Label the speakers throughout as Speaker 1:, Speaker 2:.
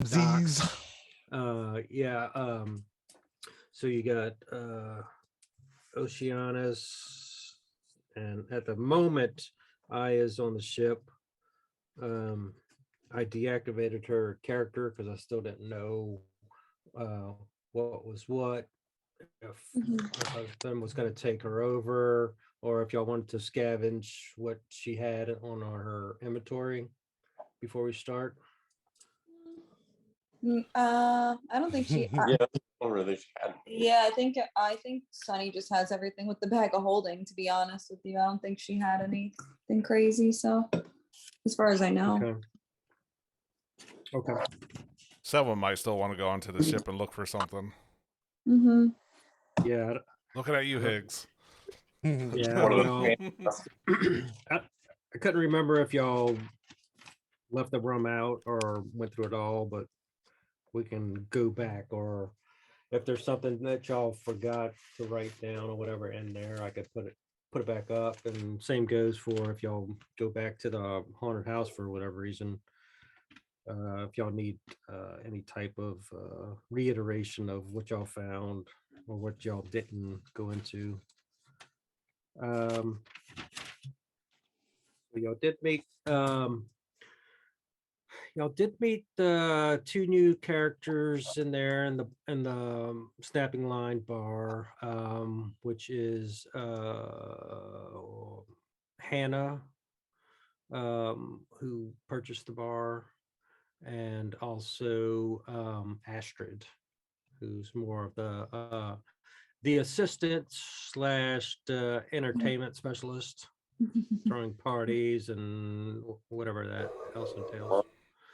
Speaker 1: Z's.
Speaker 2: Yeah. So you got Oceanus, and at the moment, I is on the ship. Um, I deactivated her character because I still didn't know what was what. If my husband was going to take her over, or if y'all wanted to scavenge what she had on her inventory before we start.
Speaker 3: I don't think she.
Speaker 4: Yeah, I don't really had.
Speaker 3: Yeah, I think Sunny just has everything with the bag of holding. To be honest with you, I don't think she had anything crazy. So, as far as I know,
Speaker 2: Okay. Okay.
Speaker 5: Someone might still want to go onto the ship and look for something.
Speaker 3: mm-hmm.
Speaker 2: Yeah.
Speaker 5: Looking at you, Higgs.
Speaker 2: Yeah.
Speaker 4: One of
Speaker 2: Well,
Speaker 4: the
Speaker 2: I couldn't remember if y'all left the rum out or went through it all, but we can go back, or if there's something that y'all forgot to write down or whatever in there, I could put it back up. And same goes for if y'all go back to the haunted house for whatever reason. If y'all need any type of reiteration of what y'all found or what y'all didn't go into. Y'all did make y'all did meet the two new characters in there in the snapping line bar, which is Hannah, who purchased the bar, and also Astrid, who's more of the assistant slash entertainment specialist, throwing parties and whatever that else entails.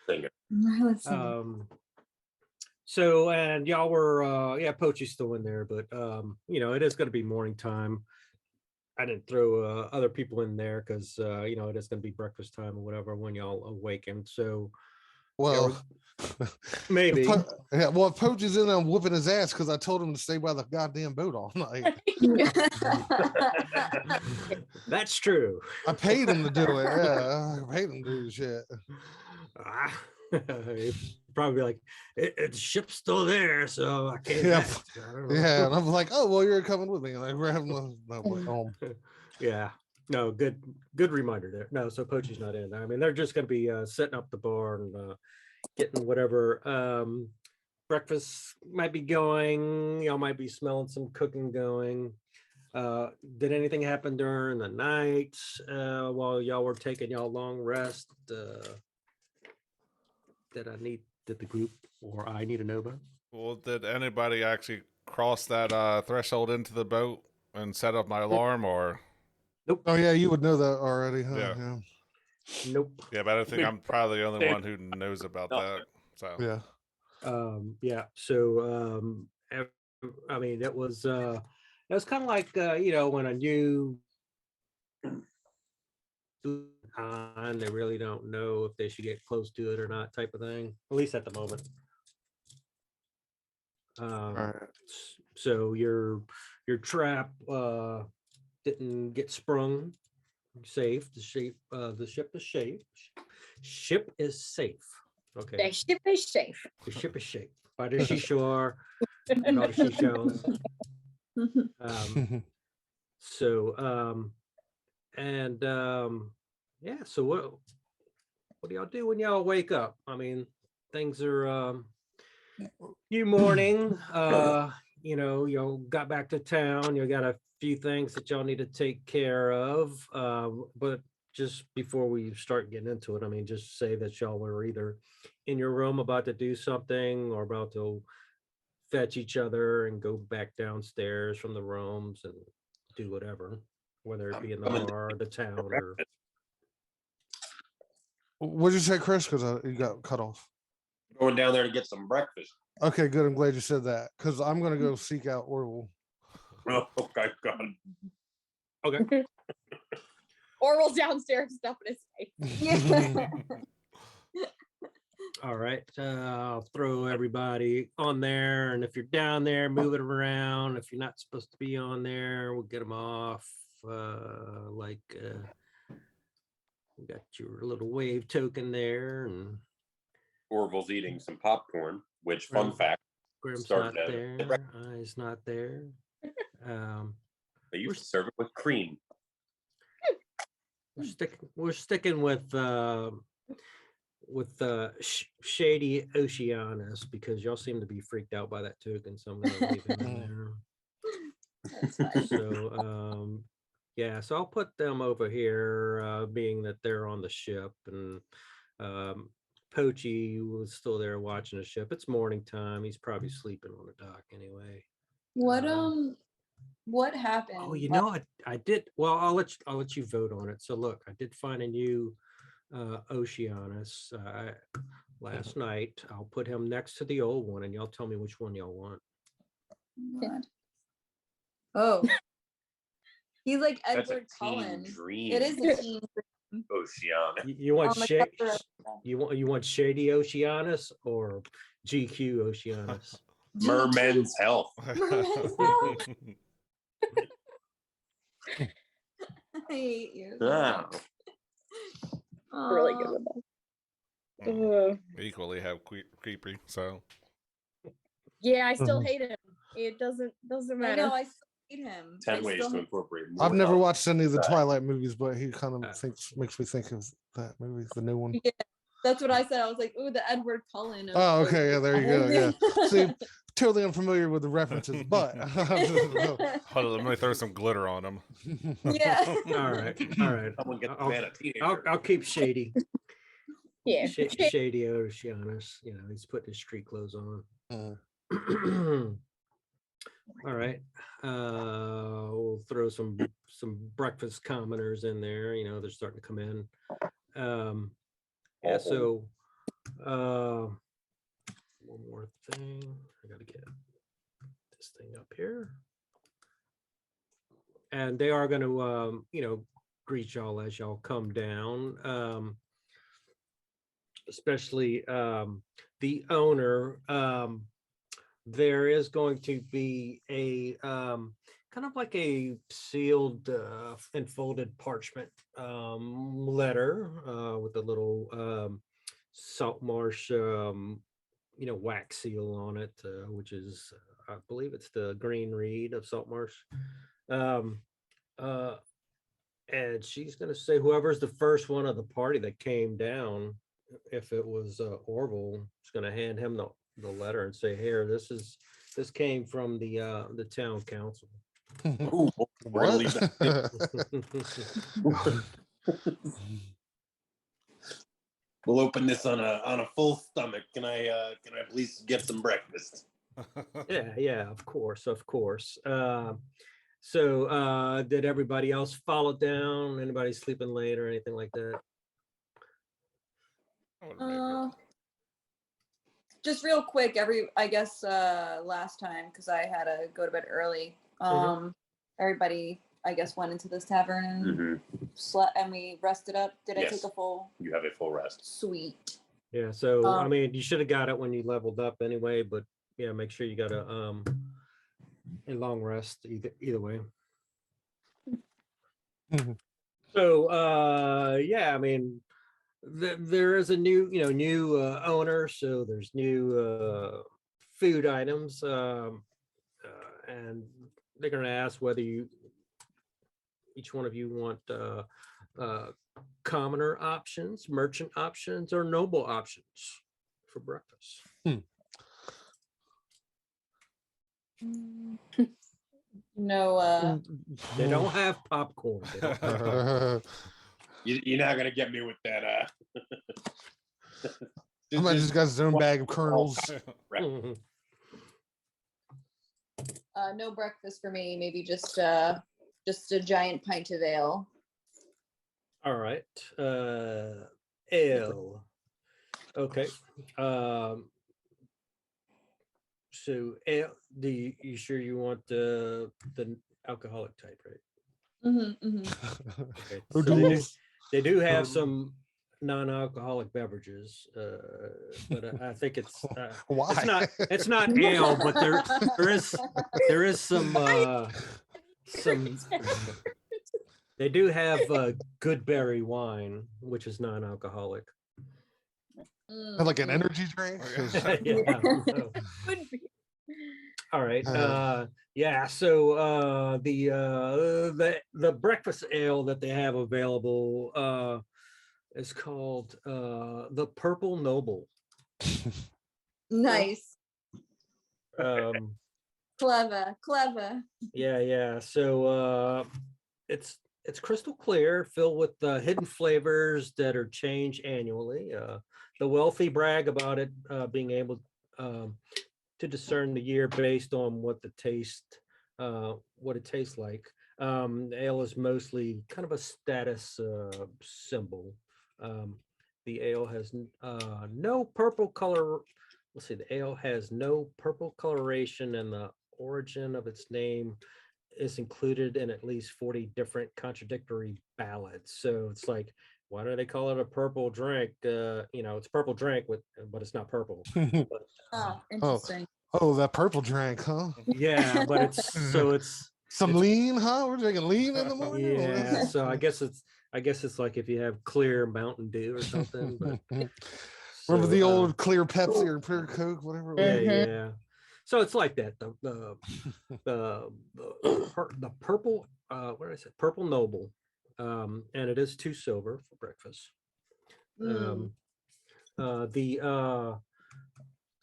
Speaker 4: singer.
Speaker 2: So, and y'all were yeah, Poachy's still in there, but it is going to be morning time. I didn't throw other people in there because it is going to be breakfast time or whatever when y'all awaken. So
Speaker 1: Well,
Speaker 2: maybe.
Speaker 1: Yeah, well, if Poach is in there, I'm whooping his ass because I told him to stay by the goddamn boat all night.
Speaker 2: That's true.
Speaker 1: I paid him to do it. Yeah, I paid him to do the shit.
Speaker 2: He's probably like, the ship's still there, so I can't.
Speaker 1: Yeah,
Speaker 2: act. I don't know.
Speaker 1: yeah. And I'm like, oh well, you're coming with me. And I grabbed him. Home.
Speaker 2: Yeah. No, good reminder there. No, so Poachy's not in. I mean, they're just going to be setting up the bar and getting whatever breakfast might be going. Y'all might be smelling some cooking going. Did anything happen during the night while y'all were taking y'all long rest that the group or I need to know about?
Speaker 5: Well, did anybody actually cross that threshold into the boat and set up my alarm, or?
Speaker 2: Nope.
Speaker 1: Oh yeah, you would know that already, huh?
Speaker 5: Yeah.
Speaker 2: Nope.
Speaker 5: Yeah, but I think I'm probably the only one who knows about that. So
Speaker 1: yeah.
Speaker 2: Yeah. So I mean, it was kind of like when a new and they really don't know if they should get close to it or not, type of thing, at least at the moment.
Speaker 1: Right.
Speaker 2: So your trap didn't get sprung. Safe. The ship is safe. Ship is safe. Okay.
Speaker 6: The ship is safe.
Speaker 2: The ship is safe by the seashore and all the seashells. Yeah. So what do y'all do when y'all wake up? I mean, things are new morning. Y'all got back to town. You got a few things that y'all need to take care of. But just before we start getting into it, I mean, just say that y'all were either in your room about to do something or about to fetch each other and go back downstairs from the rooms and do whatever, whether it be in the bar or the town or.
Speaker 1: What'd you say, Chris? Because you got cut off.
Speaker 4: Going down there to get some breakfast.
Speaker 1: Okay, good. I'm glad you said that because I'm gonna go seek out Orwell.
Speaker 4: Oh, okay, God.
Speaker 2: Okay.
Speaker 6: Orwell's downstairs stuffing his face.
Speaker 2: All right. I'll throw everybody on there. And if you're down there, move it around. If you're not supposed to be on there, we'll get them off. We got your little wave token there. And
Speaker 4: Orville's eating some popcorn, which, fun
Speaker 2: Right.
Speaker 4: fact,
Speaker 2: Grim's
Speaker 4: started
Speaker 2: not
Speaker 4: out
Speaker 2: there.
Speaker 4: at breakfast.
Speaker 2: I's not there.
Speaker 4: They used to serve it with cream.
Speaker 2: We're sticking with Shady Oceanus because y'all seem to be freaked out by that token, so I'm gonna leave him in there.
Speaker 3: That's fine.
Speaker 2: So yeah, so I'll put them over here, being that they're on the ship, and Pochi was still there watching the ship. It's morning time. He's probably sleeping on the dock anyway.
Speaker 3: What happened?
Speaker 2: Oh, you know, I did. Well, I'll let you vote on it. So look, I did find a new Oceanus last night. I'll put him next to the old one, and y'all tell me which one y'all want.
Speaker 3: What? Oh, he's like
Speaker 4: That's a
Speaker 3: Edward Cullen.
Speaker 4: teen dream.
Speaker 3: It is a teen.
Speaker 4: Oceana.
Speaker 2: You want
Speaker 3: On the
Speaker 2: shady?
Speaker 3: cover of-
Speaker 2: You want Shady Oceanus or GQ Oceanus?
Speaker 4: Mermen's health.
Speaker 3: Merman's Health. I hate you.
Speaker 4: Ah.
Speaker 6: Really good
Speaker 3: Aw.
Speaker 6: with that.
Speaker 5: Equally have creepy. So
Speaker 6: Yeah, I still
Speaker 1: Mhm.
Speaker 6: hate him. It doesn't
Speaker 3: I
Speaker 6: matter.
Speaker 3: know, I still hate him.
Speaker 4: 10 ways to incorporate more
Speaker 1: I've never
Speaker 4: health.
Speaker 1: watched any of the
Speaker 4: Right.
Speaker 1: Twilight movies, but he kind
Speaker 2: Uh,
Speaker 1: of makes me think of that movie, the new one.
Speaker 3: Yeah, that's what I said. I was like, ooh, the Edward Cullen. of
Speaker 1: Oh, okay, yeah, there you go. Yeah, see,
Speaker 3: Oceanus.
Speaker 1: totally unfamiliar with the references, but
Speaker 5: hold on, let me throw some glitter on them.
Speaker 3: Yeah.
Speaker 2: All right, all right.
Speaker 4: Someone get the
Speaker 2: I'll-
Speaker 4: man a teenager.
Speaker 2: I'll keep Shady.
Speaker 6: Yeah.
Speaker 2: Shady Oceanus. You know, he's putting his street clothes on. All right. We'll throw some breakfast commoners in there. You know, they're starting to come in. Yeah, so one more thing. I gotta get this thing up here. And they are gonna you know, greet y'all as y'all come down. Especially the owner. There is going to be a kind of like a sealed and folded parchment letter with a little Saltmarsh you know, wax seal on it, which is I believe it's the green reed of Saltmarsh. And she's going to say whoever's the first one of the party that came down, if it was Orville, is going to hand him the letter and say, here, this came from the town council.
Speaker 4: Ooh, we're gonna leave that. We'll open this on a full stomach. Can I please get some breakfast?
Speaker 2: Yeah, of course. So did everybody else follow down? Anybody sleeping late or anything like that?
Speaker 3: Just real quick, I guess last time, because I had to go to bed early. Everybody, I guess, went into this tavern and slept, and we rested up. Did I
Speaker 4: Yes.
Speaker 3: take a full?
Speaker 4: You have a full rest.
Speaker 3: Sweet.
Speaker 2: Yeah, so I
Speaker 3: Um,
Speaker 2: mean, you should have got it when you leveled up anyway, but yeah, make sure you got a long rest either way.
Speaker 1: Mhm.
Speaker 2: So yeah, I mean, there is a new owner, so there's new food items, and they're going to ask whether each one of you want commoner options, merchant options, or noble options for breakfast.
Speaker 3: No,
Speaker 2: They don't have popcorn. They don't have popcorn.
Speaker 4: You're not gonna get me with that.
Speaker 1: I might just got his own bag of kernels.
Speaker 2: Mhm.
Speaker 3: no breakfast for me. Maybe just a giant pint of ale.
Speaker 2: All right. Ale. Okay. So ale, you sure you want the alcoholic type, right? Okay.
Speaker 1: Oh,
Speaker 2: So
Speaker 1: duels.
Speaker 2: they do have some non-alcoholic beverages, but I think it's
Speaker 1: Why?
Speaker 2: it's not ale, but there is some they do have good berry wine, which is non-alcoholic.
Speaker 1: Like an energy drink. 'Cause-
Speaker 2: Yeah.
Speaker 6: Could be.
Speaker 2: All right. Yeah. So the breakfast ale that they have available is called the Purple Noble.
Speaker 3: Nice.
Speaker 2: Um,
Speaker 3: Clever.
Speaker 2: yeah. So it's crystal clear, filled with hidden flavors that are changed annually. The wealthy brag about it being able to discern the year based on what it tastes like. The ale is mostly kind of a status symbol. The ale has no purple color. Let's see, the ale has no purple coloration, and the origin of its name is included in at least 40 different contradictory ballads. So it's like, why do they call it a purple drink? It's purple drink but it's not purple. But,
Speaker 3: Oh, interesting.
Speaker 1: Oh, that purple drink, huh?
Speaker 2: yeah, but it's
Speaker 1: Some lean, huh? We're drinking lean in the morning.
Speaker 2: yeah. So I guess it's like if you have clear Mountain Dew or something. But
Speaker 1: Remember
Speaker 2: so,
Speaker 1: the old clear Pepsi or clear Coke, whatever. It was?
Speaker 2: yeah. So it's like that. The purple what did I say? Purple Noble. And it is 2 silver for breakfast.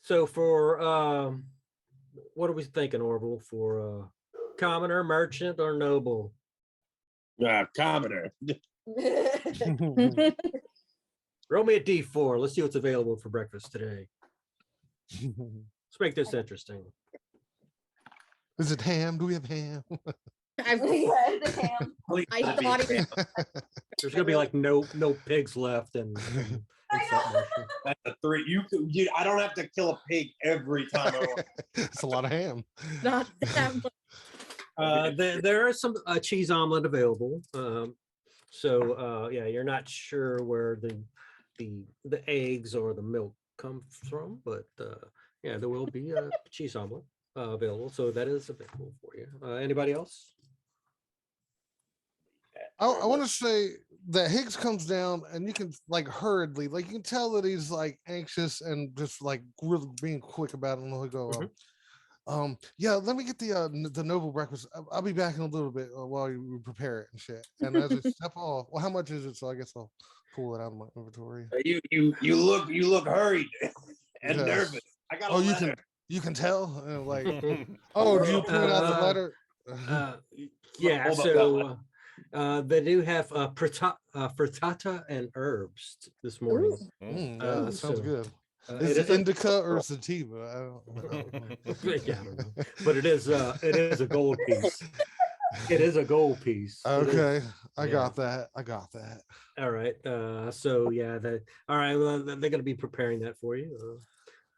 Speaker 2: So for what are we thinking, Orville, for commoner, merchant, or noble?
Speaker 4: Commoner.
Speaker 2: Roll me a D4. Let's see what's available for breakfast today. Let's make this interesting.
Speaker 1: Is it ham? Do we have ham?
Speaker 6: I
Speaker 3: The ham.
Speaker 6: thought it
Speaker 2: There's gonna be like no pigs left, and Saltmarsh.
Speaker 4: That's a 3. I don't have to kill a pig every time I want.
Speaker 1: It's a lot of ham.
Speaker 6: not that much.
Speaker 2: There is some cheese omelet available. So you're not sure where the eggs or the milk come from, but there will be a cheese omelet available. So that is available for you. Anybody else?
Speaker 1: I want to say that Higgs comes down and you can like hurriedly, like you can tell that he's like anxious and just like really being quick about it. And he'll go, yeah, let me get the noble breakfast. I'll be back in a little bit while you prepare it and shit. And as I step off, well, how much is it? So I guess I'll pull it out of my inventory.
Speaker 4: You look hurried and
Speaker 1: Yes.
Speaker 4: nervous. I got.
Speaker 1: Oh, you can tell. And like, oh, do you print out the letter?
Speaker 2: Yeah.
Speaker 4: Hold up,
Speaker 2: So they do have frittata and herbs this morning.
Speaker 1: Yeah, that sounds
Speaker 2: so,
Speaker 1: good.
Speaker 2: It
Speaker 1: Is it
Speaker 2: is a-
Speaker 1: indica or sativa? I don't know.
Speaker 2: Yeah, I don't know. But it is a gold piece. It is a gold piece. It is-
Speaker 1: Okay, I
Speaker 2: yeah.
Speaker 1: got that.
Speaker 2: All right. So yeah, all right. Well, they're gonna be preparing that for you.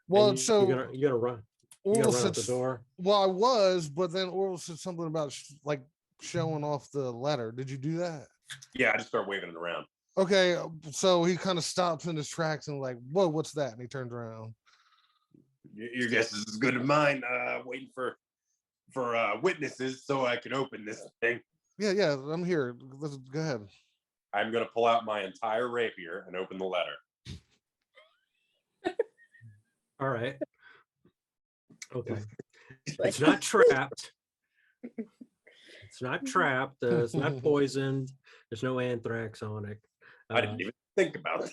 Speaker 1: Well,
Speaker 2: and
Speaker 1: so
Speaker 2: you're gonna run. You're
Speaker 1: Oral
Speaker 2: gonna run out the
Speaker 1: said,
Speaker 2: door.
Speaker 1: well, I was, but then Oral said something about like showing off the letter. Did you do that?
Speaker 4: Yeah, I just start waving it around.
Speaker 1: Okay, so he kind of stops in his tracks and like, whoa, what's that? And he turns around.
Speaker 4: Your guess is as good as mine. Waiting for witnesses so I can open this thing.
Speaker 1: Yeah, I'm here. Let's go ahead.
Speaker 4: I'm gonna pull out my entire rapier and open the letter.
Speaker 2: All right. Okay. It's not trapped. It's not trapped. It's not poisoned. There's no anthrax on it.
Speaker 4: I didn't even think about it.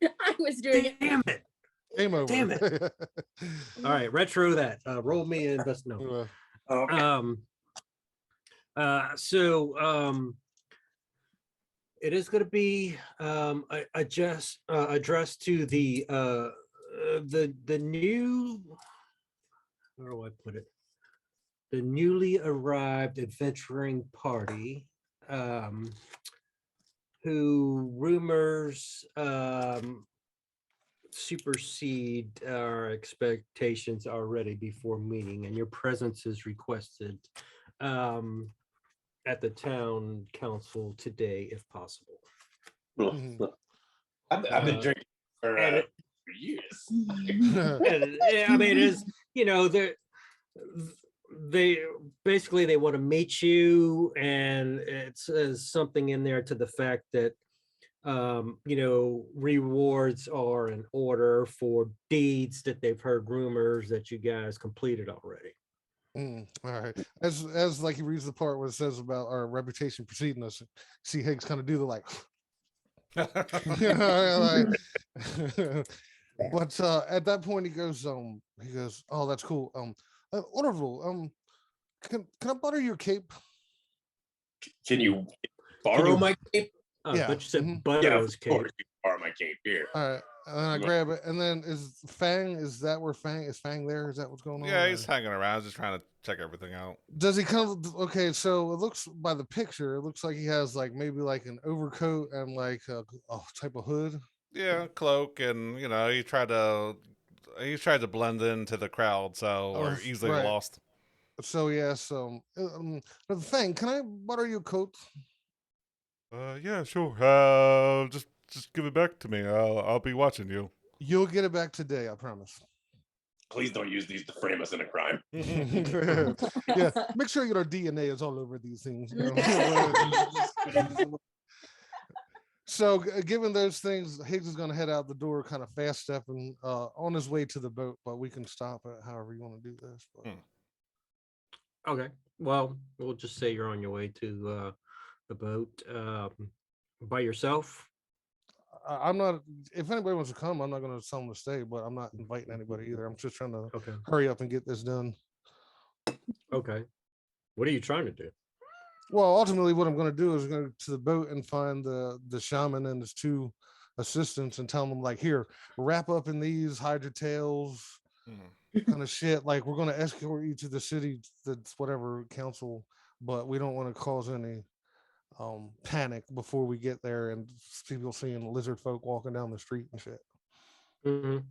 Speaker 6: I was doing it.
Speaker 2: Damn it.
Speaker 1: Game over.
Speaker 2: Damn it. All right, retro that. Roll me an invest. No.
Speaker 4: Okay.
Speaker 2: It is going to be addressed to the new, where do I put it? The newly arrived adventuring party, who rumors supersede our expectations already before meeting, and your presence is requested at the town council today, if possible.
Speaker 4: I've been drinking for years.
Speaker 2: And, I mean, it is, they basically they want to meet you, and it says something in there to the fact that rewards are in order for deeds that they've heard rumors that you guys completed already.
Speaker 1: All right. As like he reads the part where it says about our reputation preceding us, see Higgs kind of do the like, but at that point he goes, oh, that's cool. Orville, can I butter your cape?
Speaker 4: Can you borrow my cape?
Speaker 1: Yeah.
Speaker 2: But you said
Speaker 1: Mhm.
Speaker 2: butter
Speaker 4: Yeah,
Speaker 2: his
Speaker 4: of
Speaker 2: cape.
Speaker 4: course you can borrow my cape here.
Speaker 1: All right. And then I grab it, and then is that where Fang is there? Is that what's going on?
Speaker 5: Yeah, he's hanging around, just trying to check everything out.
Speaker 1: Does he come? Okay, so it looks by the picture, it looks like he has like maybe like an overcoat and like a type of hood.
Speaker 5: Yeah, cloak, and he tried to blend into the crowd, so we're easily
Speaker 1: right.
Speaker 5: lost.
Speaker 1: So yes, Fang, can I borrow your coat?
Speaker 5: Yeah, sure. Just give it back to me. I'll be watching you.
Speaker 1: You'll get it back today, I promise.
Speaker 4: Please don't use these to frame us in a crime.
Speaker 1: Yeah, make sure your DNA is all over these things. So, given those things, Higgs is going to head out the door, kind of fast stepping, on his way to the boat. But we can stop it however you want to do this. But...
Speaker 2: Okay. Well, we'll just say you're on your way to the boat by yourself.
Speaker 1: I'm not. If anybody wants to come, I'm not going to tell them to stay. But I'm not inviting anybody either. I'm just trying to hurry up and get this done.
Speaker 2: Okay. What are you trying to do?
Speaker 1: Well, ultimately, what I'm going to do is go to the boat and find the shaman and his two assistants and tell them, like, here, wrap up in these, hide your tails, kind of shit. Like, we're going to escort you to the city, that's whatever council, but we don't want to cause any panic before we get there and people seeing lizard folk walking down the street and shit.
Speaker 2: Okay.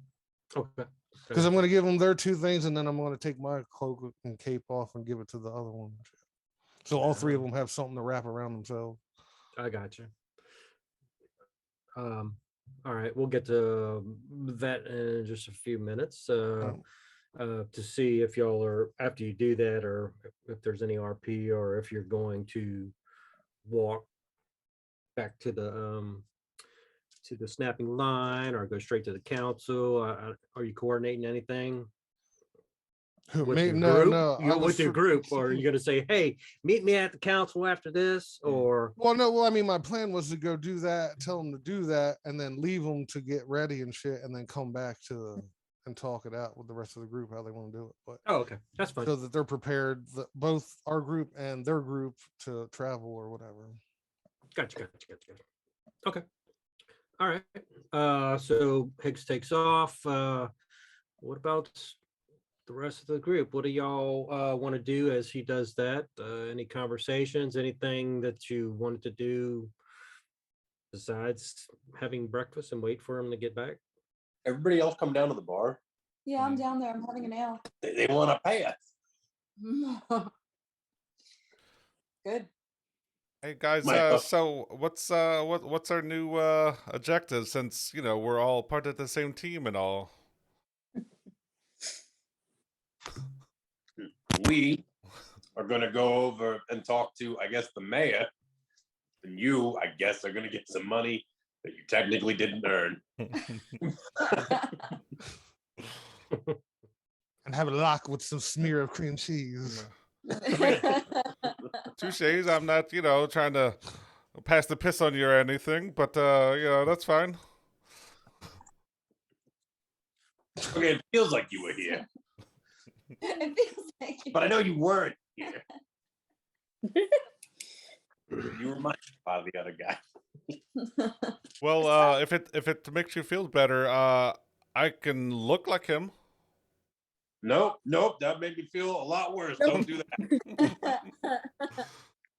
Speaker 1: Because I'm going to give them their two things, and then I'm going to take my cloak and cape off and give it to the other one. So all three of them have something to wrap around themselves.
Speaker 2: I got you. All right, we'll get to that in just a few minutes to see if y'all are, after you do that, or if there's any RP, or if you're going to walk back to the snapping line or go straight to the council. Are you coordinating anything? With your group, or are you going to say, hey, meet me at the council after this? Or
Speaker 1: well, I mean, my plan was to go do that, tell them to do that, and then leave them to get ready and shit, and then come back and talk it out with the rest of the group how they want to do it. But
Speaker 2: okay, that's fine.
Speaker 1: So that they're prepared, both our group and their group, to travel or whatever.
Speaker 2: Gotcha. Okay. All right. So Higgs takes off. What about the rest of the group? What do y'all want to do as he does that? Any conversations, anything that you wanted to do besides having breakfast and wait for him to get back?
Speaker 4: Everybody else come down to the bar?
Speaker 3: Yeah, I'm down there. I'm having an ale.
Speaker 4: They want to pay us.
Speaker 3: Good.
Speaker 5: Hey guys, so what's our new objective, since we're all part of the same team and all?
Speaker 4: We are going to go over and talk to, I guess, the mayor, and you, I guess, are going to get some money that you technically didn't earn.
Speaker 1: And have a lock with some smear of cream cheese.
Speaker 5: Touches. I'm not, trying to pass the piss on you or anything, but that's fine.
Speaker 4: Okay, it feels like you were here.
Speaker 3: It feels like
Speaker 4: but I know you weren't here. You were much by the other guy.
Speaker 5: Well, if it makes you feel better, I can look like him.
Speaker 4: Nope, that made me feel a lot worse. Don't do that.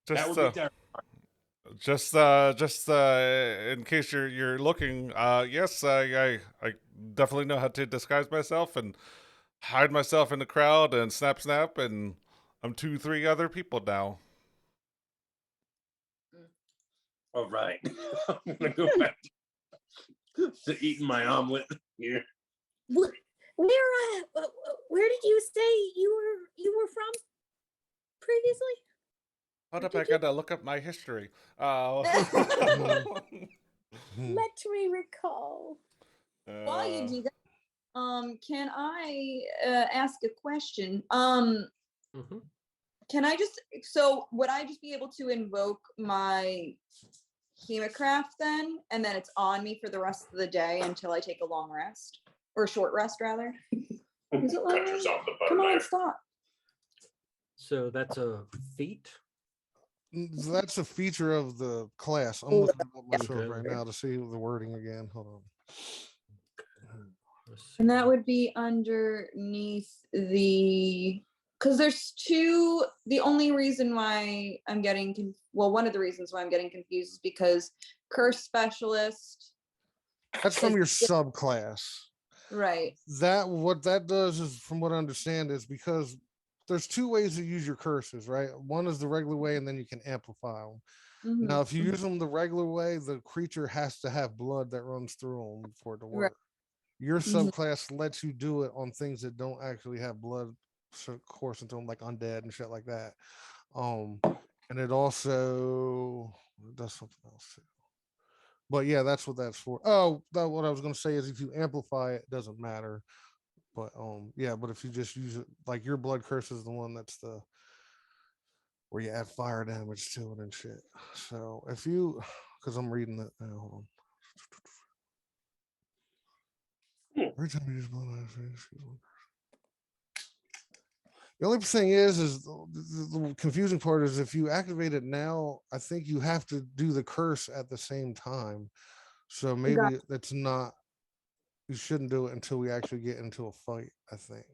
Speaker 4: That would be terrible.
Speaker 5: Just in case you're looking, yes, I definitely know how to disguise myself and hide myself in the crowd and snap, and I'm 2-3 other people now.
Speaker 4: All right. I'm gonna go back to eating my omelet here.
Speaker 6: Where did you say you were from previously?
Speaker 5: Hold up, I gotta look up my history.
Speaker 6: Let me recall.
Speaker 3: While you do that, can I ask a question?
Speaker 2: Mhm.
Speaker 3: Can I just, so would I just be able to invoke my hemocraft then, and then it's on me for the rest of the day until I take a long rest, or a short rest rather? Is it long
Speaker 4: Cut
Speaker 3: rest?
Speaker 4: yourself the butter
Speaker 3: Come on,
Speaker 4: knife.
Speaker 3: stop.
Speaker 2: So that's a feat.
Speaker 1: That's a feature of the class. I'm
Speaker 3: Oh,
Speaker 1: looking it up myself
Speaker 2: Okay.
Speaker 1: right now to see the wording again. Hold on.
Speaker 2: Let's
Speaker 3: And that
Speaker 2: see.
Speaker 3: would be underneath the, because there's two, the only reason why I'm getting, well, one of the reasons why I'm getting confused is because curse specialist,
Speaker 1: That's from
Speaker 3: Is-
Speaker 1: your subclass.
Speaker 3: right?
Speaker 1: That what that does is, from what I understand, is because there's two ways to use your curses, right? One is the regular way, and then you can amplify them.
Speaker 3: Mhm.
Speaker 1: Now, if you use them the regular way, the creature has to have blood that runs through them for it to
Speaker 3: Right.
Speaker 1: work. Your
Speaker 3: Mhm.
Speaker 1: subclass lets you do it on things that don't actually have blood coursing through them, like undead and shit like that. And it also does something else too. But yeah, that's what that's for. Oh, what I was gonna say is if you amplify it, it doesn't matter. But yeah, but if you just use it, like your blood curse is the one that's the where you add fire damage to it and shit. So if you, because I'm reading it now, hold on. Every time you use blood, the only thing is the confusing part is if you activate it now, I think you have to do the curse at the same time. So maybe that's not. You shouldn't do it until we actually get into a fight. I think.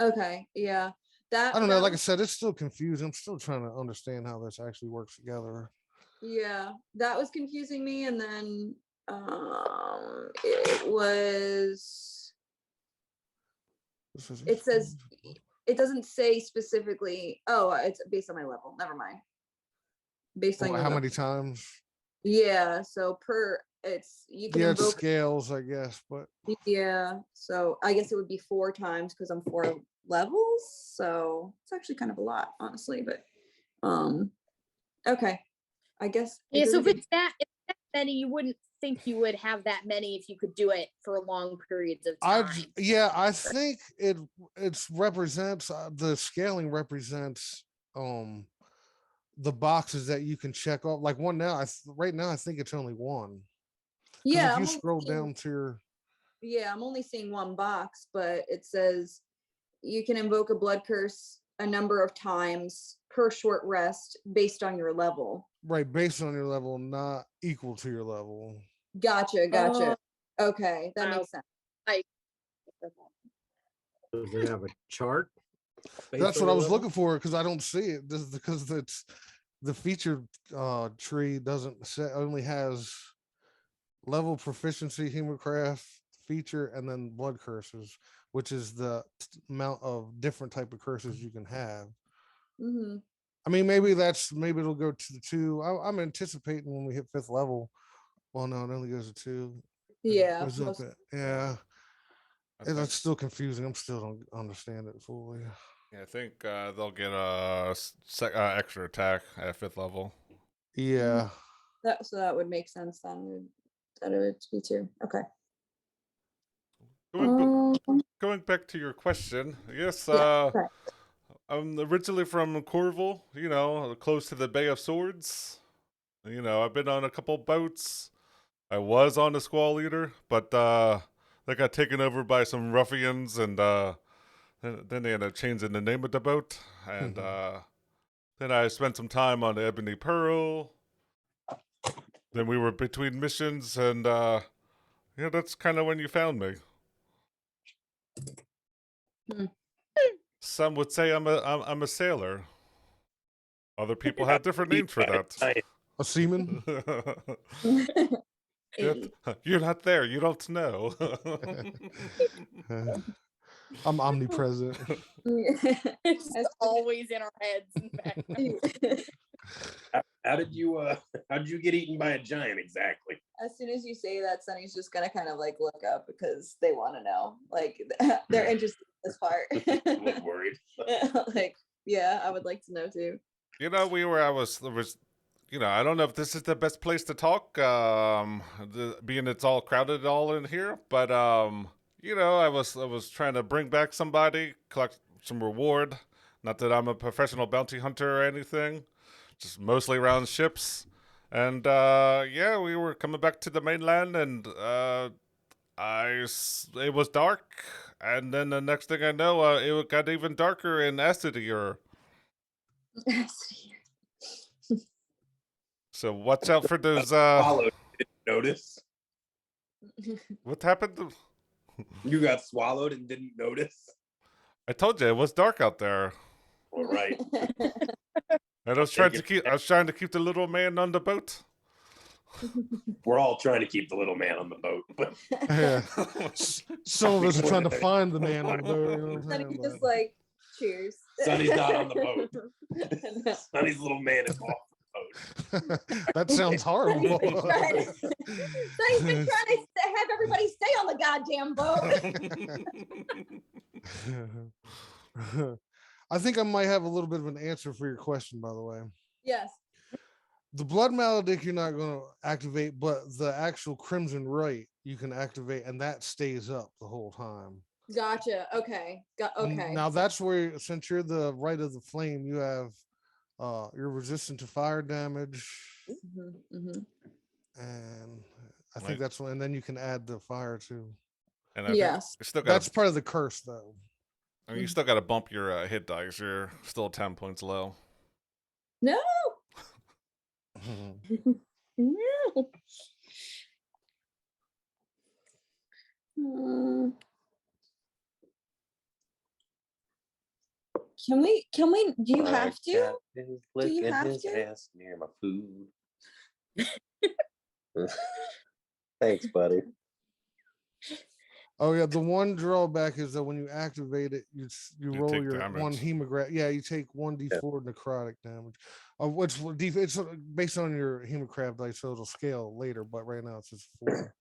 Speaker 3: Okay, yeah.
Speaker 1: I don't know.
Speaker 3: That
Speaker 1: Like I
Speaker 3: was,
Speaker 1: said, it's still confusing. I'm still trying to understand how this actually works together.
Speaker 3: yeah, that was confusing me. And then it was, it says, it doesn't say specifically, oh, it's based on my level. Never mind. Based on
Speaker 1: Well,
Speaker 3: your
Speaker 1: how
Speaker 3: level.
Speaker 1: many times?
Speaker 3: Yeah, so it's you can
Speaker 1: Yeah, it's
Speaker 3: invoke,
Speaker 1: scales, I guess, but
Speaker 3: yeah, so I guess it would be 4 times because I'm 4 levels, so it's actually kind of a lot, honestly, but okay, I guess it
Speaker 6: Yeah, so
Speaker 3: doesn't-
Speaker 6: if it's that many, you wouldn't think you would have that many if you could do it for long periods of time.
Speaker 1: I think it's represents the scaling represents the boxes that you can check off. Like one now, right now I think it's only one. Because
Speaker 3: yeah,
Speaker 1: if
Speaker 3: I'm
Speaker 1: you
Speaker 3: only
Speaker 1: scroll
Speaker 3: seeing,
Speaker 1: down to your
Speaker 3: yeah, I'm only seeing one box, but it says you can invoke a blood curse a number of times per short rest based on your level.
Speaker 1: right based on your level, not equal to your level.
Speaker 3: Gotcha. Okay, that
Speaker 6: Wow.
Speaker 3: makes sense.
Speaker 2: Does it have a chart? based
Speaker 1: That's
Speaker 2: on
Speaker 1: what I
Speaker 2: your
Speaker 1: was
Speaker 2: level?
Speaker 1: looking for because I don't see it. This is because it's the featured tree doesn't say, only has level proficiency, hemocraft feature, and then blood curses, which is the amount of different type of curses you can have.
Speaker 3: Mm-hmm.
Speaker 1: I mean, maybe it'll go to the 2. I'm anticipating when we hit 5th level. Well, no, it only goes to 2.
Speaker 3: Yeah,
Speaker 1: Goes up yeah. It's still confusing. I'm still don't understand it fully.
Speaker 5: Yeah, I think they'll get a extra attack at 5th level.
Speaker 1: Yeah.
Speaker 3: that would make sense then. That it would be 2. Okay.
Speaker 5: Going back to your question, yes,
Speaker 3: Yeah, okay.
Speaker 5: I'm originally from Cornwall, close to the Bay of Swords. I've been on a couple boats. I was on the Squall Leader, but they got taken over by some ruffians, and then they ended up changing the name of the boat. And then I spent some time on the Ebony Pearl. Then we were between missions, and that's kind of when you found me. Some would say I'm a sailor. Other people have different names for that.
Speaker 1: A seaman.
Speaker 5: You're not there. You don't know.
Speaker 1: I'm omnipresent.
Speaker 6: It's always in our heads. In fact.
Speaker 4: How did you get eaten by a giant exactly?
Speaker 3: As soon as you say that, Sunny's just gonna kind of like look up because they want to know. Like they're interested in this part.
Speaker 4: I was worried.
Speaker 3: Like, yeah, I would like to know too.
Speaker 5: I was I don't know if this is the best place to talk, being it's all crowded all in here. But I was trying to bring back somebody, collect some reward. Not that I'm a professional bounty hunter or anything, just mostly around ships. And yeah, we were coming back to the mainland, and it was dark, and then the next thing I know, it got even darker and acidier. So watch out for those.
Speaker 4: Swallowed. Didn't notice.
Speaker 5: What happened?
Speaker 4: You got swallowed and didn't notice.
Speaker 5: I told you it was dark out there.
Speaker 4: All right.
Speaker 5: And I was trying to keep the little man on the boat.
Speaker 4: We're all trying to keep the little man on the boat, but
Speaker 1: Yeah. Some of us are trying to find the man on the boat. You know what I'm
Speaker 3: Then
Speaker 1: saying?
Speaker 3: you just like, cheers.
Speaker 4: Sonny's not on the boat. Sonny's little man is off the boat.
Speaker 1: That sounds horrible.
Speaker 3: So he's been trying to have everybody stay on the goddamn boat.
Speaker 1: I think I might have a little bit of an answer for your question, by the way.
Speaker 3: Yes.
Speaker 1: The blood maledict you're not going to activate, but the actual crimson rite you can activate, and that stays up the whole time.
Speaker 3: Gotcha. Okay. Okay.
Speaker 1: Now that's where, since you're the rite of the flame, you have you're resistant to fire damage, and I think
Speaker 5: Right.
Speaker 1: that's when. And then you can add the fire too.
Speaker 5: And I think
Speaker 3: Yes.
Speaker 5: you still
Speaker 1: That's
Speaker 5: got.
Speaker 1: part of the curse, though.
Speaker 5: I mean, you still got to bump your hit dice. You're still 10 points low.
Speaker 3: No. No. Can we, do you have to?
Speaker 4: Do
Speaker 3: you have
Speaker 4: his
Speaker 3: to?
Speaker 4: ass near my food. Thanks, buddy.
Speaker 1: Oh yeah, the one drawback is that when you activate it, you
Speaker 5: You
Speaker 1: roll
Speaker 5: take
Speaker 1: your one
Speaker 5: damage.
Speaker 1: hemograph. Yeah, you take 1d4 necrotic damage. It's based on your hemocraft dice, so it'll scale later. But right now it's just 4.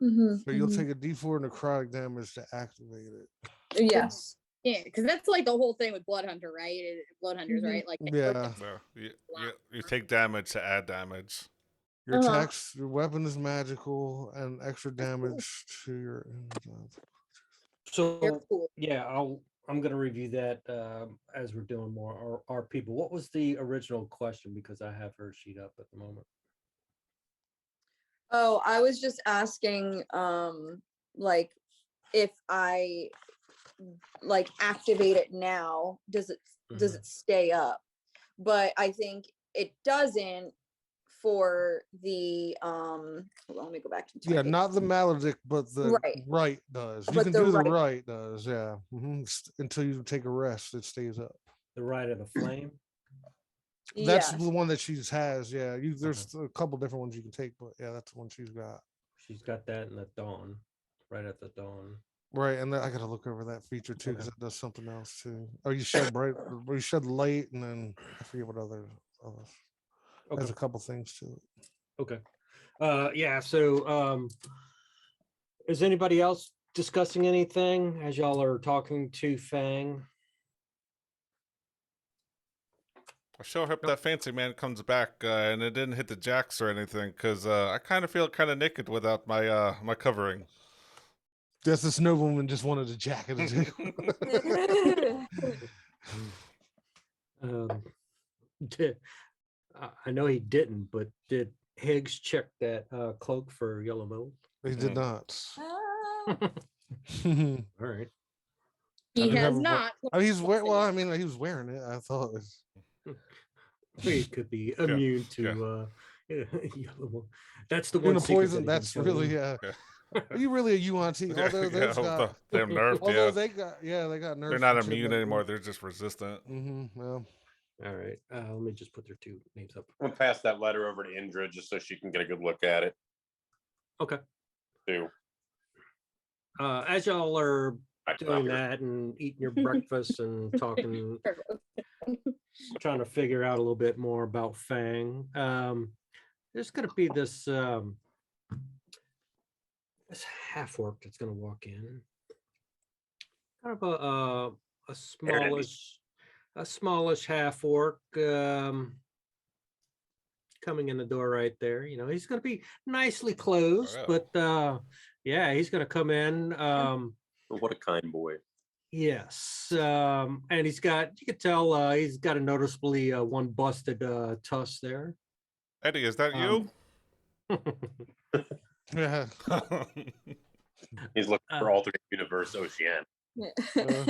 Speaker 1: So you'll take a d4 necrotic damage to activate it.
Speaker 3: Yes.
Speaker 6: Yeah, because that's like the whole thing with Blood Hunter, right? Blood Hunters,
Speaker 3: Mhm.
Speaker 6: right? Like
Speaker 1: Yeah,
Speaker 5: Yeah, you take damage to add damage.
Speaker 1: your
Speaker 3: Uh-huh.
Speaker 1: attacks, your weapon is magical, and extra damage to your.
Speaker 2: So
Speaker 6: They're cool.
Speaker 2: yeah, I'm gonna review that as we're doing more. Our people. What was the original question? Because I have her sheet up at the moment.
Speaker 3: Oh, I was just asking, like, if I like activate it now, does it stay up? But I think it doesn't for the hold on, let me go back to
Speaker 1: Yeah, not the maledict, but the
Speaker 3: Right.
Speaker 1: right does. You
Speaker 3: But
Speaker 1: can
Speaker 3: the
Speaker 1: do the
Speaker 3: rite-
Speaker 1: right does, yeah. Until you take a rest, it stays up.
Speaker 2: The Rite of the Flame.
Speaker 1: That's
Speaker 3: Yes.
Speaker 1: the one that she has. Yeah, there's a couple different ones you can take, but yeah, that's the one she's got.
Speaker 2: She's got that in the dawn, right at the dawn.
Speaker 1: Right, and then I gotta look over that feature too because
Speaker 2: Okay.
Speaker 1: it does something else too. Oh, you shed bright, or you shed light, and then I forget what other. There's
Speaker 2: Okay.
Speaker 1: a couple things to it.
Speaker 2: Okay. Yeah. So, is anybody else discussing anything as y'all are talking to Fang?
Speaker 5: I sure hope that fancy man comes back and it didn't hit the jacks or anything, because I kind of feel kind of naked without my my covering.
Speaker 1: Yes, this nobleman just wanted a jacket.
Speaker 2: I know he didn't, but did Higgs check that cloak for yellow mold?
Speaker 1: He did not.
Speaker 3: Ah.
Speaker 2: All right.
Speaker 6: He
Speaker 1: I didn't have
Speaker 6: has
Speaker 1: a-
Speaker 6: not.
Speaker 1: Oh, he's wearing. Well, I mean, he was wearing it. I thought. It was,
Speaker 2: He could be immune to yellow mold. That's the
Speaker 1: Immune
Speaker 2: one
Speaker 1: to
Speaker 2: secret
Speaker 1: poison.
Speaker 2: that he
Speaker 1: That's
Speaker 2: can tell
Speaker 1: really.
Speaker 2: you.
Speaker 1: Are you really a UNT?
Speaker 5: Yeah,
Speaker 1: Although
Speaker 5: yeah,
Speaker 1: those got.
Speaker 5: they're nerfed.
Speaker 1: Although
Speaker 5: Yeah,
Speaker 1: they got. Yeah, they got nerfed.
Speaker 5: they're not immune anymore. They're just resistant.
Speaker 1: Well.
Speaker 2: All right. Let me just put their 2 names up.
Speaker 4: I'm gonna pass that letter over to Indra just so she can get a good look at it
Speaker 2: Okay.
Speaker 4: too.
Speaker 2: As y'all are
Speaker 4: Back to
Speaker 2: doing
Speaker 4: here.
Speaker 2: that and eating your breakfast and talking, trying to figure out a little bit more about Fang. There's going to be this this half-orc that's going to walk in. Kind of a smallish half-orc. Kind coming in the door right there. You know, he's going to be nicely closed, but yeah, he's going to come in.
Speaker 4: What a kind boy.
Speaker 2: Yes, and he's got, you could tell he's got a noticeably one busted tusk there.
Speaker 5: Eddie, is that you?
Speaker 1: Yeah.
Speaker 4: He's looking for alternate universe Ocean.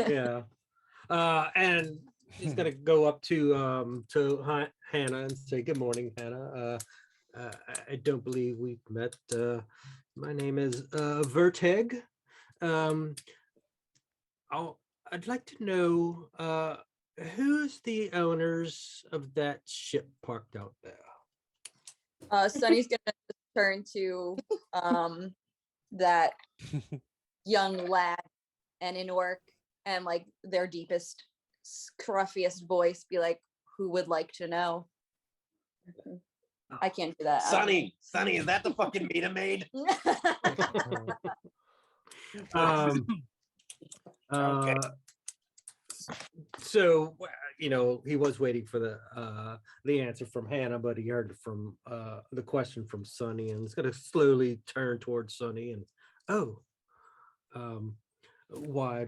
Speaker 2: Yeah, and he's gonna go up to Hannah and say, "Good morning, Hannah. I don't believe we've met. My name is Vertheg. I'd like to know who's the owners of that ship parked out there."
Speaker 3: Sunny's gonna turn to that young lad and in orc and like their deepest, scruffiest voice be like, "Who would like to know?" I can't do that.
Speaker 4: Sunny, is that the fucking meter maid?
Speaker 2: Okay. So, you know, he was waiting for the answer from Hannah, but he heard from the question from Sunny, and he's going to slowly turn towards Sunny and, why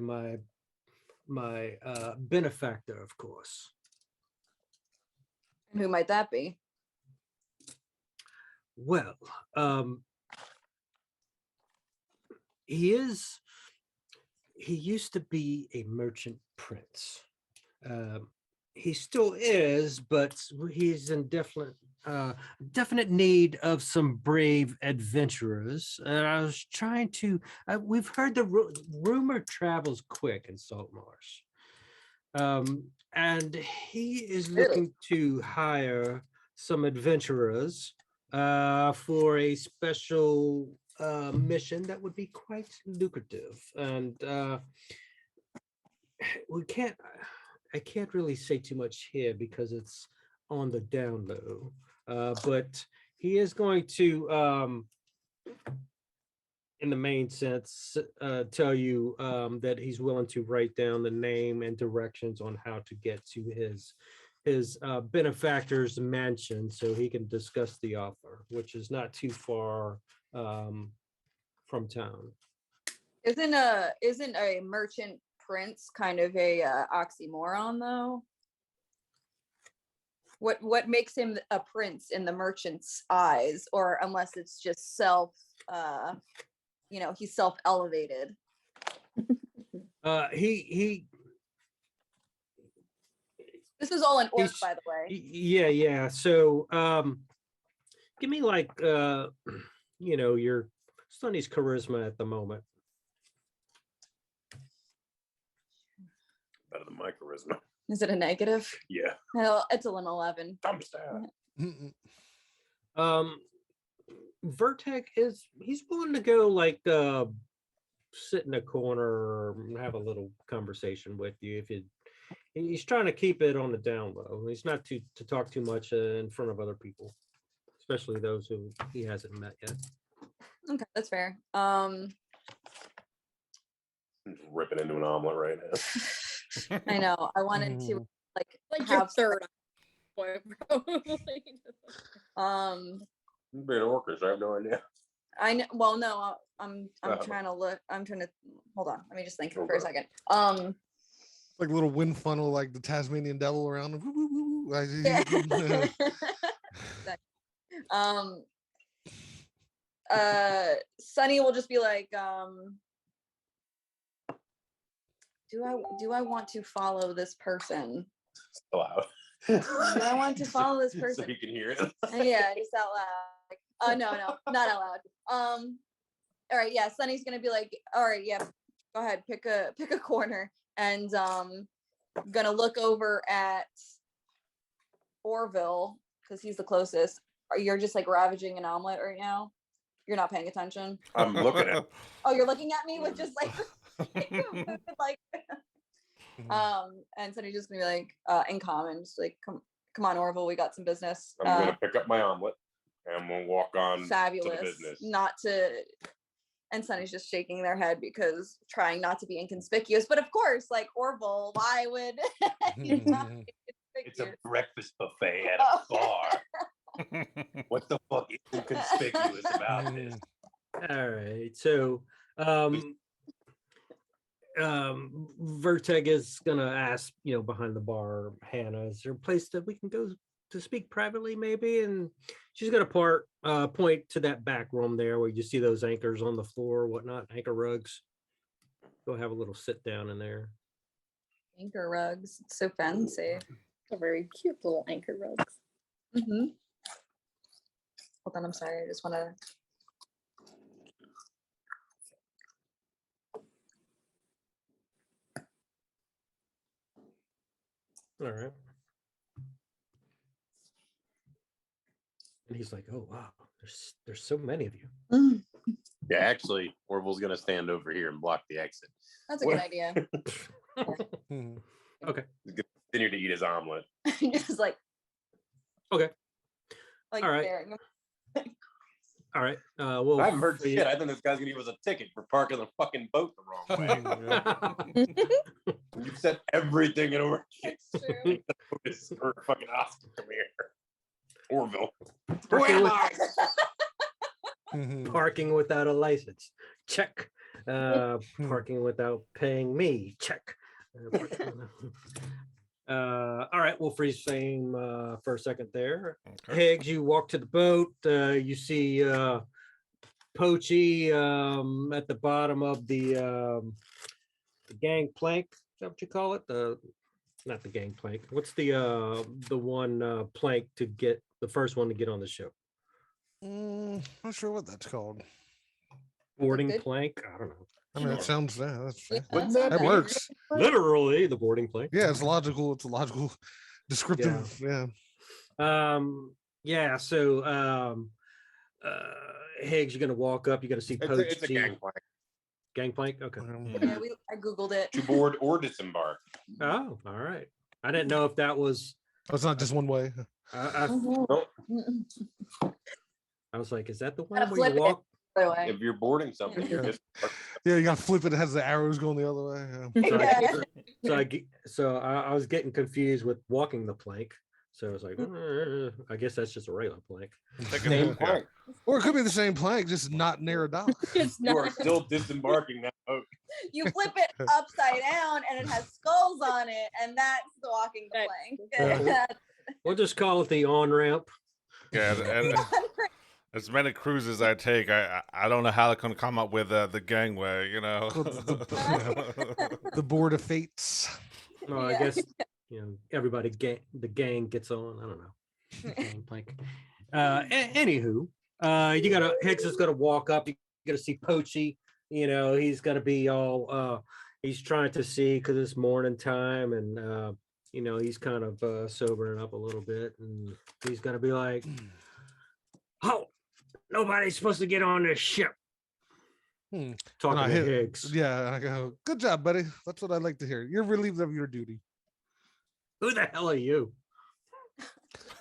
Speaker 2: my benefactor, of course.
Speaker 3: Who might that be?
Speaker 2: Well, he used to be a merchant prince. He still is, but he's in definite need of some brave adventurers. And I was trying to, we've heard the rumor travels quick in Saltmarsh. And he is looking to hire some adventurers for a special mission that would be quite lucrative. And I can't really say too much here because it's on the down low, but he is going to, in the main sense, tell you that he's willing to write down the name and directions on how to get to his benefactor's mansion so he can discuss the offer, which is not too far from town.
Speaker 3: Isn't a merchant prince kind of a oxymoron though? What makes him a prince in the merchant's eyes, or unless it's just he's self-elevated.
Speaker 2: He
Speaker 3: This is all an orc, by the way.
Speaker 2: Yeah. So give me like your Sonny's charisma at the moment.
Speaker 4: Better than my charisma.
Speaker 3: Is it a negative?
Speaker 4: Yeah.
Speaker 3: Well, it's an 11.
Speaker 4: Thumbstab.
Speaker 2: Vertheg he's willing to go like sit in a corner and have a little conversation with you if he's trying to keep it on the down low. He's not to talk too much in front of other people, especially those who he hasn't met yet.
Speaker 3: Okay, that's fair.
Speaker 4: I'm just ripping into an omelet right now.
Speaker 3: I know. I wanted to
Speaker 6: like
Speaker 3: have
Speaker 6: your third boy,
Speaker 4: Being orcish, I have no idea.
Speaker 3: I know. Well, no, I'm trying to look. I'm trying to hold on. Let me just think for a second.
Speaker 1: Like a little wind funnel, like the Tasmanian devil around him.
Speaker 3: Sunny will just be like, do I want to follow this person?
Speaker 4: So loud.
Speaker 3: Do I want to follow this person?
Speaker 4: So you can hear it.
Speaker 3: Yeah, just out loud. No, not out loud. All right, yeah, Sunny's gonna be like, all right, yeah, go ahead, pick a corner, and gonna look over at Orville because he's the closest. You're just like ravaging an omelet right now. You're not paying attention.
Speaker 4: I'm looking at.
Speaker 3: Oh, you're looking at me with just like, like, and Sunny's just gonna be like, in common, just like, come on, Orville, we got some business.
Speaker 4: I'm gonna pick up my omelet and we'll walk on.
Speaker 3: Fabulous.
Speaker 4: To the business.
Speaker 3: Not to. And Sunny's just shaking their head because trying not to be inconspicuous. But of course, like Orville, why would you not be
Speaker 4: It's a breakfast buffet at a bar. What the fuck is inconspicuous about this?
Speaker 2: All right. So Vertheg is gonna ask, behind the bar, Hannah, is there a place that we can go to speak privately, maybe? And she's gonna point to that back room there where you see those anchors on the floor, whatnot, anchor rugs. Go have a little sit down in there.
Speaker 3: Anchor rugs. It's so fancy.
Speaker 6: A very cute little anchor rugs.
Speaker 3: Mm-hmm. Hold on, I'm sorry. I just want to.
Speaker 2: All right. And he's like, "Oh wow, there's so many of you."
Speaker 4: Yeah, actually, Orville's gonna stand over here and block the exit.
Speaker 3: That's a good idea.
Speaker 2: Okay.
Speaker 4: He's gonna continue to eat his omelet.
Speaker 3: Just like.
Speaker 2: Okay.
Speaker 3: Like
Speaker 2: All right.
Speaker 3: staring.
Speaker 2: All right. Well,
Speaker 4: I haven't heard shit. I think this guy's gonna give us a ticket for parking the fucking boat the wrong way. You've said everything in order.
Speaker 3: It's true.
Speaker 4: Or fucking Oscar, come here. Orville.
Speaker 2: Parking without a license. Check. Parking without paying me. Check. All right, we'll freeze frame for a second there.
Speaker 5: Okay.
Speaker 2: Higgs, you walk to the boat. You see Poachy at the bottom of the gangplank. Is that what you call it? Not the gangplank. What's the one plank to get the first one to get on the ship?
Speaker 1: Not sure what that's called.
Speaker 2: Boarding
Speaker 3: good?
Speaker 2: plank? I don't know.
Speaker 1: I mean, that sounds that's
Speaker 3: Yeah,
Speaker 4: Wouldn't
Speaker 3: that
Speaker 1: that
Speaker 3: sounds
Speaker 1: works.
Speaker 2: Literally, the boarding plank.
Speaker 1: Yeah, it's logical. It's a logical, descriptive. Yeah.
Speaker 2: Yeah. So Higgs, you're gonna walk up. You're gonna see
Speaker 4: It's
Speaker 2: Poachy.
Speaker 4: a gangplank.
Speaker 2: Gangplank. Okay.
Speaker 3: Yeah, I googled it.
Speaker 4: To board or disembark.
Speaker 2: Oh, all right. I didn't know if that was.
Speaker 1: Oh, it's not just one way.
Speaker 2: I
Speaker 4: Nope.
Speaker 2: was like, is that the
Speaker 3: Gotta
Speaker 2: one where you
Speaker 3: flip it.
Speaker 2: walk?
Speaker 3: By the way.
Speaker 4: If you're boarding something, you're
Speaker 1: Yeah.
Speaker 4: disembarking.
Speaker 1: Yeah, you gotta flip it. It has the arrows going the other way. Yeah.
Speaker 2: So,
Speaker 3: Yeah.
Speaker 2: I was getting confused with walking the plank. So I was like, I guess that's just a regular plank.
Speaker 4: Same plank.
Speaker 1: Or it could be the same plank, just not near a dock.
Speaker 6: It's
Speaker 4: You are
Speaker 6: not.
Speaker 4: still disembarking that boat.
Speaker 3: You flip it upside down and it has skulls on it, and that's the walking the plank.
Speaker 2: Yeah. We'll just call it the on ramp.
Speaker 5: Yeah, and as many cruises I take, I don't know how they're going to come up with the gangway, you know.
Speaker 1: The board of fates.
Speaker 2: No, I
Speaker 3: Yeah.
Speaker 2: guess everybody the gang gets on. I don't know. Gangplank. Anywho, Hicks is gonna walk up. You gotta see Poachy. He's gonna be all. He's trying to see because it's morning time, and he's kind of sobering up a little bit, and he's gonna be like, "Oh, nobody's supposed to get on this ship."
Speaker 1: Hmm.
Speaker 2: Talking
Speaker 1: And I
Speaker 2: to
Speaker 1: hit-
Speaker 2: Higgs.
Speaker 1: Yeah, and I go, good job, buddy. That's what I like to hear. You're relieved of your duty.
Speaker 2: Who the hell are you?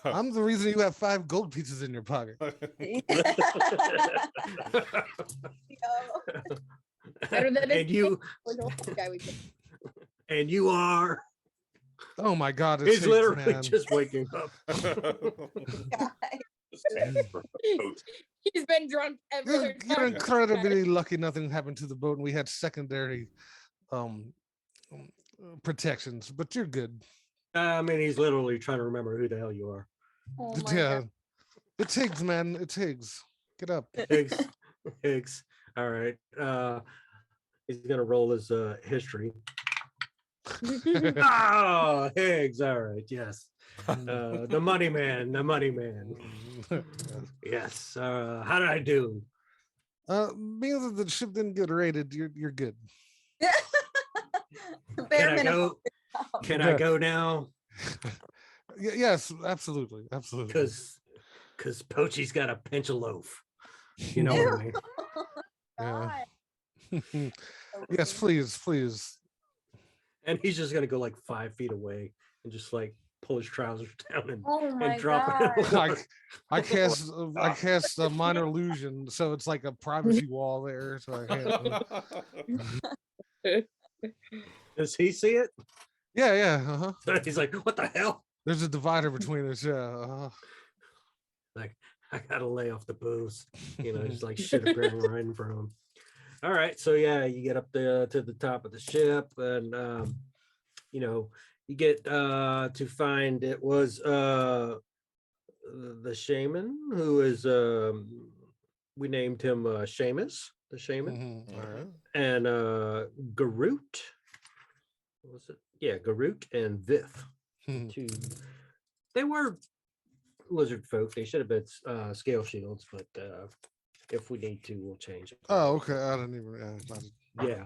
Speaker 1: I'm the reason you have 5 gold pieces in your pocket.
Speaker 6: Better than
Speaker 2: And you
Speaker 6: guy we could.
Speaker 2: and you are.
Speaker 1: Oh my God! It's
Speaker 2: He's
Speaker 1: Higgs,
Speaker 2: literally
Speaker 1: man.
Speaker 2: just waking up.
Speaker 6: He's been drunk
Speaker 1: You're,
Speaker 6: ever.
Speaker 1: you're incredibly lucky nothing happened to the boat and we had secondary protections, but you're good.
Speaker 2: I mean, he's literally trying to remember who the hell you are.
Speaker 3: Oh my
Speaker 1: Yeah.
Speaker 3: God.
Speaker 1: It's Higgs, man. It's Higgs. Get up.
Speaker 2: Higgs. All right. He's gonna roll his history. Oh, Higgs. All right. Yes. The money man. The money man. Yes. How did I do?
Speaker 1: Being that the ship didn't get raided, you're good.
Speaker 3: Bare
Speaker 2: Can I
Speaker 3: minimum.
Speaker 2: go? Can I go now?
Speaker 1: Yes, absolutely, absolutely.
Speaker 2: Because Poachy's got a pinch of loaf. You know what I mean?
Speaker 1: Yeah.
Speaker 3: God.
Speaker 1: Yes, please, please.
Speaker 2: And he's just gonna go like 5 feet away and just like pull his trousers down and,
Speaker 3: Oh my
Speaker 2: and drop
Speaker 3: God.
Speaker 2: it.
Speaker 1: Like I cast a minor illusion, so it's like a privacy wall there. So I can't.
Speaker 2: Does he see it?
Speaker 1: Yeah, yeah. Uh-huh.
Speaker 2: He's like, what the hell?
Speaker 1: There's a divider between us. Yeah.
Speaker 2: Like, I gotta lay off the booze. Just like shit appearing right in front of him. All right, so yeah, you get up there to the top of the ship, and you get to find it was the shaman who is we named him Seamus, the shaman,
Speaker 1: All right.
Speaker 2: and Garut. What was it? Yeah, Garut and Vith. Two. They were lizard folk. They should have been scale shields, but if we need to, we'll change it.
Speaker 1: Oh, okay. I didn't even.
Speaker 2: Yeah.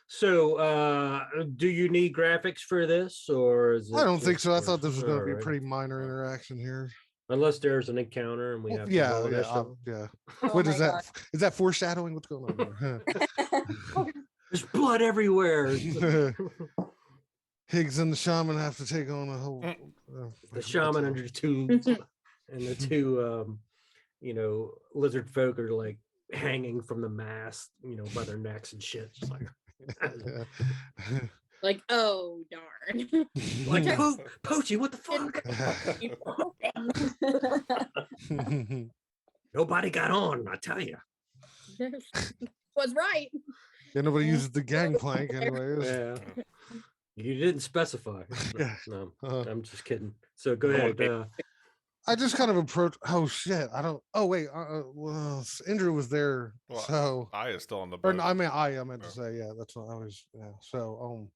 Speaker 2: So, do you need graphics for this, or is it
Speaker 1: I don't think
Speaker 2: just
Speaker 1: so. I
Speaker 2: for-
Speaker 1: thought this was going to be a
Speaker 2: Alright.
Speaker 1: pretty minor interaction here.
Speaker 2: Unless there's an encounter and we
Speaker 1: Well,
Speaker 2: have to
Speaker 1: yeah,
Speaker 2: roll
Speaker 1: yeah,
Speaker 2: initiative.
Speaker 1: yeah.
Speaker 3: Oh
Speaker 1: What
Speaker 3: my
Speaker 1: is that? Is that foreshadowing? What's going on there?
Speaker 2: There's blood everywhere.
Speaker 1: Higgs and the shaman have to take on a whole.
Speaker 2: The shaman and the two lizard folk are like hanging from the mast, by their necks and shit. Just like
Speaker 6: Like, oh darn.
Speaker 2: like Poachy, what the fuck? Nobody got on, I tell you.
Speaker 6: Was right.
Speaker 1: Yeah, nobody uses the gangplank, anyways.
Speaker 2: Yeah. You didn't specify.
Speaker 1: Yeah.
Speaker 2: No,
Speaker 1: Uh,
Speaker 2: I'm just kidding. So go ahead.
Speaker 1: I just kind of approach. Oh shit! I don't. Oh wait. Well, Indra was there,
Speaker 5: Well,
Speaker 1: so.
Speaker 5: I is still on the
Speaker 1: Or
Speaker 5: boat.
Speaker 1: no, I meant to
Speaker 5: Oh.
Speaker 1: say, yeah, that's what I was. Yeah. So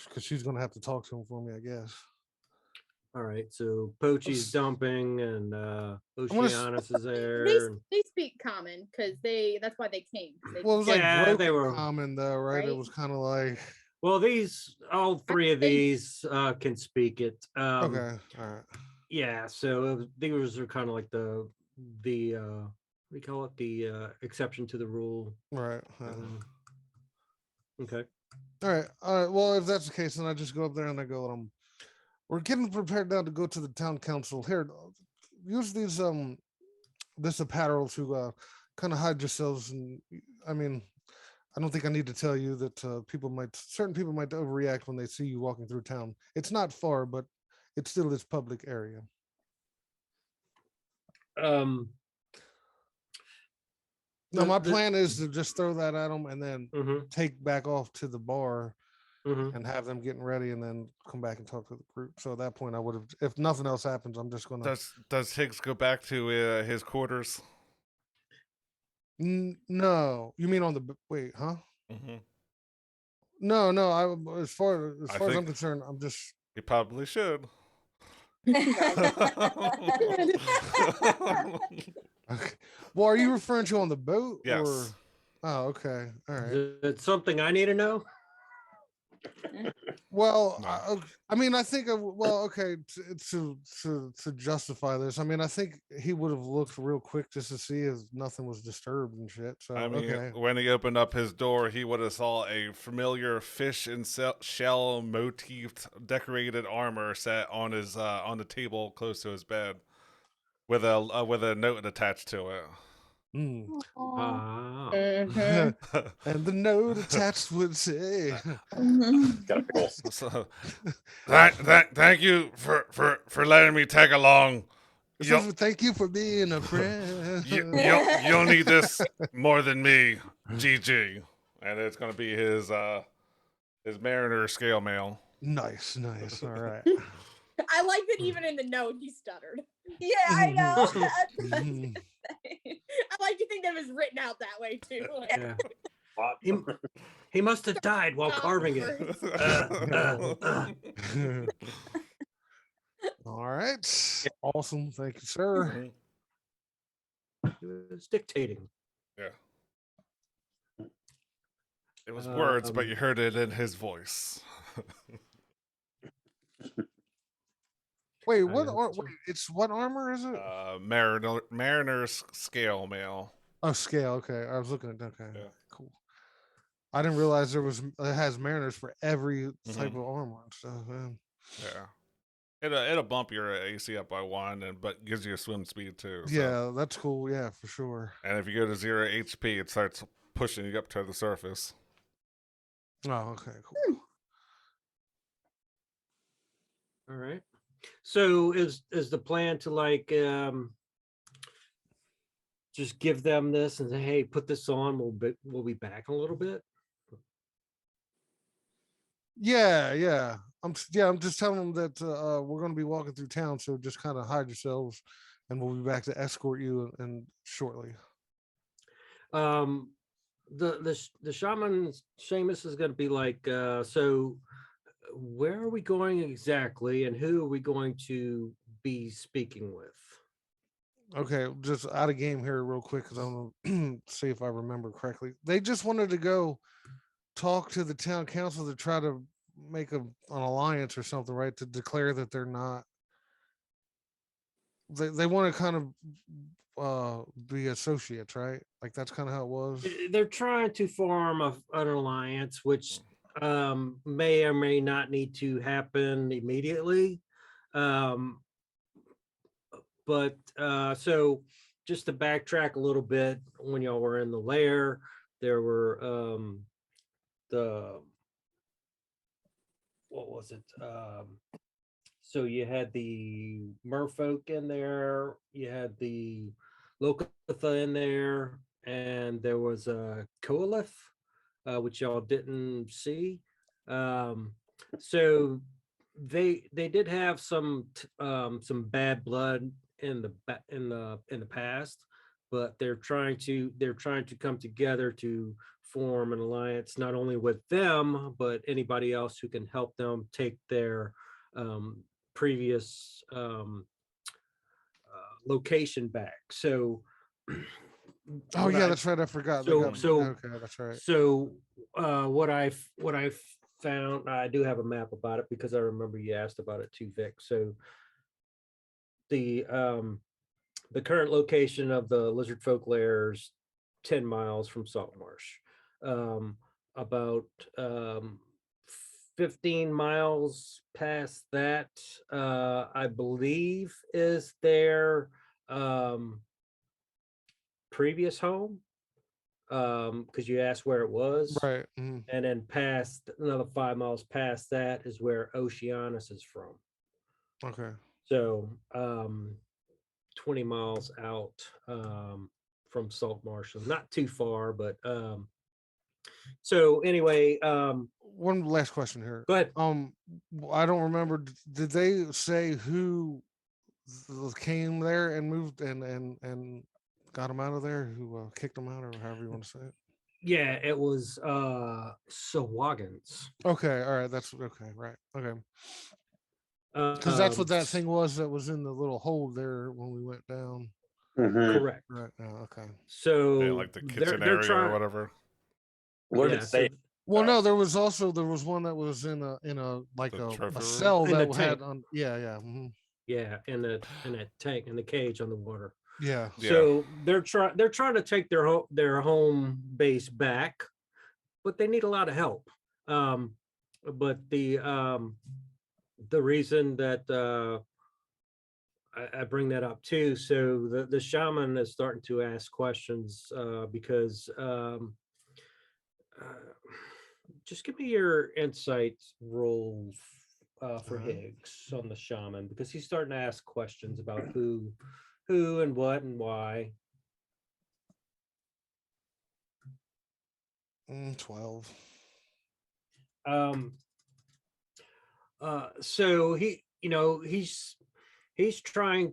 Speaker 1: because she's gonna have to talk to him for me, I guess.
Speaker 2: All right. So Poachy's dumping and
Speaker 1: wanna s-
Speaker 2: Oceanus is
Speaker 6: They,
Speaker 2: there. and-
Speaker 6: they speak common because that's why they came. They,
Speaker 1: Well, it was like
Speaker 2: Yeah,
Speaker 1: broken
Speaker 2: they were-
Speaker 1: common though, right? It
Speaker 6: Right?
Speaker 1: was kind of like
Speaker 2: Well, all three of
Speaker 6: think-
Speaker 2: these can speak it.
Speaker 1: okay, all right.
Speaker 2: Yeah. So these are kind of like the what do you call it? The exception to the rule.
Speaker 1: Right.
Speaker 2: Okay.
Speaker 1: All right. All right. Well, if that's the case, then I just go up there and I go, we're getting prepared now to go to the town council. Here, use these this apparel to kind of hide yourselves. And I mean, I don't think I need to tell you that certain people might overreact when they see you walking through town. It's not far, but it still is public area. No, my plan is to just throw that at them and then take back off to the bar and have them getting ready and then come back and talk to the group. So at that point, I would have, if nothing else happens, I'm just going to.
Speaker 5: Does Higgs go back to his quarters?
Speaker 1: No, you mean on the wait, huh?
Speaker 5: Mm-hmm.
Speaker 1: No, as far as I'm
Speaker 5: think-
Speaker 1: concerned, I'm just.
Speaker 5: He probably should.
Speaker 1: Okay. Well, are you referring to on the boat?
Speaker 5: Yes.
Speaker 1: Or... Oh, okay. All right.
Speaker 2: Is it something I need to know?
Speaker 1: Well,
Speaker 5: No.
Speaker 1: I mean, I think, okay, to justify this, I mean, I think he would have looked real quick just to see if nothing was disturbed and shit. So,
Speaker 5: I mean,
Speaker 1: okay.
Speaker 5: when he opened up his door, he would have saw a familiar fish and shell motifed decorated armor set on his on the table close to his bed, with a note attached to it.
Speaker 1: Mm.
Speaker 2: Ah.
Speaker 6: Mhm.
Speaker 1: And the note attached would say,
Speaker 4: Got a pulse.
Speaker 5: So, thank you for letting me tag along.
Speaker 1: it
Speaker 5: You'll,
Speaker 1: says, "Thank you for being a friend."
Speaker 5: you'll need this more than me, GG. And it's gonna be his Mariner scale mail.
Speaker 1: Nice. All right.
Speaker 6: I like that even in the note he stuttered.
Speaker 3: Yeah, I know.
Speaker 1: Mhm.
Speaker 6: I like to think that it was written out that way too. Like,
Speaker 2: Yeah. He must have died while carving it.
Speaker 1: All right. Awesome. Thank you, sir.
Speaker 2: He was dictating.
Speaker 5: Yeah. It was words, but
Speaker 2: Um,
Speaker 5: you heard it in his voice.
Speaker 1: Wait,
Speaker 2: know, so-
Speaker 1: wait, it's what armor is it?
Speaker 5: Mariner's scale mail.
Speaker 1: Oh, scale. Okay. I was looking at okay.
Speaker 5: Yeah.
Speaker 1: Cool. I didn't realize it has mariners for every type of armor and stuff. Man.
Speaker 5: Yeah. It'll bump your AC up by 1, but gives you a swim speed too. So.
Speaker 1: Yeah, that's cool. Yeah, for sure.
Speaker 5: And if you go to 0 HP, it starts pushing you up to the surface.
Speaker 1: Oh, okay, cool.
Speaker 2: All right. So is the plan to like just give them this and say, hey, put this on. We'll be back in a little bit.
Speaker 1: Yeah. I'm just telling them that we're going to be walking through town, so just kind of hide yourselves, and we'll be back to escort you and shortly.
Speaker 2: The shaman Seamus is going to be like, so where are we going exactly, and who are we going to be speaking with?
Speaker 1: Okay, just out of game here real quick because I'm gonna see if I remember correctly. They just wanted to go talk to the town council to try to make an alliance or something, right? To declare that they're not. They want to kind of be associates, right? Like that's kind of how it was.
Speaker 2: They're trying to form an alliance, which may or may not need to happen immediately. But so just to backtrack a little bit, when y'all were in the lair, there were what was it? So you had the merfolk in there, you had the Lokatha in there, and there was a Koalith, which y'all didn't see. So they did have some bad blood in the past, but they're trying to come together to form an alliance, not only with them but anybody else who can help them take their previous location back. So
Speaker 1: Oh yeah, that's right. I forgot. Okay, that's right.
Speaker 2: So what I found, I do have a map about it because I remember you asked about it too, Vic. So the current location of the lizard folk lair is 10 miles from Saltmarsh. About 15 miles past that, I believe, is their previous home, because you asked where it was,
Speaker 1: Right.
Speaker 2: and then past another 5 miles past that is where Oceanus is from.
Speaker 1: Okay.
Speaker 2: So 20 miles out from Saltmarsh, so not too far, but so anyway,
Speaker 1: one last question here.
Speaker 2: Go ahead.
Speaker 1: I don't remember. Did they say who came there and moved and got them out of there? Who kicked them out, or however you want to say it?
Speaker 2: Yeah, it was Sawagans.
Speaker 1: Okay, all right, that's okay, right, okay. Because that's what that thing was that was in the little hole there when we went down.
Speaker 2: Correct.
Speaker 1: Right now, okay.
Speaker 2: So
Speaker 5: yeah, like the kitchen area or whatever.
Speaker 4: What did it say?
Speaker 1: Well, no, there was one that was in a like a cell
Speaker 2: in
Speaker 1: that had on. Yeah.
Speaker 2: Yeah, in a tank, in the cage on the water.
Speaker 1: Yeah.
Speaker 2: So they're trying to take their home base back, but they need a lot of help. But the reason that I bring that up too, so the shaman is starting to ask questions because just give me your insight roll for Higgs on the shaman, because he's starting to ask questions about who and what and why.
Speaker 1: 12.
Speaker 2: So he's going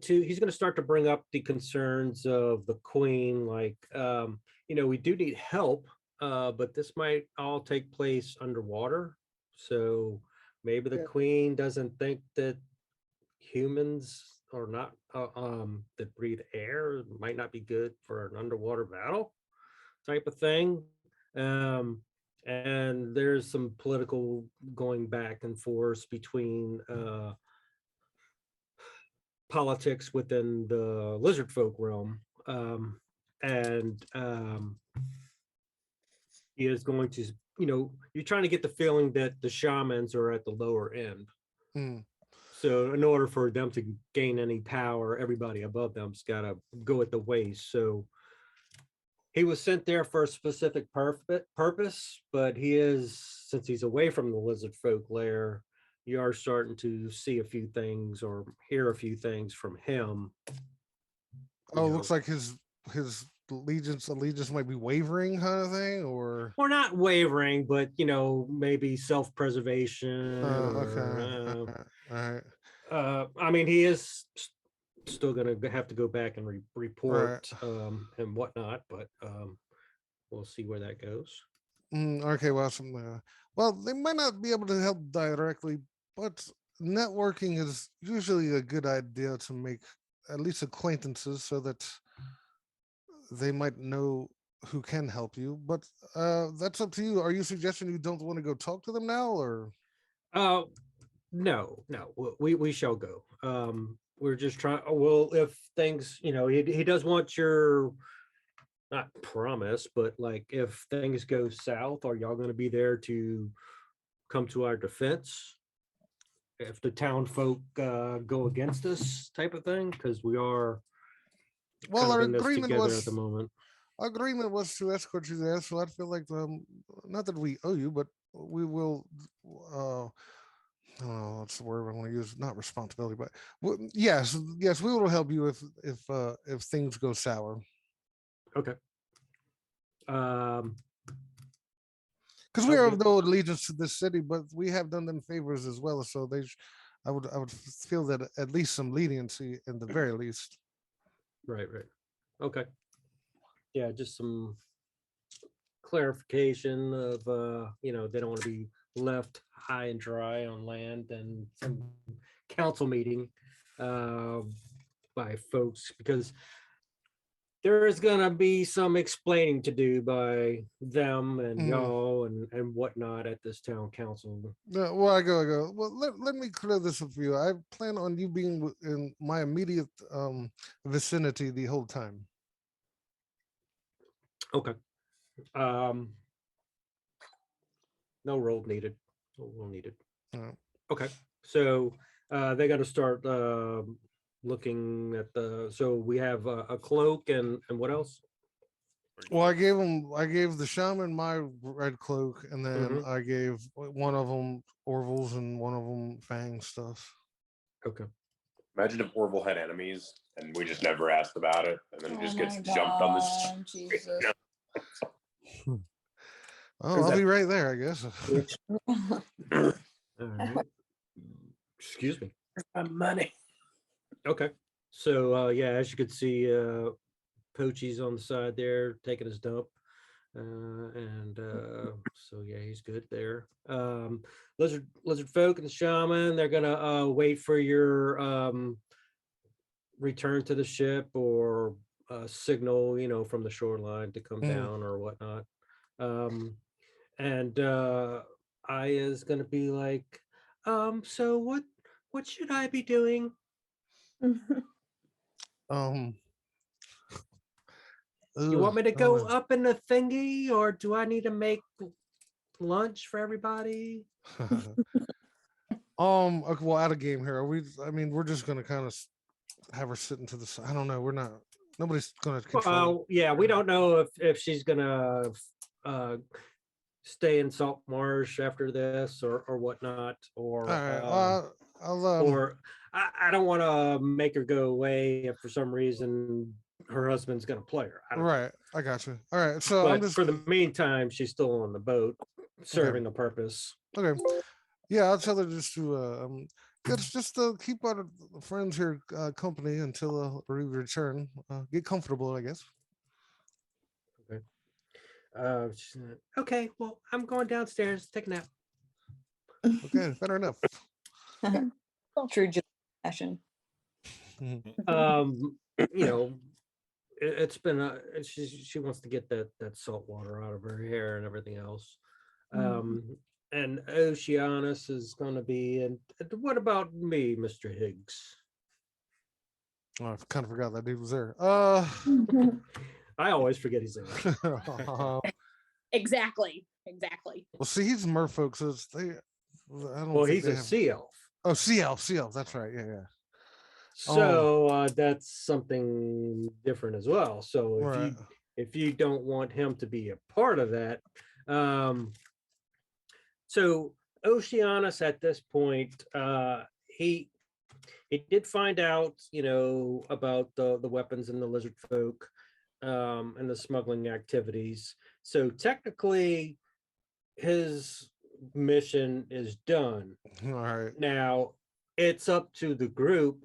Speaker 2: to start to bring up the concerns of the queen, like we do need help, but this might all take place underwater, so maybe the queen doesn't think that humans are not that breathe air might not be good for an underwater battle type of thing. And there's some political going back and forth between politics within the lizard folk realm, and he is going to, you're trying to get the feeling that the shamans are at the lower end. So in order for them to gain any power, everybody above them's got to go at the waist. So he was sent there for a specific purpose, but since he's away from the lizard folk lair, you are starting to see a few things or hear a few things from him.
Speaker 1: Oh, it looks like his allegiance might be wavering, kind of thing, or
Speaker 2: Or not wavering, but maybe self-preservation.
Speaker 1: okay, all right,
Speaker 2: I mean, he is still going to have to go back and report and whatnot, but we'll see where that goes.
Speaker 1: Okay, well, well, they might not be able to help directly, but networking is usually a good idea to make at least acquaintances so that they might know who can help you. But that's up to you. Are you suggesting you don't want to go talk to them now, or?
Speaker 2: No, we shall go. We're just trying. Well, if things, he does want your, not promise, but like if things go south, are y'all going to be there to come to our defense if the town folk go against us, type of thing? Because we are
Speaker 1: Well, our
Speaker 2: in this
Speaker 1: agreement
Speaker 2: together
Speaker 1: was
Speaker 2: at the moment.
Speaker 1: our agreement was to escort you there. So I feel like not that we owe you, but we will. What's the word I want to use? Not responsibility, but yes, we will help you if things go sour.
Speaker 2: Okay.
Speaker 1: Because we
Speaker 2: sounds
Speaker 1: are of
Speaker 2: good.
Speaker 1: no allegiance to this city, but we have done them favors as well. So I would feel that at least some leniency in the very least.
Speaker 2: Right. Okay. Yeah, just some clarification of they don't want to be left high and dry on land, and some council meeting by folks, because there is gonna be some explaining to do by them and y'all and whatnot at this town council.
Speaker 1: No, well, I go. Well, let me clear this up for you. I plan on you being in my immediate vicinity the whole time.
Speaker 2: Okay. No roll needed. No roll needed. Okay. So they got to start looking at so we have a cloak and what else?
Speaker 1: Well, I gave the shaman my red cloak, and then I gave one of them Orville's and one of them Fang stuff.
Speaker 2: Okay.
Speaker 4: Imagine if Orville had enemies and we just never asked about it, and then just gets jumped on the street.
Speaker 3: Jesus.
Speaker 1: Oh, I'll be right there, I guess.
Speaker 2: All right. Excuse me.
Speaker 4: My money.
Speaker 2: Okay. So yeah, as you could see, Poachy's on the side there taking his dump. So yeah, he's good there. Lizard folk and the shaman, they're gonna wait for your return to the ship or signal, from the shoreline to come down or whatnot. And Aya's gonna be like, so what should I be doing? You want me to go up in the thingy, or do I need to make lunch for everybody?
Speaker 1: Okay, well, out of game here. We're just gonna kind of have her sitting to the side. I don't know. We're not. Nobody's gonna control.
Speaker 2: Well, yeah, we don't know if she's gonna stay in Saltmarsh after this or whatnot, or
Speaker 1: all right.
Speaker 2: or I don't want to make her go away if for some reason her husband's gonna play her.
Speaker 1: Right, I got you. All right, so
Speaker 2: but
Speaker 1: I'm just
Speaker 2: for the meantime, she's still on the boat, serving a purpose.
Speaker 1: Okay, yeah, I'll tell her just to just keep our friends here company until we return. Get comfortable, I guess.
Speaker 2: Okay. Okay, well, I'm going downstairs to take a nap.
Speaker 1: Okay, fair enough.
Speaker 3: True fashion.
Speaker 2: It's been she wants to get that salt water out of her hair and everything else. And Oceanus is going to be, and what about me, Mr. Higgs?
Speaker 1: Oh, I kind of forgot that dude was there.
Speaker 2: I always forget he's there.
Speaker 6: Exactly.
Speaker 1: Well, see, he's merfolk, so it's
Speaker 2: he's a sea elf.
Speaker 1: Oh, sea elf. That's right. Yeah.
Speaker 2: So that's something different as well. So if you don't want him to be a part of that, so Oceanus at this point, he did find out, about the weapons and the lizard folk. and the smuggling activities. So technically, his mission is done.
Speaker 1: All right.
Speaker 2: Now, it's up to the group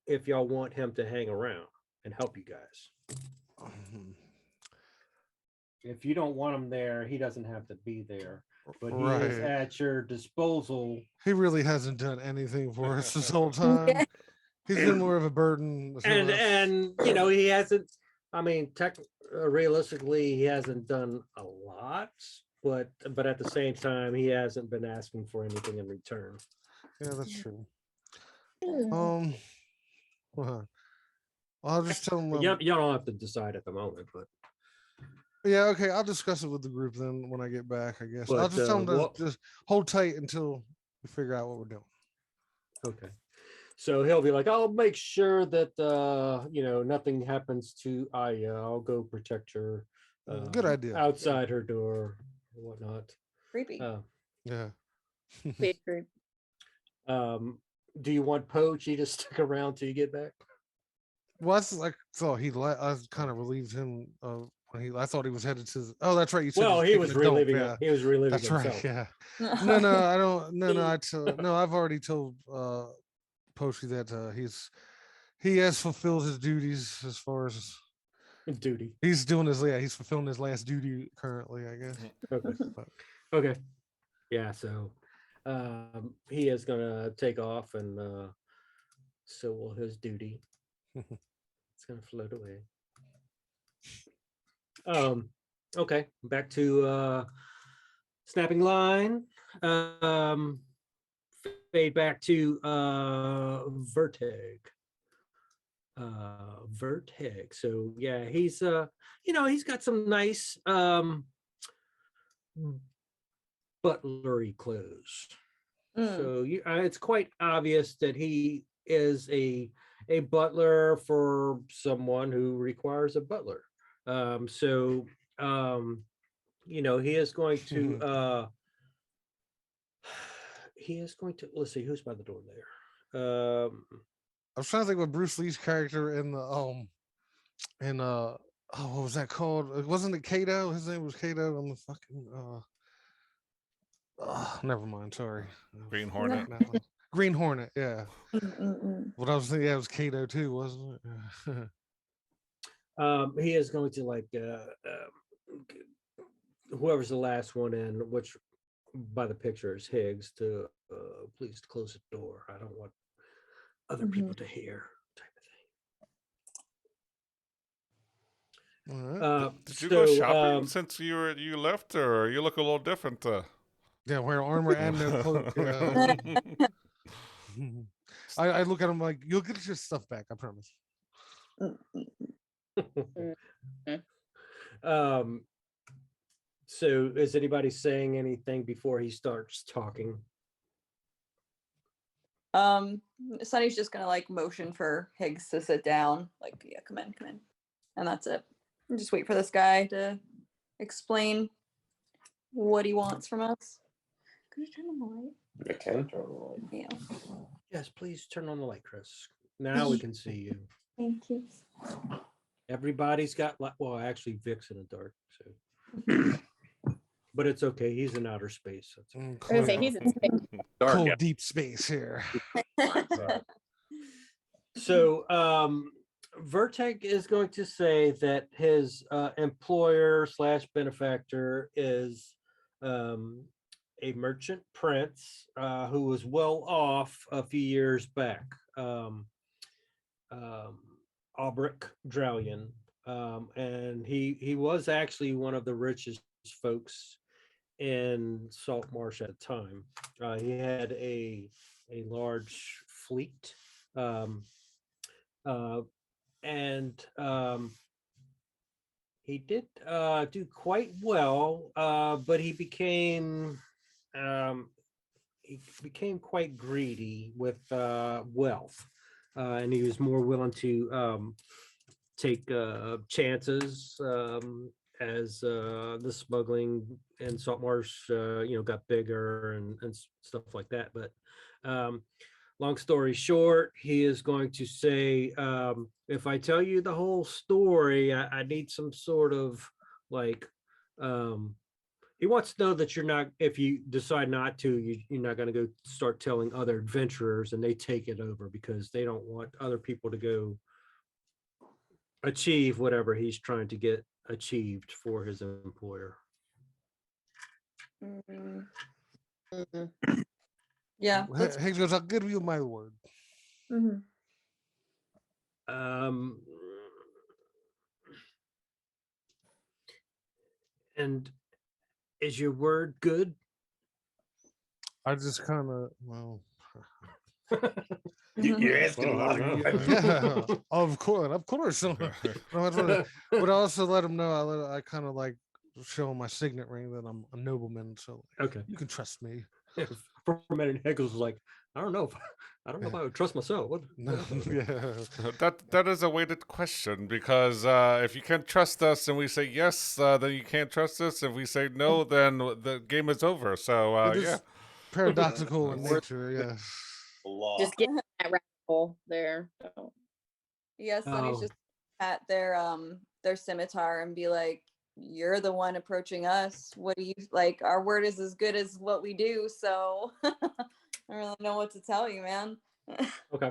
Speaker 2: if y'all want him to hang around and help you guys. If you don't want him there, he doesn't have to be there. But he is
Speaker 1: Right.
Speaker 2: at your disposal.
Speaker 1: He really hasn't done anything for us this whole time. He's been more of a burden. to us.
Speaker 2: And you know, he hasn't, I mean, realistically, he hasn't done a lot, but at the same time, he hasn't been asking for anything in return.
Speaker 1: Yeah, that's true.
Speaker 6: Hmm.
Speaker 1: I'll just tell him.
Speaker 2: Y'all don't have to decide at the moment, but
Speaker 1: Yeah, okay. I'll discuss it with the group then when I get back. I guess I'll
Speaker 2: But,
Speaker 1: just tell them to
Speaker 2: what-
Speaker 1: just hold tight until we figure out what we're doing.
Speaker 2: okay. So he'll be like, I'll make sure that you know, nothing happens to Aya. I'll go protect her.
Speaker 1: Good idea.
Speaker 2: Outside her door or whatnot.
Speaker 3: Creepy.
Speaker 1: Yeah.
Speaker 6: Big group.
Speaker 2: Do you want Poachy to stick around till you get back?
Speaker 1: Well, that's like so he. I kind of relieved him when he. I thought he was headed to. Oh, that's right. You said
Speaker 2: Well, he
Speaker 1: taking
Speaker 2: was
Speaker 1: a dump,
Speaker 2: reliving
Speaker 1: yeah.
Speaker 2: it. He was reliving
Speaker 1: That's
Speaker 2: himself.
Speaker 1: right. Yeah. No, I don't. No, I've already told Poshy that he has fulfilled his duties as far as
Speaker 2: Duty.
Speaker 1: he's doing his. Yeah, he's fulfilling his last duty currently. I guess.
Speaker 2: Okay. Okay. Yeah. So, he is gonna take off, and so will his duty. It's gonna float away. Okay. Back to snapping line. Fade back to Vertheg. Vertheg. So yeah, he's you know, he's got some nice butlery clothes.
Speaker 3: Mm.
Speaker 2: So it's quite obvious that he is a butler for someone who requires a butler. So you know, he is going to let's see who's by the door there.
Speaker 1: I was trying to think of Bruce Lee's character in the what was that called? Wasn't it Kato? His name was Kato on the fucking never mind, sorry.
Speaker 5: Green Hornet.
Speaker 1: Green Hornet, yeah.
Speaker 3: Mm-mm-mm.
Speaker 1: What I was thinking, yeah, it was Kato too, wasn't it?
Speaker 2: He is going to like whoever's the last one in, which by the picture is Higgs, to please close the door. I don't want other people to hear, type of thing.
Speaker 1: All right.
Speaker 5: Did you go shopping since you left, or you look a little different?
Speaker 1: Yeah, wear armor and no cloak. Yeah. I look at him like, you'll get your stuff back, I promise.
Speaker 2: So is anybody saying anything before he starts talking?
Speaker 3: Sonny's just gonna like motion for Higgs to sit down. Like, yeah, come in, and that's it. And just wait for this guy to explain what he wants from us. Could you turn on the light?
Speaker 4: I can turn on the light.
Speaker 3: Yeah,
Speaker 2: Yes, please turn on the light, Chris. Now we can see you.
Speaker 3: thank you.
Speaker 2: Everybody's got light. Well, actually, Vic's in the dark, so. But it's okay. He's in outer space. That's okay.
Speaker 6: I was gonna say, he's in space.
Speaker 4: Dark,
Speaker 1: Cold
Speaker 4: yeah.
Speaker 1: deep space here.
Speaker 2: So Verteg is going to say that his employer / benefactor is a merchant prince who was well off a few years back. Albrecht Dralian. And he was actually one of the richest folks in Saltmarsh at the time. He had a large fleet, and he did do quite well, but he became quite greedy with wealth, and he was more willing to take chances as the smuggling in Saltmarsh, got bigger and stuff like that. But long story short, he is going to say, if I tell you the whole story, I need some sort of like, he wants to know that you're not, if you decide not to, you're not going to go start telling other adventurers and they take it over because they don't want other people to go achieve whatever he's trying to get achieved for his employer.
Speaker 3: Mm. Yeah. That's,
Speaker 1: Higgs goes, I'll give you my word.
Speaker 3: mhm.
Speaker 2: And is your word good?
Speaker 1: I just kind of, well,
Speaker 4: You're asking a lot of questions.
Speaker 1: yeah, of course. No, but I also let him know. I kind of like show him my signet ring that I'm a nobleman, so
Speaker 2: Okay.
Speaker 1: you can trust me.
Speaker 2: For a minute, Higgles was like, I don't know if I would trust myself. What?
Speaker 1: No, yeah.
Speaker 5: That is a weighted question because if you can't trust us and we say yes, then you can't trust us. If we say no, then the game is over. So
Speaker 1: It is
Speaker 5: yeah.
Speaker 1: paradoxical in
Speaker 2: We're-
Speaker 1: nature. Yeah.
Speaker 4: Law.
Speaker 6: Just get that rabbit hole there. So.
Speaker 3: Yeah, Sonny's
Speaker 2: Oh.
Speaker 3: just at their scimitar and be like, you're the one approaching us. What do you like? Our word is as good as what we do, so I don't really know what to tell you, man.
Speaker 2: Okay.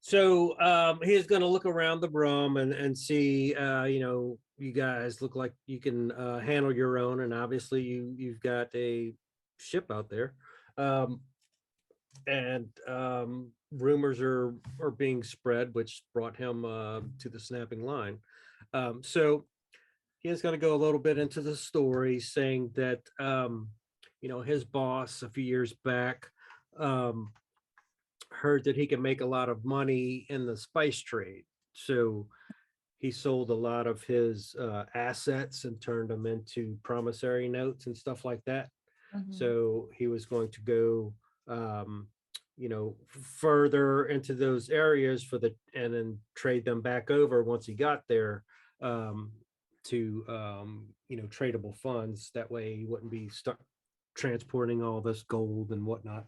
Speaker 2: So he is going to look around the room and see, you guys look like you can handle your own, and obviously you've got a ship out there, and rumors are being spread, which brought him to the snapping line. So he is going to go a little bit into the story, saying that his boss a few years back heard that he could make a lot of money in the spice trade. So he sold a lot of his assets and turned them into promissory notes and stuff like that. So he was going to go, further into those areas and then trade them back over once he got there to, tradable funds. That way he wouldn't be stuck transporting all this gold and whatnot.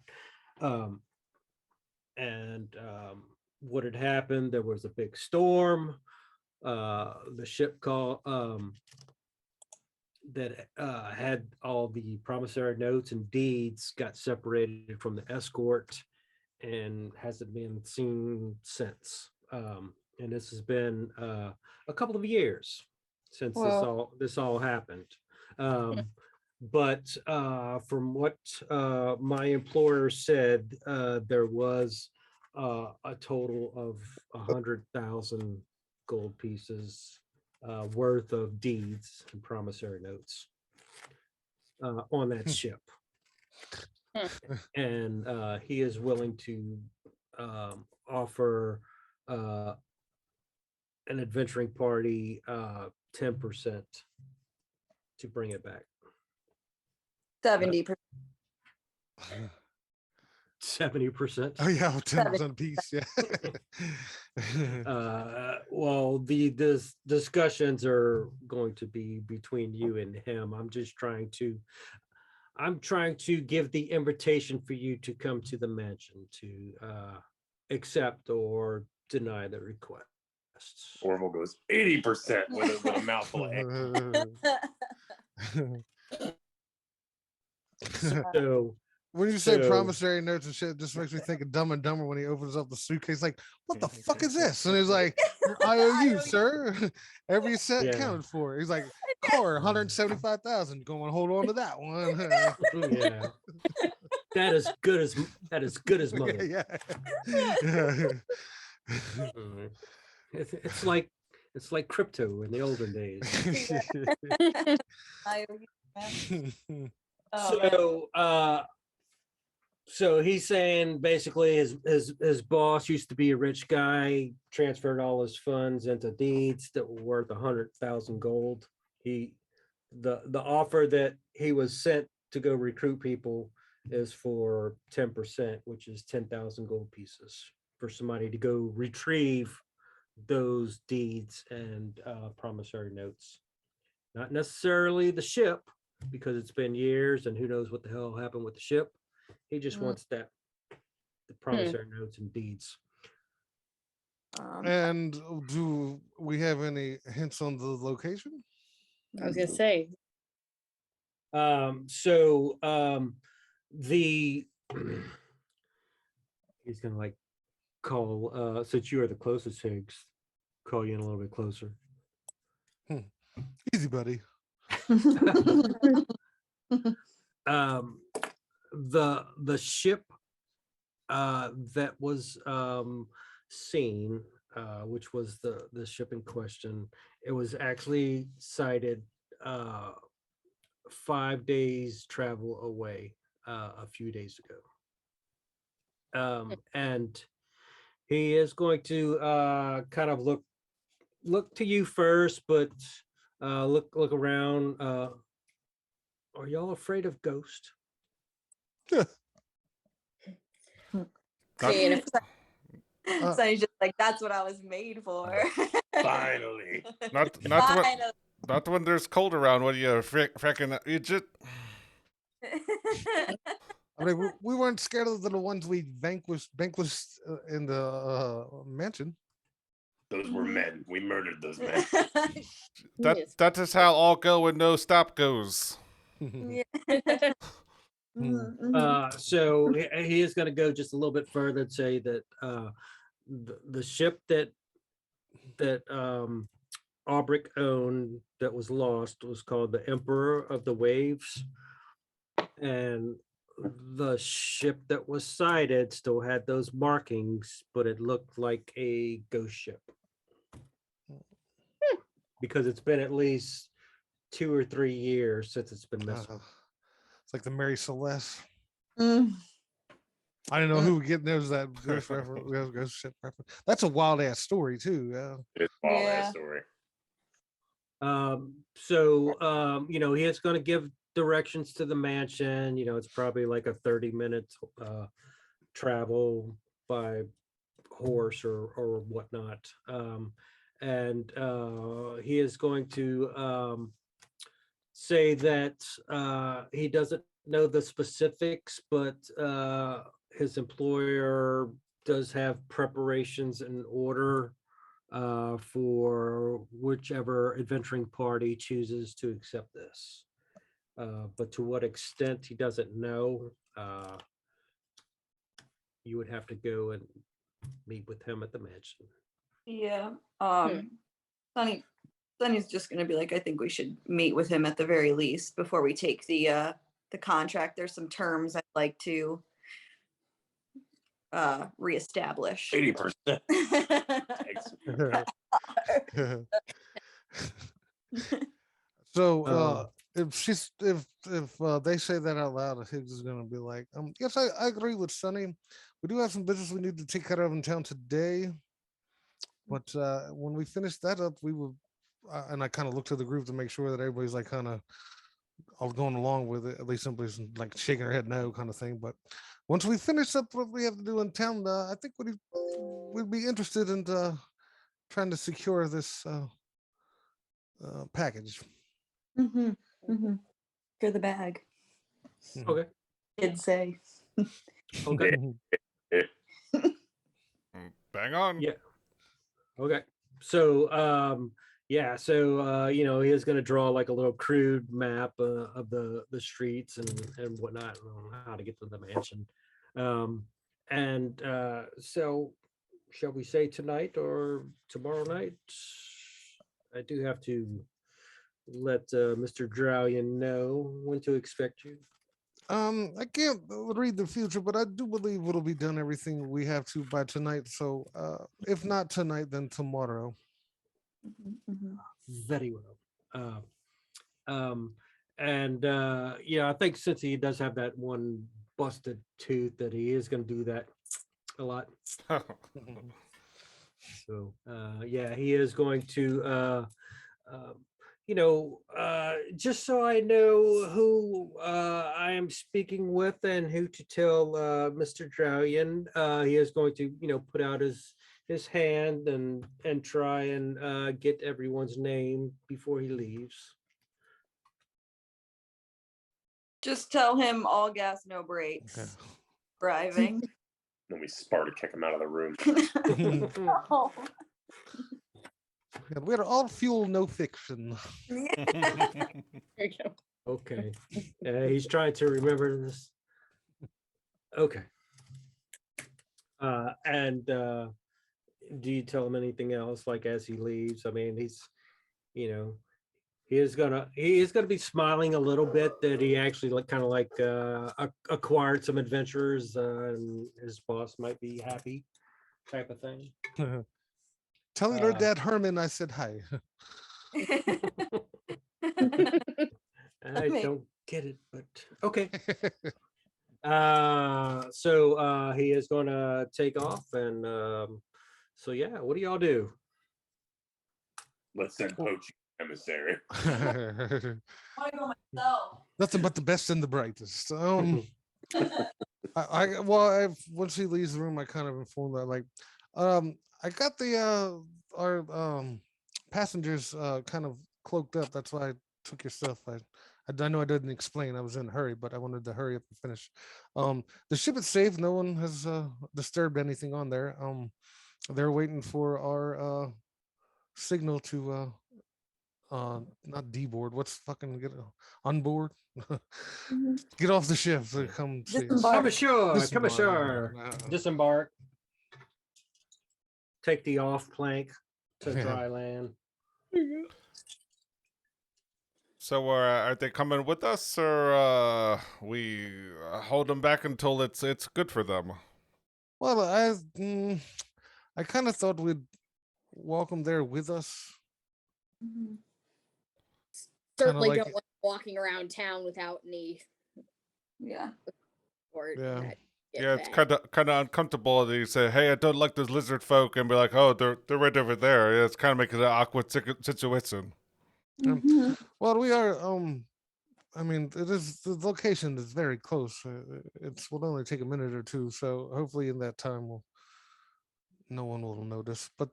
Speaker 2: What had happened, there was a big storm. The ship that had all the promissory notes and deeds got separated from the escort and hasn't been seen since. And this has been a couple of years since this all happened. But from what my employer said, there was a total of 100,000 gold pieces worth of deeds and promissory notes on that ship. And he is willing to offer an adventuring party 10% to bring it back.
Speaker 3: 70%.
Speaker 2: 70%.
Speaker 1: Oh yeah, 10% piece. Yeah.
Speaker 2: Well, the discussions are going to be between you and him. I'm trying to give the invitation for you to come to the mansion to accept or deny the requests.
Speaker 4: Orville goes 80% with a mouthful of egg.
Speaker 2: So
Speaker 1: When you say
Speaker 2: So-
Speaker 1: promissory notes and shit, it just makes me think of Dumb and Dumber when he opens up the suitcase, like, what the fuck is this? And he's like, your IOU, sir. Every cent
Speaker 2: Yeah.
Speaker 1: counted for. He's like, car, 175,000. Going to hold on to that one.
Speaker 2: yeah, that is good as money.
Speaker 1: yeah.
Speaker 2: Mhm. It's like crypto in the olden days. So he's saying basically his boss used to be a rich guy, transferred all his funds into deeds that were worth 100,000 gold. The offer that he was sent to go recruit people is for 10%, which is 10,000 gold pieces for somebody to go retrieve those deeds and promissory notes. Not necessarily the ship, because it's been years and who knows what the hell happened with the ship. He just wants that the promissory notes and deeds.
Speaker 1: And do we have any hints on the location?
Speaker 6: I was gonna say.
Speaker 2: So the he's gonna like call since you are the closest Higgs, call you in a little bit closer.
Speaker 1: Easy, buddy.
Speaker 2: The ship that was seen, which was the ship in question, it was actually sighted 5 days travel away a few days ago. And he is going to kind of look to you first, but look around. Are y'all afraid of ghosts?
Speaker 6: Seeing if
Speaker 3: So he's just like, that's what I was made for.
Speaker 4: Finally.
Speaker 5: Not
Speaker 3: Finally.
Speaker 5: not when there's cold around. What are you, fracking Egypt?
Speaker 1: I mean, we weren't scared of the ones we vanquished in the mansion.
Speaker 4: Those were men. We murdered those men.
Speaker 6: Yes.
Speaker 5: That is how all go and no stop goes.
Speaker 3: Yeah.
Speaker 2: So he is going to go just a little bit further and say that the ship that Aubric owned that was lost was called the Emperor of the Waves, and the ship that was sighted still had those markings, but it looked like a ghost ship because it's been at least 2 or 3 years since it's been missing.
Speaker 1: It's like the Mary Celeste.
Speaker 3: Mm.
Speaker 1: I don't know who would get knows that ghost ship reference. That's a wild ass story too. Yeah.
Speaker 4: It's all
Speaker 3: Yeah.
Speaker 4: that story.
Speaker 2: So he is going to give directions to the mansion. It's probably like a 30-minute travel by horse or whatnot. And he is going to say that he doesn't know the specifics, but his employer does have preparations in order for whichever adventuring party chooses to accept this. But to what extent he doesn't know, you would have to go and meet with him at the mansion.
Speaker 3: Yeah. Sonny's just gonna be like, I think we should meet with him at the very least before we take the contract. There's some terms I'd like to reestablish.
Speaker 4: 80%.
Speaker 1: So if they say that out loud, Higgs is gonna be like, yes, I agree with Sonny. We do have some business we need to take care of in town today. But when we finish that up, we will and I kind of look to the group to make sure that everybody's like kind of all going along with it. At least somebody's like shaking their head no kind of thing. But once we finish up what we have to do in town, I think we'd be interested in trying to secure this package.
Speaker 3: For the bag.
Speaker 2: Okay.
Speaker 3: Kids say.
Speaker 2: Okay.
Speaker 5: Bang on.
Speaker 2: Yeah. Okay. So he is going to draw like a little crude map of the streets and whatnot on how to get to the mansion. So shall we say tonight or tomorrow night? I do have to let Mr. Drowyan know when to expect you.
Speaker 1: I can't read the future, but I do believe it'll be done everything we have to by tonight. So if not tonight, then tomorrow.
Speaker 2: Very well. I think since he does have that one busted tooth, that he is going to do that a lot. So he is going to just so I know who I am speaking with and who to tell Mr. Drowyan, he is going to put out his hand and try and get everyone's name before he leaves.
Speaker 3: Just tell him all gas, no brakes.
Speaker 1: Okay.
Speaker 3: Driving.
Speaker 4: Then we Sparta kick him out of the room.
Speaker 3: Oh.
Speaker 1: Yeah, we're all fuel, no fiction.
Speaker 6: There you go.
Speaker 2: Okay. He's trying to remember this. Okay. And do you tell him anything else, like as he leaves? I mean, he's, you know, he is gonna be smiling a little bit that he actually acquired some adventures, and his boss might be happy, type of thing.
Speaker 1: Tell her dad Herman I said hi.
Speaker 2: I don't get it, but okay. So he is going to take off, and so yeah, what do y'all do?
Speaker 4: Let's send poaching emissary.
Speaker 3: I want to go myself.
Speaker 1: Nothing but the best and the brightest. Once he leaves the room, I kind of informed that I got the our passengers kind of cloaked up. That's why I took your stuff. I know I didn't explain. I was in a hurry, but I wanted to hurry up and finish. The ship is safe. No one has disturbed anything on there. They're waiting for our signal to not deboard. What's fucking get on board? Get off the ship so come see us.
Speaker 3: Disembark.
Speaker 2: Come ashore, come
Speaker 1: Disembark.
Speaker 2: ashore. Disembark. Take the off plank to dry land.
Speaker 5: So are they coming with us, or we hold them back until it's good for them?
Speaker 1: Well, I kind of thought we'd walk them there with us.
Speaker 3: Mhm.
Speaker 6: Certainly
Speaker 1: like
Speaker 6: don't
Speaker 1: it.
Speaker 6: like walking around town without any
Speaker 3: Yeah.
Speaker 6: support.
Speaker 1: Yeah.
Speaker 6: That get
Speaker 5: Yeah, it's
Speaker 6: bad.
Speaker 5: kind of uncomfortable that you say, "Hey, I don't like those lizard folk," and be like, "Oh, they're right over there." Yeah, it's kind of making an awkward situation.
Speaker 3: Mhm.
Speaker 1: Well, we are. I mean, it is the location is very close. It will only take a minute or two, so hopefully in that time, no one will notice. But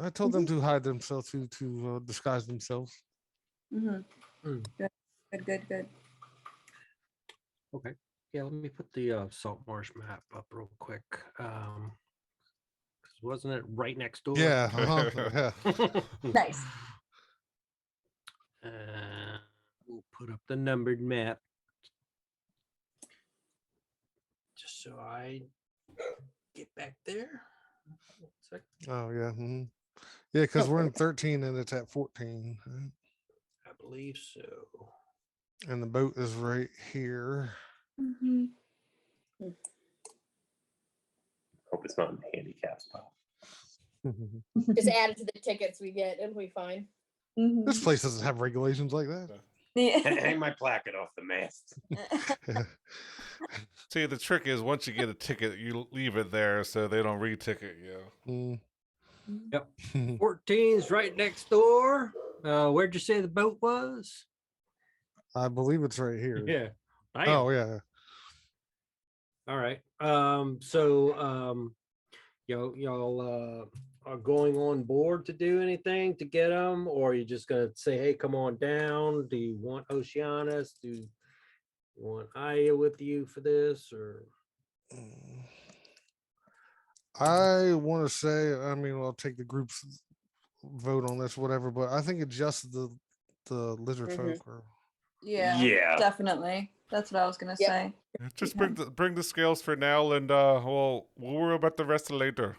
Speaker 1: I told them to hide themselves to disguise themselves.
Speaker 3: Mhm.
Speaker 2: Mm.
Speaker 3: Good.
Speaker 2: Okay. Yeah, let me put the Saltmarsh map up real quick. 'Cause wasn't it right next door?
Speaker 1: Yeah. Yeah.
Speaker 3: Nice.
Speaker 2: We'll put up the numbered map. Just so I get back there. 1 sec.
Speaker 1: Oh yeah. Mhm. Yeah, because we're in 13 and it's at 14, right?
Speaker 2: I believe so.
Speaker 1: And the boat is right here.
Speaker 3: Mhm.
Speaker 4: Hope it's not in the handicap spot.
Speaker 6: Just add it to the tickets we get, it'll be fine.
Speaker 3: Mhm.
Speaker 1: This place doesn't have regulations like that.
Speaker 3: Yeah.
Speaker 4: Hang my placket off the mast.
Speaker 5: See, the trick is once you get a ticket, you leave it there so they don't re-ticket you.
Speaker 1: Mm.
Speaker 2: Yep. 14's right next door. Where'd you say the boat was?
Speaker 1: I believe it's right here.
Speaker 2: Yeah.
Speaker 1: Oh yeah.
Speaker 2: All right. Y'all are going on board to do anything to get them, or are you just gonna say, "Hey, come on down"? Do you want Oceanus? Do you want Aya with you for this, or?
Speaker 1: I want to say, I mean, I'll take the group's vote on this, whatever, but I think it's just the lizard folk. Or...
Speaker 3: Yeah. Definitely. That's what I was gonna say.
Speaker 5: Just bring the scales for now, and we'll worry about the rest later.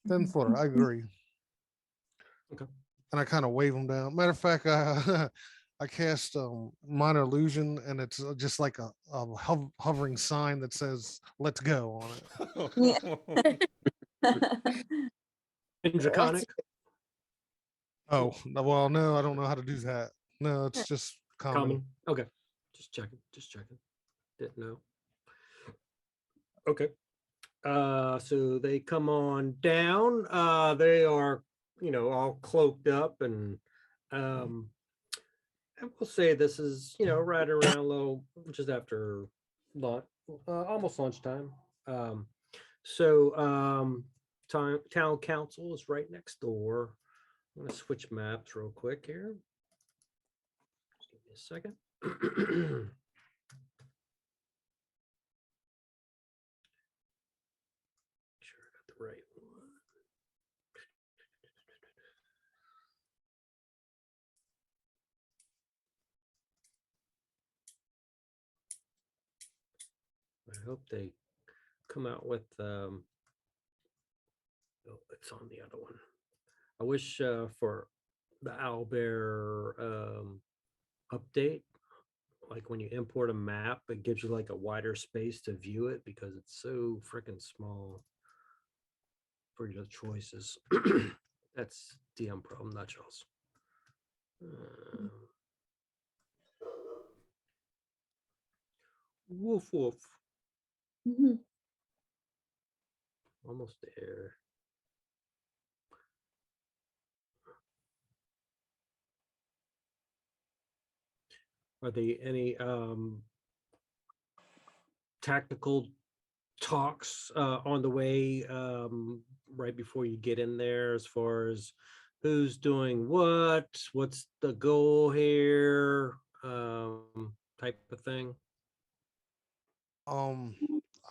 Speaker 1: 10-footer, I agree.
Speaker 2: Okay.
Speaker 1: And I kind of wave them down. Matter of fact, I cast minor illusion, and it's just like a hovering sign that says "Let's go" on it.
Speaker 2: In Draconic?
Speaker 1: Oh well, no, I don't know how to do that. No, it's just common.
Speaker 2: Okay. Just checking. Didn't know. Okay. So they come on down. They are, all cloaked up, and we'll say this is, right around just after lunch, almost lunchtime. Town council is right next door. I'm gonna switch maps real quick here. Just give me a second. right. I hope they come out with oh, it's on the other one. I wish for the owlbear update, like when you import a map, it gives you like a wider space to view it because it's so freaking small for your choices. That's DM problem, not yours. Woof woof.
Speaker 3: Mhm.
Speaker 2: Almost there. Are there any tactical talks on the way right before you get in there as far as who's doing what's the goal here, type of thing?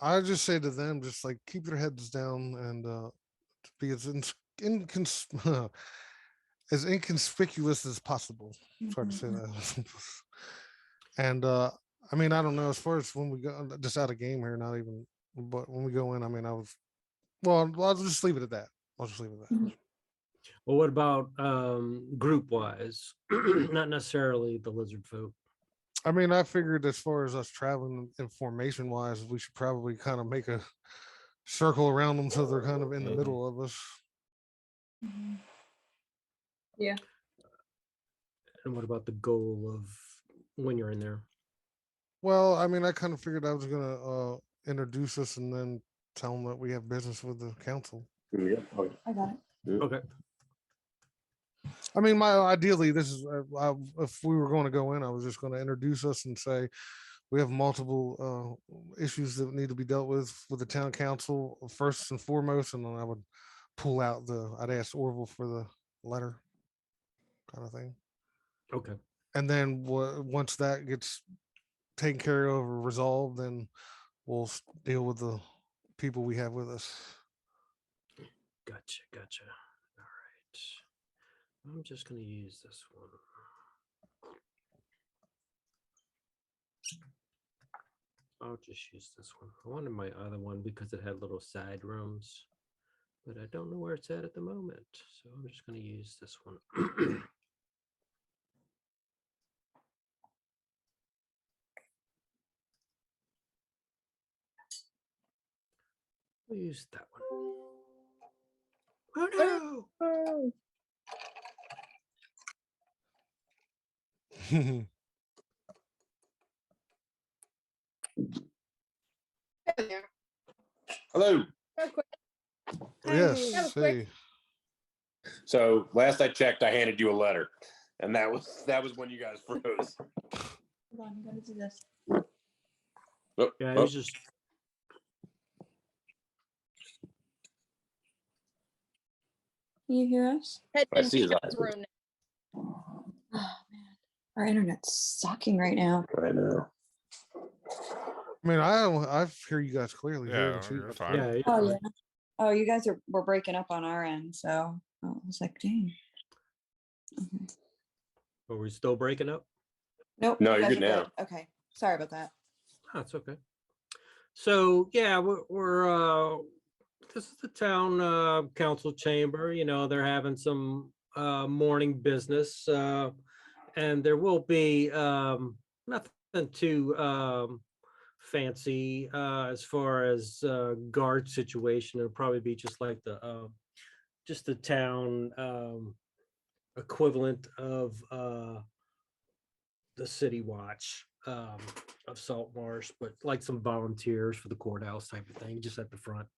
Speaker 1: I just say to them, just like keep your heads down and be as as inconspicuous as possible. Try to say that. And I mean, I don't know, as far as when we go just out of game here, not even, but when we go in, I mean, I'll just leave it at that. I'll just leave it at that.
Speaker 3: Mhm.
Speaker 2: Well, what about group wise? Not necessarily the lizard folk.
Speaker 1: I mean, I figured as far as us traveling information wise, we should probably kind of make a circle around them so they're kind of in the middle of us.
Speaker 3: Mhm. Yeah.
Speaker 2: And what about the goal of when you're in there?
Speaker 1: Well, I mean, I kind of figured I was gonna introduce us and then tell them that we have business with the council.
Speaker 4: Yeah. Oh,
Speaker 3: I got it.
Speaker 2: Okay.
Speaker 1: I mean, ideally, this is if we were going to go in, I was just going to introduce us and say we have multiple issues that need to be dealt with the town council first and foremost, and then I would pull out I'd ask Orville for the letter, kind of thing,
Speaker 2: Okay.
Speaker 1: and then once that gets taken care of or resolved, then we'll deal with the people we have with us.
Speaker 2: Gotcha. Gotcha. All right. I'm just going to use this one. I'll just use this one. I wanted my other one because it had little side rooms, but I don't know where it's at the moment. So I'm just going to use this one. We'll use that one. Oh no!
Speaker 6: Oh, there.
Speaker 4: Hello.
Speaker 6: That was quick.
Speaker 1: Yes,
Speaker 6: That was quick.
Speaker 1: see.
Speaker 4: So last I checked, I handed you a letter, and that was when you guys froze.
Speaker 3: Hold on, I gotta do this.
Speaker 4: Oh,
Speaker 2: Yeah, it
Speaker 4: oh,
Speaker 2: was just
Speaker 3: Can you hear us?
Speaker 6: Head
Speaker 4: I
Speaker 6: in
Speaker 4: see his
Speaker 6: Peter's
Speaker 4: eyes.
Speaker 6: room.
Speaker 3: Oh man, our internet's sucking right now.
Speaker 4: I know.
Speaker 1: I mean, I hear you guys clearly. Hear
Speaker 5: Yeah,
Speaker 1: and see.
Speaker 5: you're fine.
Speaker 2: yeah. You're
Speaker 3: Oh
Speaker 2: fine.
Speaker 3: yeah. Oh, you guys were breaking up on our end, so I was like, dang. Okay.
Speaker 2: Are we still breaking up?
Speaker 3: Nope.
Speaker 4: No,
Speaker 3: you
Speaker 4: you're
Speaker 3: guys
Speaker 4: good
Speaker 3: are
Speaker 4: now.
Speaker 3: Okay. Sorry about that.
Speaker 2: That's okay. So yeah, we're this is the town council chamber. You know, they're having some morning business, and there will be nothing too fancy as far as guard situation. It'll probably be just like the town equivalent of the city watch of Saltmarsh, but like some volunteers for the courthouse type of thing, just at the front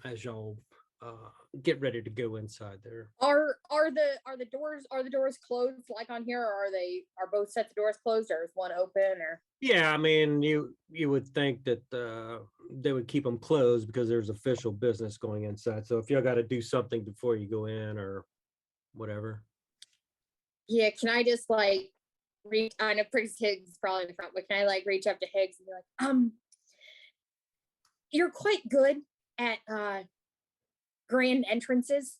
Speaker 2: as y'all get ready to go inside there.
Speaker 6: Are the doors closed like on here, or are both sets of doors closed, or is one open, or
Speaker 2: Yeah, I mean, you would think that they would keep them closed because there's official business going inside. So if y'all got to do something before you go in or whatever.
Speaker 6: yeah, can I just like reach? I know Prince Higgs is probably in the front, but can I like reach up to Higgs and be like, you're quite good at grand entrances.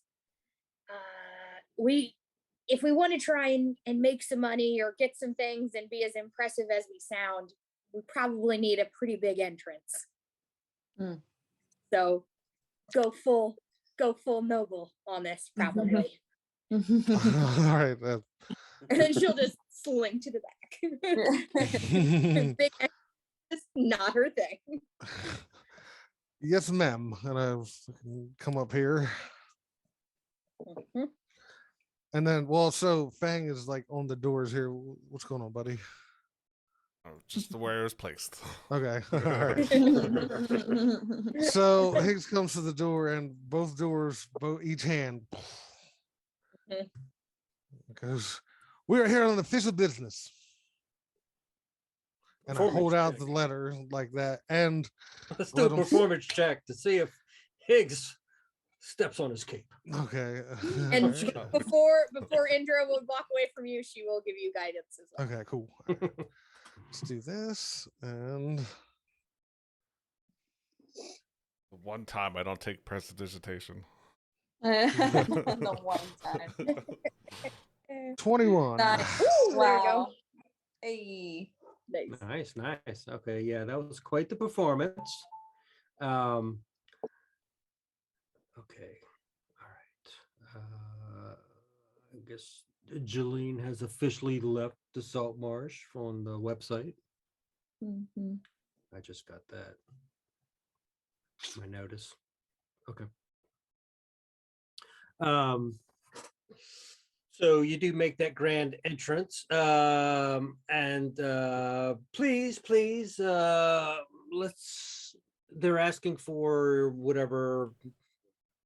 Speaker 6: If we want to try and make some money or get some things and be as impressive as we sound, we probably need a pretty big entrance. So go full noble on this, probably.
Speaker 1: All right.
Speaker 6: And then she'll just slink to the back. Big entrance, not her thing.
Speaker 1: Yes, ma'am. And I come up here. And then, well, so Fang is like on the doors here. What's going on, buddy?
Speaker 5: Oh, just the way it was placed.
Speaker 1: Okay. All right. So Higgs comes to the door, and both doors, each hand goes, "We are here on official business." And I hold out the letter like that, and
Speaker 2: Let's do a performance check to see if Higgs steps on his cape.
Speaker 1: okay.
Speaker 6: And before Indra will walk away from you, she will give you guidance as well.
Speaker 1: Okay, cool. All right. Let's do this, and
Speaker 5: One time I don't take prestidigitation.
Speaker 3: The one time.
Speaker 1: 21.
Speaker 3: Nice.
Speaker 6: Ooh, there you go.
Speaker 3: Wow. Hey.
Speaker 2: Nice. Okay, yeah, that was quite the performance. Okay, all right. I guess Jeline has officially left the Saltmarsh on the website. I just got that. My notice. Okay. So you do make that grand entrance, and please, let's. They're asking for whatever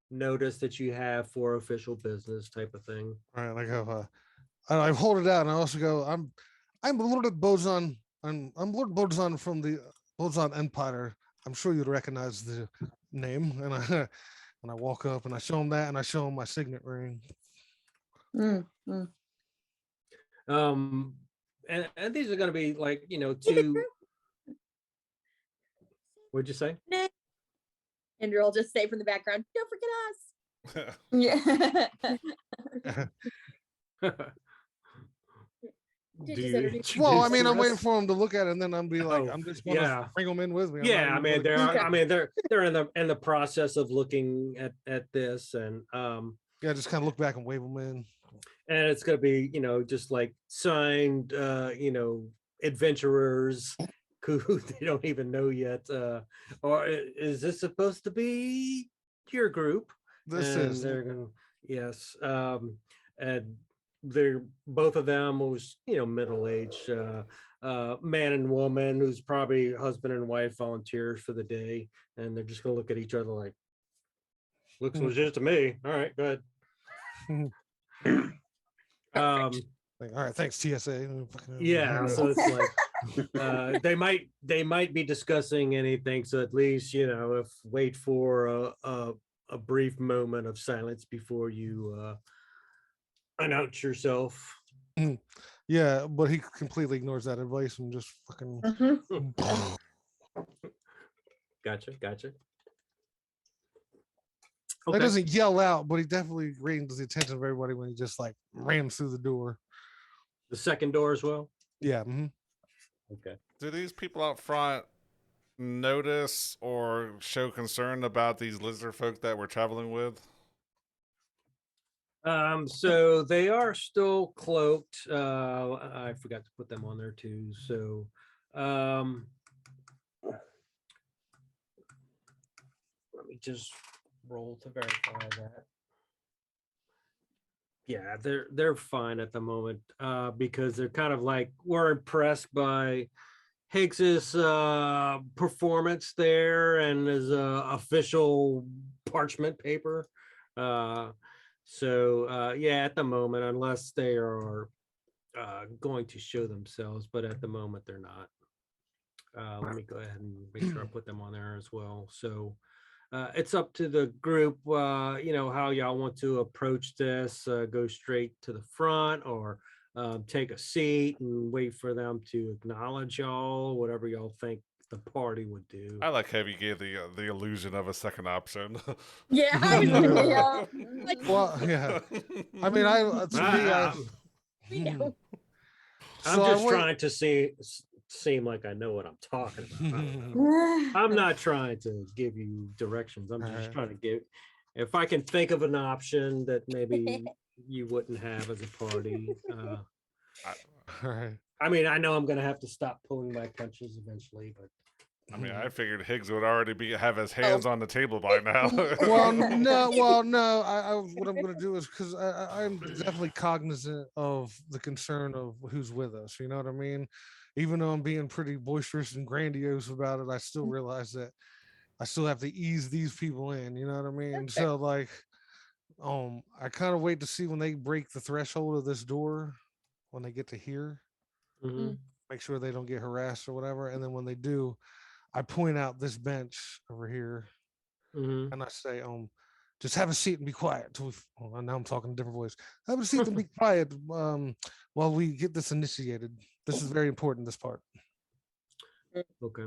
Speaker 2: notice that you have for official business type of thing.
Speaker 1: All right, I hold it out, and I also go, I'm Lord Bozon. I'm Lord Bozon from the Bozon Empire. I'm sure you'd recognize the name. And I walk up and I show him that, and I show him my signet ring.
Speaker 2: And these are going to be like, two. What'd you say?
Speaker 6: Indra will just say from the background, "Don't forget us."
Speaker 3: Yeah.
Speaker 1: Well, I mean, I'm waiting for him to look at it, and then I'm be like,
Speaker 2: Oh,
Speaker 1: I'm just going to bring them in with me.
Speaker 2: Yeah, I mean, they're
Speaker 6: Okay.
Speaker 2: in the process of looking at this, and
Speaker 1: yeah, just kind of look back and wave them in.
Speaker 2: and it's gonna be, just like signed, adventurers who they don't even know yet. Or is this supposed to be your group?
Speaker 1: This
Speaker 2: And
Speaker 1: is
Speaker 2: they're gonna, yes, and they're both of them was middle-aged, man and woman who's probably husband and wife volunteers for the day, and they're just gonna look at each other like, looks legit to me. All right, good.
Speaker 1: like, all right, thanks, TSA.
Speaker 2: Yeah, so it's like they might be discussing anything, so at least if wait for a brief moment of silence before you announce yourself.
Speaker 1: Yeah, but he completely ignores that advice and just fucking.
Speaker 2: Gotcha.
Speaker 1: He
Speaker 2: Okay.
Speaker 1: doesn't yell out, but he definitely rings the attention of everybody when he just like rams through the door.
Speaker 2: The second door as well.
Speaker 1: Yeah.
Speaker 2: Okay.
Speaker 5: Do these people out front notice or show concern about these lizard folk that we're traveling with?
Speaker 2: So they are still cloaked. I forgot to put them on there too. So, let me just roll to verify that. Yeah, they're fine at the moment, because they're kind of like, we're impressed by Higgs's performance there and his official parchment paper. So yeah, at the moment, unless they are going to show themselves, but at the moment they're not. Let me go ahead and make sure I put them on there as well. So it's up to the group, how y'all want to approach this. Go straight to the front, or take a seat and wait for them to acknowledge y'all, whatever y'all think the party would do.
Speaker 5: I like how you gave the illusion of a second option.
Speaker 6: Yeah, I know.
Speaker 3: Yeah.
Speaker 1: Well, yeah. I mean, I to me, I.
Speaker 6: We know.
Speaker 2: I'm
Speaker 1: So
Speaker 2: just
Speaker 1: I wait.
Speaker 2: trying to seem like I know what I'm talking about. I'm not trying to give you directions. I'm just
Speaker 1: Alright.
Speaker 2: trying to give. If I can think of an option that maybe you wouldn't have as a party.
Speaker 1: All right.
Speaker 2: I mean, I know I'm going to have to stop pulling my punches eventually, but
Speaker 5: I mean, I figured Higgs would already have his hands on the table by now.
Speaker 1: Well, no. What I'm going to do is because I'm definitely cognizant of the concern of who's with us. You know what I mean? Even though I'm being pretty boisterous and grandiose about it, I still realize that I still have to ease these people in. You know what I mean?
Speaker 6: That's fair.
Speaker 1: So like, I kind of wait to see when they break the threshold of this door, when they get to here,
Speaker 2: mhm.
Speaker 1: make sure they don't get harassed or whatever, and then when they do, I point out this bench over here
Speaker 2: Mhm.
Speaker 1: and I say, just have a seat and be quiet. Now I'm talking a different voice. Have a seat and be quiet while we get this initiated. This is very important, this part.
Speaker 2: Okay.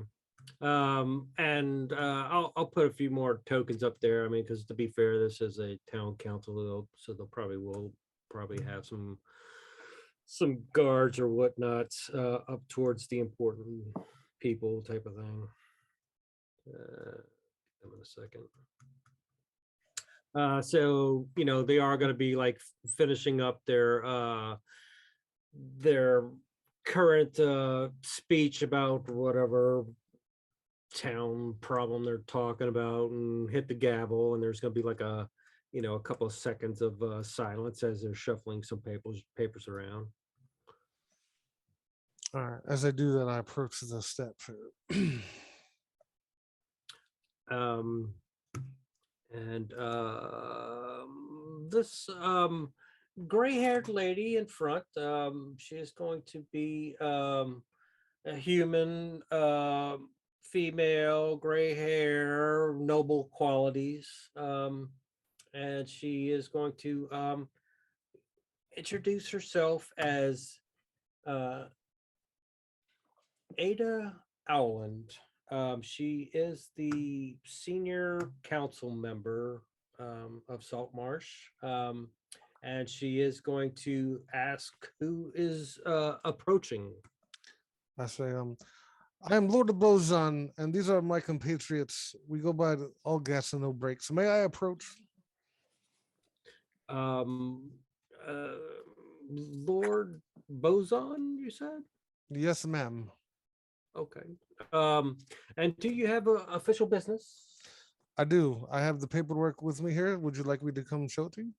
Speaker 2: And I'll put a few more tokens up there. I mean, because to be fair, this is a town council, so they'll probably have some guards or whatnot up towards the important people type of thing. Give me a second. So they are going to be like finishing up their current speech about whatever town problem they're talking about, and hit the gavel, and there's going to be like a couple of seconds of silence as they're shuffling some papers around.
Speaker 1: All right. As I do that, I approach the steps.
Speaker 2: And this gray-haired lady in front, she is going to be a human, female, gray hair, noble qualities, and she is going to introduce herself as Ada Owland. She is the senior council member of Saltmarsh, and she is going to ask who is approaching.
Speaker 1: I say, I am Lord of Bozan, and these are my compatriots. We go by all gas and no brakes. May I approach?
Speaker 2: Lord Boson, you said?
Speaker 1: Yes, ma'am.
Speaker 2: Okay. And do you have official business?
Speaker 1: I do. I have the paperwork with me here. Would you like me to come show it to you?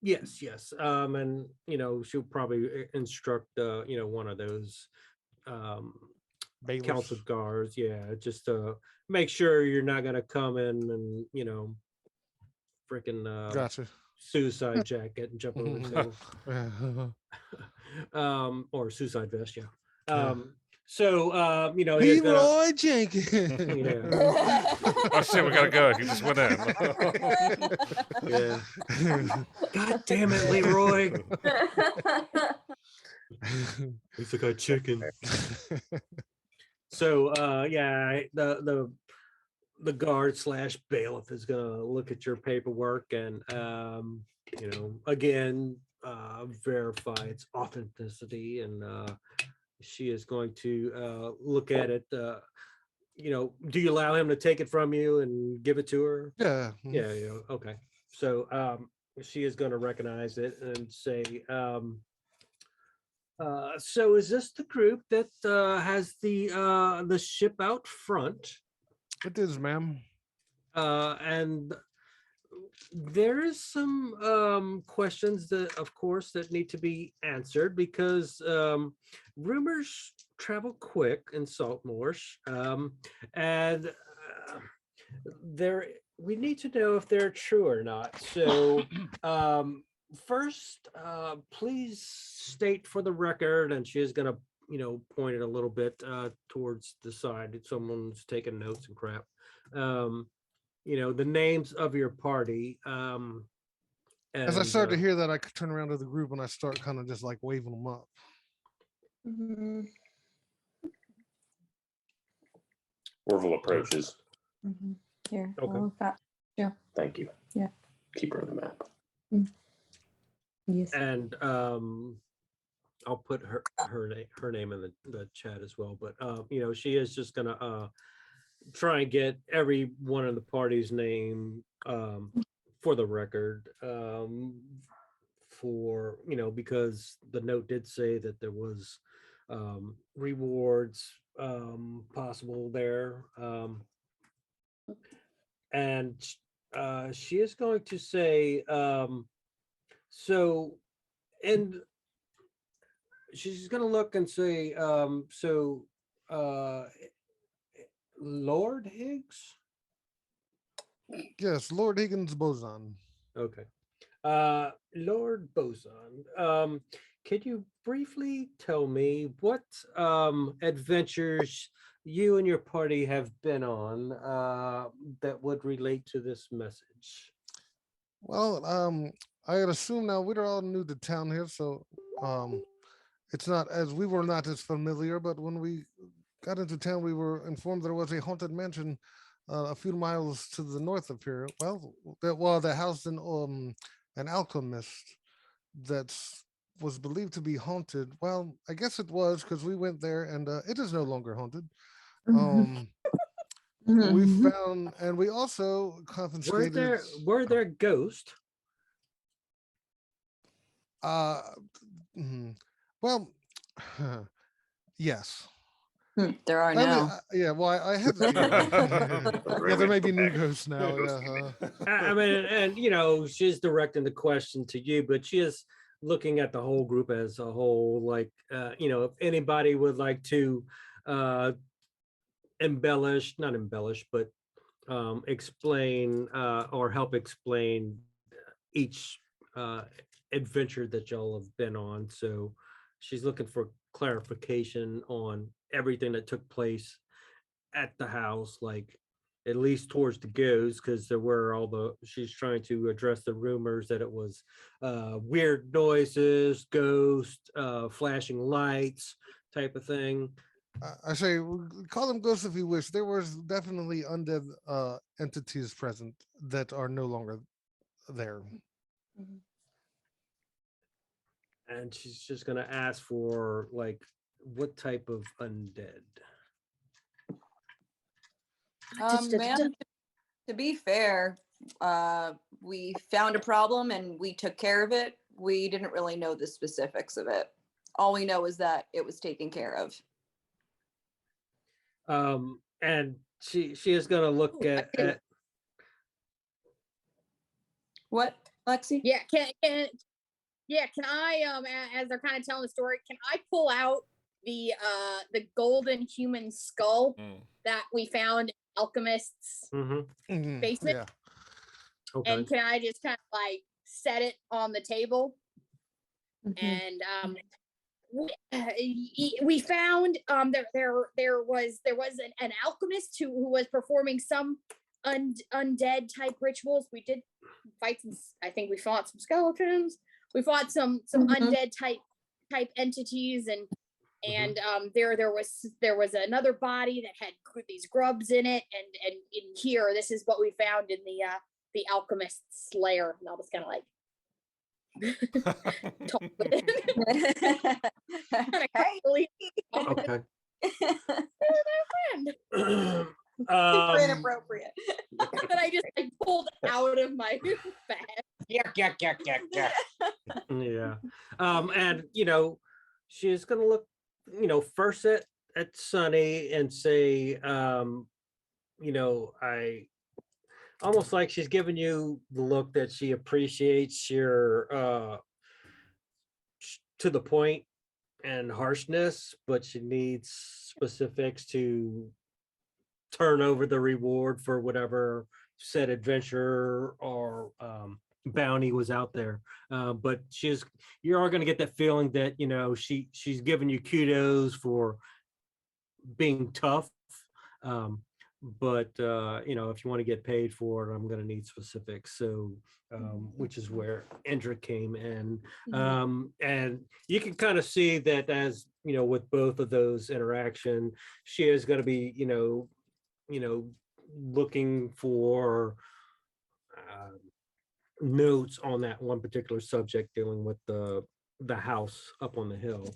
Speaker 2: Yes. And she'll probably instruct one of those
Speaker 1: Bailiffs.
Speaker 2: council guards. Yeah, just to make sure you're not gonna come in and freaking
Speaker 1: Gotcha.
Speaker 2: suicide jacket and jump over the table. Or suicide vest, yeah. So he's gonna,
Speaker 1: Leroy Jenkins.
Speaker 2: yeah.
Speaker 5: Oh shit, we gotta go. He just went in.
Speaker 2: Yeah. God damn it, Leroy. He's like a chicken. So the guard / bailiff is gonna look at your paperwork and again verify its authenticity, and she is going to look at it. Do you allow him to take it from you and give it to her?
Speaker 1: Yeah.
Speaker 2: Yeah. Okay. So she is going to recognize it and say, so is this the group that has the ship out front?
Speaker 1: It is, ma'am.
Speaker 2: And there is some questions that, of course, that need to be answered, because rumors travel quick in Saltmarsh, and we need to know if they're true or not. So first, please state for the record, and she is going to point it a little bit towards the side if someone's taking notes and crap. The names of your party.
Speaker 1: As I start to hear that, I could turn around to the group and I start kind of just like waving them up.
Speaker 4: Orville approaches.
Speaker 3: Here.
Speaker 2: Okay.
Speaker 3: Oh,
Speaker 4: Thank you.
Speaker 3: Yeah.
Speaker 4: Keep her on the map.
Speaker 3: yes.
Speaker 2: And I'll put her name in the chat as well. But you know, she is just gonna try and get every one of the party's name for the record. For you know, because the note did say that there was rewards possible there. And she is going to say so, and she's going to look and say so Lord Higgs.
Speaker 1: Yes, Lord Higgins boson.
Speaker 2: Okay. Lord Boson, could you briefly tell me what adventures you and your party have been on that would relate to this message?
Speaker 1: Well, I had assumed now we're all new to town here, so it's not as we were not as familiar. But when we got into town, we were informed there was a haunted mansion a few miles to the north of here. Well, the house in an alchemist that was believed to be haunted. Well, I guess it was because we went there and it is no longer haunted. We found, and we also confiscated.
Speaker 2: Were there ghosts?
Speaker 1: Well, yes.
Speaker 3: There are
Speaker 1: I mean,
Speaker 3: now.
Speaker 1: yeah. Well, I hesitate. Yeah, there may be new ghosts now. Yeah.
Speaker 2: I mean, and you know, she's directing the question to you, but she is looking at the whole group as a whole. Like, you know, if anybody would like to not embellish, but explain or help explain each adventure that y'all have been on. So she's looking for clarification on everything that took place at the house, like at least towards the ghosts, because there were she's trying to address the rumors that it was weird noises, ghosts, flashing lights type of thing.
Speaker 1: I say, call them ghosts if you wish. There was definitely undead entities present that are no longer there.
Speaker 2: And she's just gonna ask for like what type of undead.
Speaker 3: Ma'am, to be fair, we found a problem and we took care of it. We didn't really know the specifics of it. All we know is that it was taken care of.
Speaker 2: And she is gonna look at
Speaker 3: What, Lexi?
Speaker 6: Yeah, can I as they're kind of telling the story, can I pull out the golden human skull that we found in Alchemist's basement?
Speaker 1: Yeah.
Speaker 2: Okay.
Speaker 6: And can I just kind of like set it on the table? And we found there was an alchemist who was performing some undead type rituals. We did fight some, I think we fought some skeletons. We fought some undead type entities, and there was another body that had these grubs in it, and in here, this is what we found in the alchemist's lair. And I was kind of like
Speaker 2: Okay.
Speaker 3: Super inappropriate.
Speaker 6: That I just like pulled out of my bag.
Speaker 2: Yeah. And you know, she's gonna look, you know, first at Sunny and say, you know, I almost like she's giving you the look that she appreciates your to the point and harshness, but she needs specifics to turn over the reward for whatever said adventure or bounty was out there. But you are going to get that feeling that, you know, she's giving you kudos for being tough. But you know, if you want to get paid for it, I'm going to need specifics. So which is where Indra came in. And you can kind of see that, as you know, with both of those interaction, she is going to be, you know, looking for notes on that one particular subject dealing with the house up on the hill.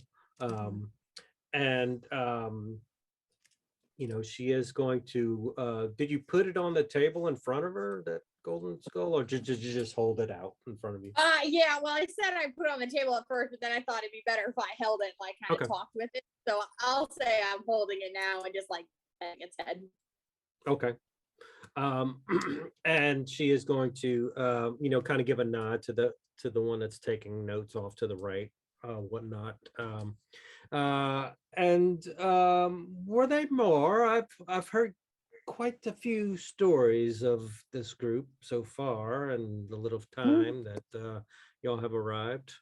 Speaker 2: And she is going to did you put it on the table in front of her, that golden skull, or did you just hold it out in front of you?
Speaker 6: Yeah, well, I said I put it on the table at first, but then I thought it'd be better if I held it, like kind of talked with it. So I'll say I'm holding it now and just like petting its head.
Speaker 2: Okay. And she is going to kind of give a nod to the one that's taking notes off to the right, whatnot. And were they more? I've heard quite a few stories of this group so far, and the little time that y'all have arrived.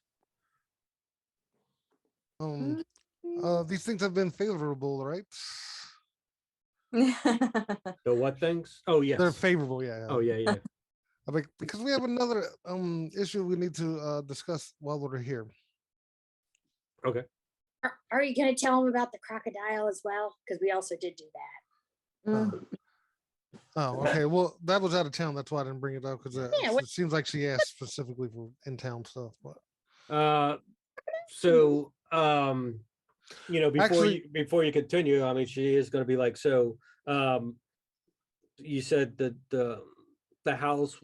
Speaker 1: These things have been favorable, right?
Speaker 2: The what things? Oh yes,
Speaker 1: They're favorable. Yeah.
Speaker 2: Oh yeah.
Speaker 1: Because we have another issue we need to discuss while we're here.
Speaker 2: Okay.
Speaker 6: Are you going to tell them about the crocodile as well? Because we also did do that.
Speaker 1: Oh, okay. Well, that was out of town. That's why I didn't bring it up, because it seems like she asked specifically for in-town stuff. But
Speaker 2: so before you continue, I mean, she is going to be like, so you said that the house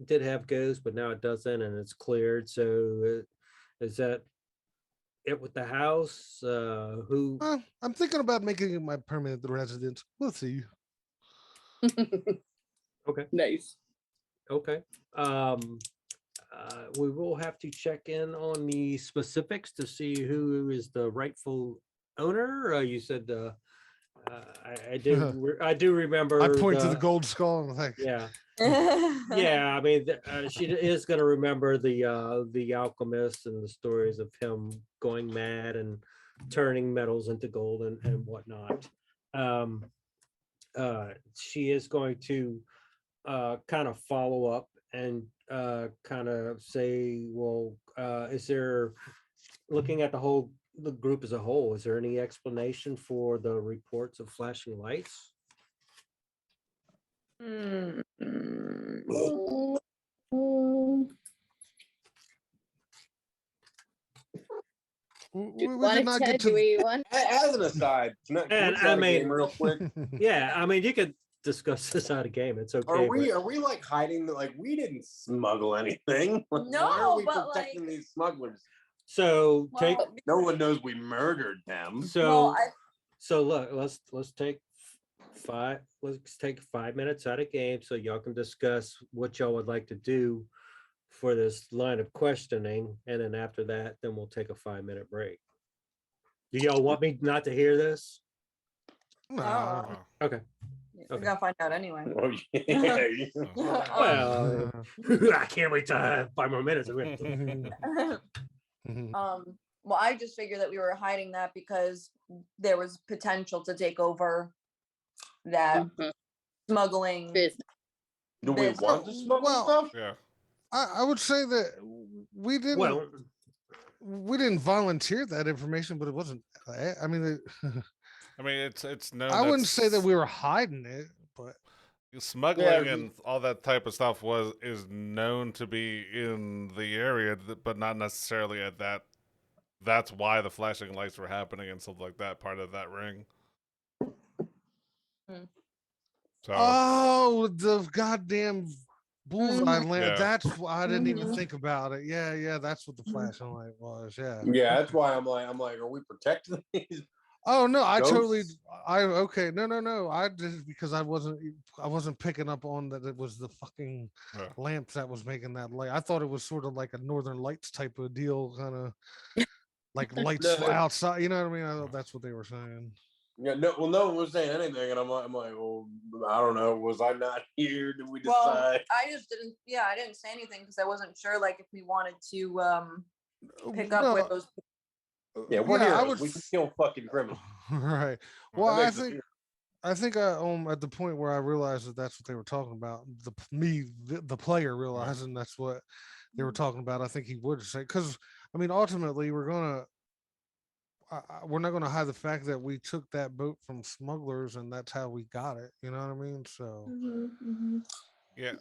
Speaker 2: did have ghosts, but now it doesn't, and it's cleared. So is that it with the house? Who?
Speaker 1: I'm thinking about making it my permanent residence. We'll see.
Speaker 2: Okay.
Speaker 3: Nice.
Speaker 2: Okay. We will have to check in on the specifics to see who is the rightful owner. You said I do remember.
Speaker 1: I point to the gold skull and I'm like,
Speaker 2: yeah. Yeah, I mean, she is going to remember the alchemist and the stories of him going mad and turning metals into gold and whatnot. She is going to kind of follow up and kind of say, well, is there, looking at the group as a whole, is there any explanation for the reports of flashing lights?
Speaker 1: we did not get to.
Speaker 4: As an aside, can we try the game real quick?
Speaker 2: Yeah, I mean, you could discuss this out of game. It's okay.
Speaker 4: Are we like hiding? Like, we didn't smuggle anything. Why are we protecting these smugglers?
Speaker 2: So
Speaker 4: no one knows we murdered them.
Speaker 2: So look, let's take 5 minutes out of game so y'all can discuss what y'all would like to do for this line of questioning, and then after that, then we'll take a 5-minute break. Do y'all want me not to hear this?
Speaker 1: No.
Speaker 2: Okay.
Speaker 3: We're gonna find out anyway.
Speaker 4: Oh, yeah.
Speaker 2: Well, I can't wait to have 5 more minutes.
Speaker 3: Well, I just figured that we were hiding that because there was potential to take over that smuggling business.
Speaker 4: Do we want to smuggle stuff?
Speaker 5: Yeah.
Speaker 1: I would say that we didn't.
Speaker 2: Well,
Speaker 1: we didn't volunteer that information, but it wasn't. I mean,
Speaker 5: it's known.
Speaker 1: I wouldn't say that we were hiding it, but
Speaker 5: smuggling and all that type of stuff is known to be in the area, but not necessarily at that. That's why the flashing lights were happening and stuff like that. Part of that ring.
Speaker 1: So, the goddamn bullseye lamp.
Speaker 5: Yeah.
Speaker 1: That's why I didn't even think about it. Yeah, that's what the flashing light was. Yeah,
Speaker 4: that's why I'm like, are we protecting these?
Speaker 1: Oh no, I
Speaker 4: ghosts?
Speaker 1: totally. Okay. No. I did because I wasn't picking up on that. It was the fucking lamps that was making that light. I thought it was sort of like a Northern Lights type of deal, kind of like lights outside. You know what I mean? I thought that's what they were saying.
Speaker 4: Yeah, no one was saying anything, and I'm like, well, I don't know. Was I not here? Did we decide? Well,
Speaker 3: I just didn't. Yeah, I didn't say anything because I wasn't sure, like, if we wanted to pick up with those.
Speaker 4: Yeah, we're here. We can kill fucking criminals.
Speaker 1: Right. Well, I think at the point where I realized that that's what they were talking about, the player realizing that's what they were talking about, I think he would say, because I mean, ultimately we're gonna we're not going to hide the fact that we took that boat from smugglers and that's how we got it. You know what I mean? So
Speaker 5: Yeah.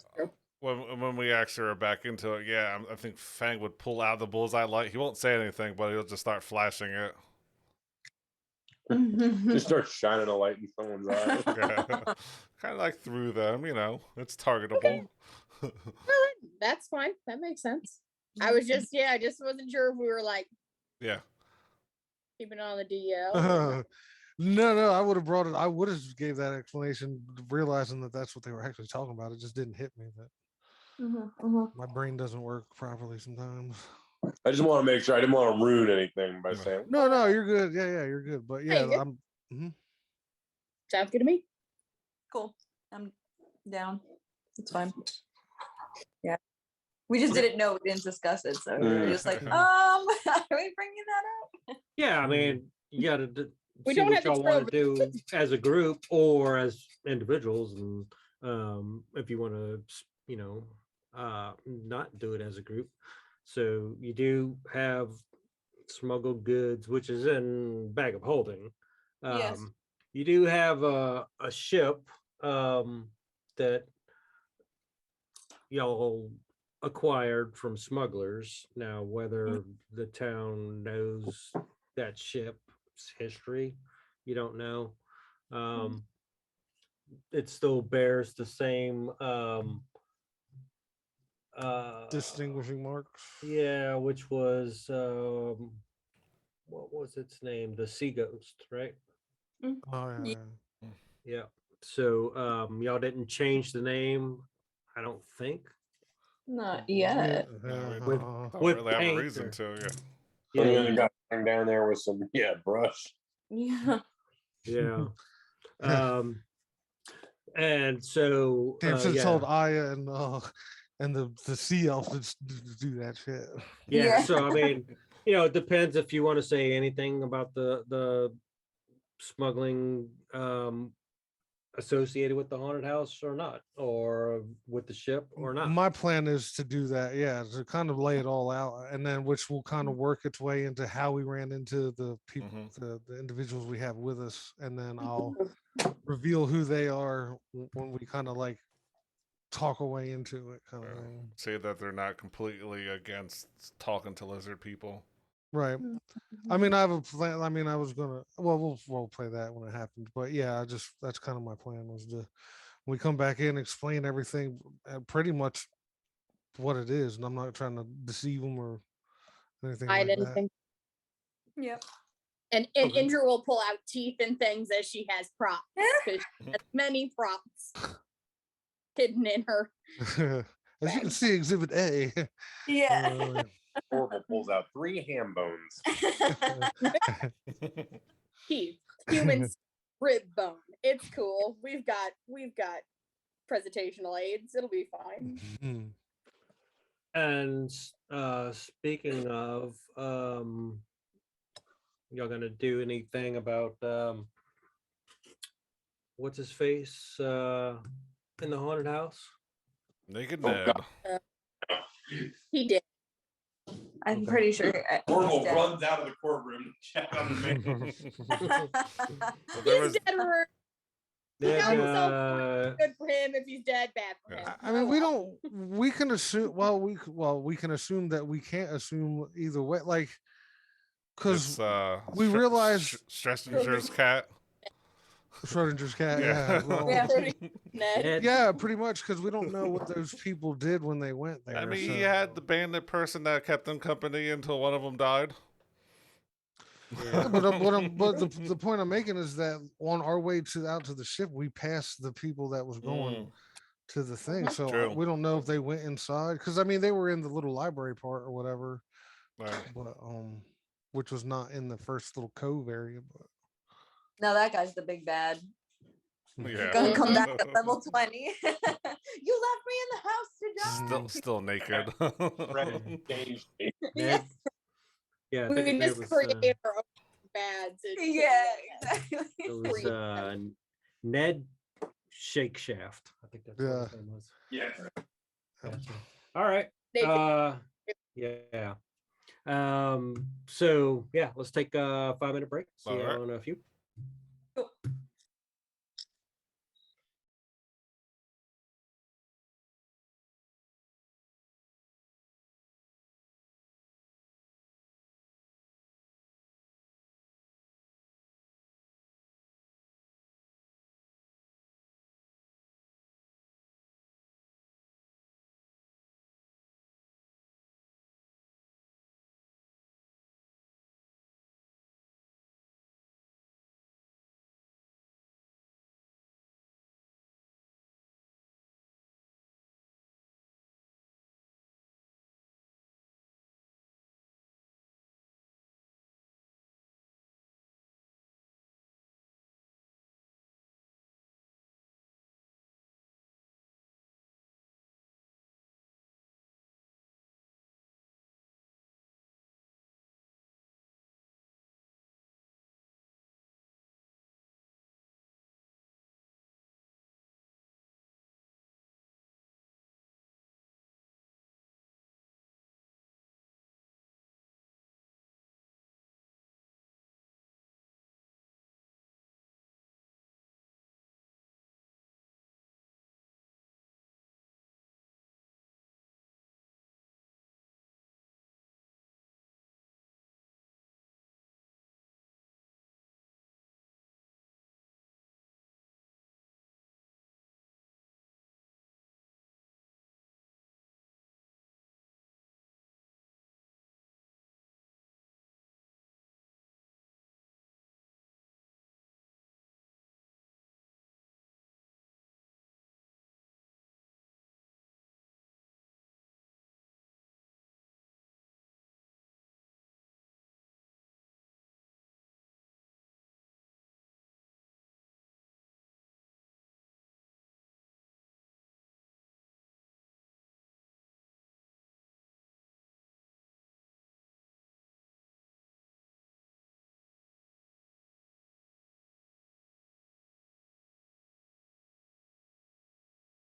Speaker 5: When we actually are back into it, yeah, I think Fang would pull out the bullseye light. He won't say anything, but he'll just start flashing it.
Speaker 4: Just start shining a light in someone's eye.
Speaker 5: Kind of like through them, it's targetable.
Speaker 6: Well, that's fine. That makes sense. I was just, I just wasn't sure if we were like
Speaker 5: Yeah.
Speaker 6: keeping it on the DL.
Speaker 1: No, I would have brought it. I would have gave that explanation, realizing that that's what they were actually talking about. It just didn't hit me that my brain doesn't work properly sometimes.
Speaker 4: I just want to make sure I didn't want to ruin anything by saying.
Speaker 1: No, you're good. Yeah, you're good. But yeah,
Speaker 6: Hey,
Speaker 1: I'm.
Speaker 6: Sounds good to me.
Speaker 3: Cool. I'm down. It's fine. Yeah. We just didn't know. We didn't discuss it. So we were just like, are we bringing that up?
Speaker 2: Yeah, I mean, you got to
Speaker 6: We
Speaker 2: see
Speaker 6: don't
Speaker 2: what
Speaker 6: have to
Speaker 2: y'all want
Speaker 6: throw-
Speaker 2: to do as a group or as individuals, and if you want to, not do it as a group. So you do have smuggled goods, which is in bag of holding.
Speaker 3: Yes.
Speaker 2: You do have a ship that y'all acquired from smugglers. Now, whether the town knows that ship's history, you don't know. It still bears the same
Speaker 1: Distinguishing marks.
Speaker 2: yeah, which was what was its name? The Sea Ghost, right?
Speaker 1: Oh yeah.
Speaker 2: Yeah. So y'all didn't change the name, I don't think.
Speaker 3: Not yet.
Speaker 2: With
Speaker 5: Don't
Speaker 2: with
Speaker 5: really have a
Speaker 2: paint
Speaker 5: reason
Speaker 2: or-
Speaker 5: to.
Speaker 4: And
Speaker 2: Yeah,
Speaker 4: then you got him down there with some brush.
Speaker 3: Yeah.
Speaker 2: yeah. And so
Speaker 1: Damn, should have
Speaker 2: yeah.
Speaker 1: told Aya and the sea elf to do that shit.
Speaker 2: Yeah,
Speaker 3: Yeah.
Speaker 2: so I mean, it depends if you want to say anything about the smuggling associated with the haunted house or not, or with the ship or not.
Speaker 1: My plan is to do that, yeah, to kind of lay it all out, and then which will kind of work its way into how we ran into the people, the individuals we have with us, and then I'll reveal who they are when we kind of like talk away into it, kind of thing.
Speaker 5: Say that they're not completely against talking to lizard people.
Speaker 1: Right. I mean, I have a plan. I mean, I was gonna. Well, we'll play that when it happens. But yeah, that's kind of my plan was to when we come back in, explain everything, pretty much what it is, and I'm not trying to deceive them or anything
Speaker 6: I
Speaker 1: like
Speaker 6: didn't
Speaker 1: that.
Speaker 6: think.
Speaker 3: Yep.
Speaker 6: And
Speaker 2: Okay.
Speaker 6: Indra will pull out teeth and things as she has props. 'Cause she has many props hidden in her.
Speaker 1: As you can see, Exhibit A.
Speaker 3: Yeah.
Speaker 4: Oracle pulls out 3 ham bones.
Speaker 6: Teeth, human rib bone. It's cool. We've got presentational aids. It'll be fine.
Speaker 2: And speaking of, y'all gonna do anything about what's his face in the haunted house?
Speaker 5: Naked
Speaker 4: Oh,
Speaker 5: Ned.
Speaker 4: God.
Speaker 6: He did.
Speaker 3: I'm pretty sure.
Speaker 4: Oracle
Speaker 3: he's dead.
Speaker 4: runs out of the courtroom to check on the man.
Speaker 5: Well, there was,
Speaker 6: He's dead. Or he
Speaker 2: Ned,
Speaker 6: got himself good for him. If he's dead, bad for him.
Speaker 1: I mean, we don't. We can assume. We can assume that we can't assume either way. Like, because we realized
Speaker 5: Schrodinger's cat.
Speaker 1: Schrodinger's cat.
Speaker 5: Yeah.
Speaker 1: Yeah. Well,
Speaker 3: Yeah.
Speaker 6: Ned.
Speaker 1: yeah, pretty much because we don't know what those people did when they went there.
Speaker 5: I mean,
Speaker 1: so-
Speaker 5: he had the bandit person that kept them company until one of them died.
Speaker 1: Yeah, but the point I'm making is that on our way out to the ship, we passed the people that was going to the thing. So
Speaker 5: True.
Speaker 1: we don't know if they went inside because I mean they were in the little library part or whatever,
Speaker 5: Right.
Speaker 1: but which was not in the first little cove area. But
Speaker 3: No, that guy's the big bad.
Speaker 5: Yeah.
Speaker 3: Gonna come back to level 20. You left me in the house to die.
Speaker 5: Still naked.
Speaker 4: Red changed me.
Speaker 2: Ned, yeah, I think
Speaker 6: We
Speaker 2: his name
Speaker 6: just
Speaker 2: was,
Speaker 6: create our own bads.
Speaker 3: Yeah, exactly.
Speaker 2: it was Ned Shake Shaft. I think that's what his name was.
Speaker 4: Yeah.
Speaker 2: Gotcha. All right.
Speaker 6: Naked.
Speaker 2: Yeah. So yeah, let's take a 5-minute break. See
Speaker 5: All
Speaker 2: you
Speaker 5: right.
Speaker 2: in a few.
Speaker 3: Cool.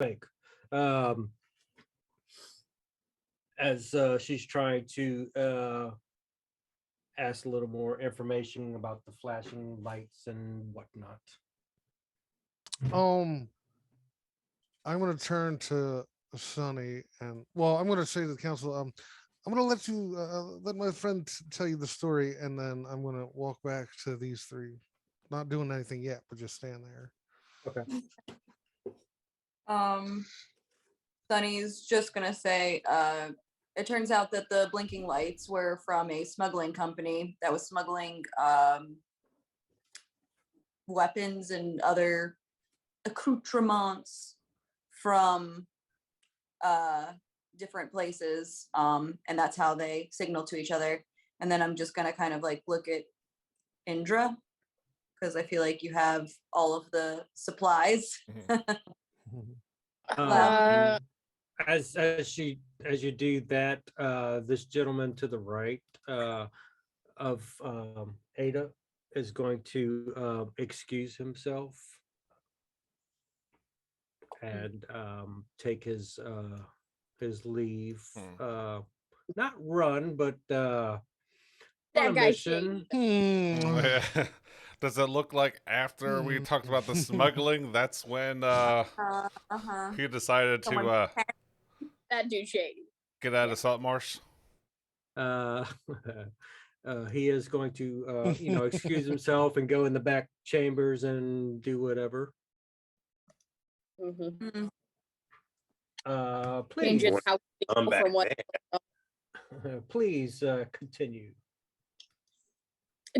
Speaker 2: Think. As she's trying to ask a little more information about the flashing lights and whatnot.
Speaker 1: I'm going to turn to Sonny and I'm going to say to the council, I'm going to let you let my friend tell you the story, and then I'm going to walk back to these three, not doing anything yet, but just stand there.
Speaker 2: Okay.
Speaker 3: Sunny's just gonna say, it turns out that the blinking lights were from a smuggling company that was smuggling weapons and other accoutrements from different places, and that's how they signal to each other. And then I'm just gonna kind of like look at Indra, because I feel like you have all of the supplies.
Speaker 2: As you do that, this gentleman to the right of Ada is going to excuse himself and take his leave. Not run, but on a
Speaker 6: That guy's
Speaker 2: mission.
Speaker 5: Does it look like after we talked about the smuggling, that's when he decided to
Speaker 6: that dude shady.
Speaker 5: get out of Saltmarsh?
Speaker 2: He is going to, excuse himself and go in the back chambers and do whatever.
Speaker 6: Mm-hmm.
Speaker 2: Please,
Speaker 6: Changes how
Speaker 4: I'm back
Speaker 6: from what.
Speaker 2: please continue.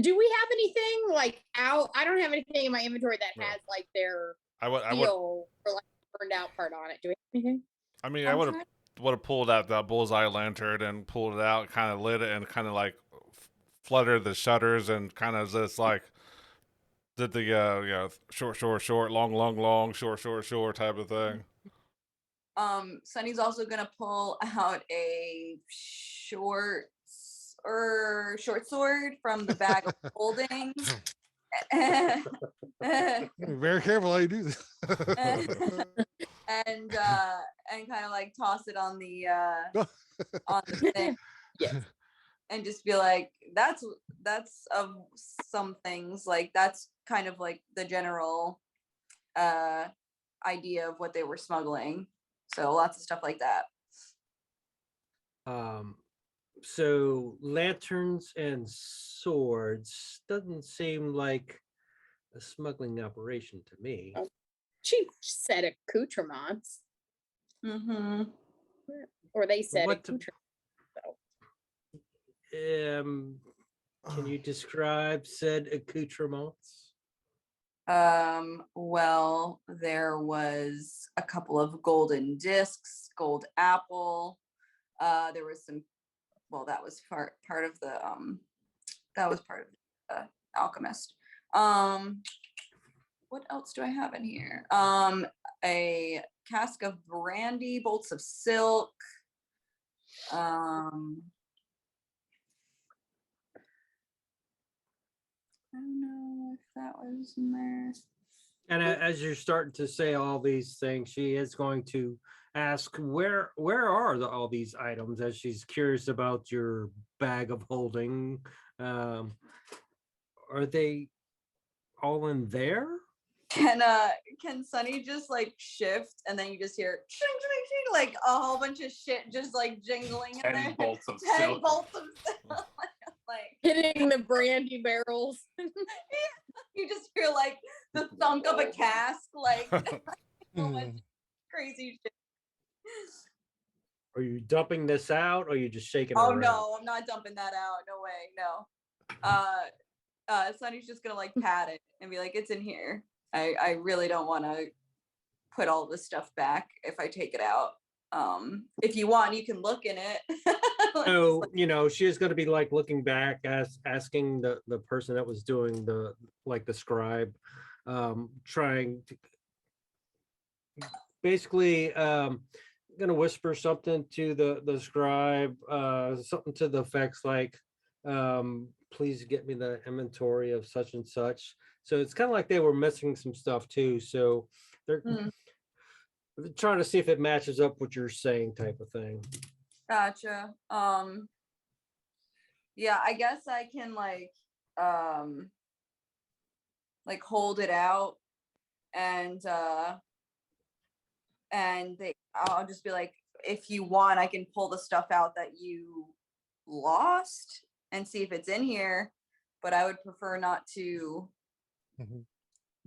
Speaker 6: Do we have anything like out? I don't have anything in my inventory that has like their
Speaker 5: I would
Speaker 6: or like burned out part on it. Do we have anything?
Speaker 5: I mean, I would have pulled out that bullseye lantern and pulled it out, kind of lit it, and kind of like fluttered the shutters, and kind of just like did the short, long, short type of thing.
Speaker 3: Sunny's also gonna pull out a short sword from the bag of holding.
Speaker 1: Very careful how you do this.
Speaker 3: and kind of like toss it on the thing.
Speaker 6: Yes.
Speaker 3: and just be like, that's of some things, like that's kind of like the general idea of what they were smuggling. So lots of stuff like that.
Speaker 2: So lanterns and swords doesn't seem like a smuggling operation to me.
Speaker 6: She said accoutrements,
Speaker 3: Mm-hmm.
Speaker 6: or they said
Speaker 2: What
Speaker 6: accoutrements.
Speaker 2: Can you describe said accoutrements?
Speaker 3: Well, there was a couple of golden discs, gold apple. There was some, well, that was part of the alchemist. What else do I have in here? A cask of brandy, bolts of silk. I don't know if that was in there.
Speaker 2: And as you're starting to say all these things, she is going to ask, where are all these items, as she's curious about your bag of holding. Are they all in there?
Speaker 3: Can Sunny just like shift and then you just hear ching, ching, ching, like a whole bunch of shit just like jingling in
Speaker 4: 10
Speaker 3: there.
Speaker 4: bolts of
Speaker 3: 10
Speaker 4: silk.
Speaker 3: bolts of silk. Like
Speaker 6: Hitting the brandy barrels.
Speaker 3: you just hear like the thunk of a cask, like so much
Speaker 1: Mm.
Speaker 3: crazy shit.
Speaker 2: Are you dumping this out, or are you just shaking it
Speaker 3: Oh
Speaker 2: around?
Speaker 3: no, I'm not dumping that out. No way, no. Sunny's just gonna like pat it and be like, it's in here. I really don't want to put all this stuff back if I take it out. If you want, you can look in it.
Speaker 2: So, she is going to be like looking back, asking the person that was doing the scribe, trying to basically going to whisper something to the scribe, something to the effects like, please get me the inventory of such and such. So it's kind of like they were missing some stuff too. So they're trying to see if it matches up what you're saying, type of thing.
Speaker 3: Gotcha. Yeah, I guess I can like hold it out and I'll just be like, if you want, I can pull the stuff out that you lost and see if it's in here, but I would prefer not to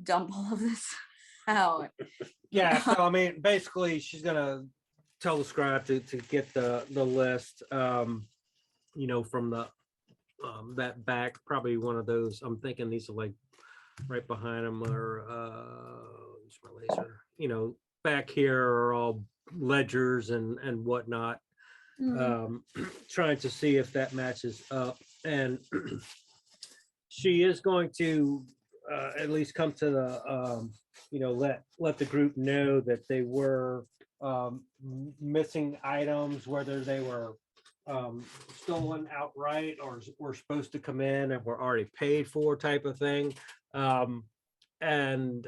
Speaker 3: dump all of this out.
Speaker 2: Yeah, so I mean, basically she's gonna tell the scribe to get the list, from the that back, probably one of those. I'm thinking these are like right behind them, or use my laser. Back here are all ledgers and whatnot. Trying to see if that matches up, and she is going to at least come to the let the group know that they were missing items, whether they were stolen outright or were supposed to come in and were already paid for, type of thing, and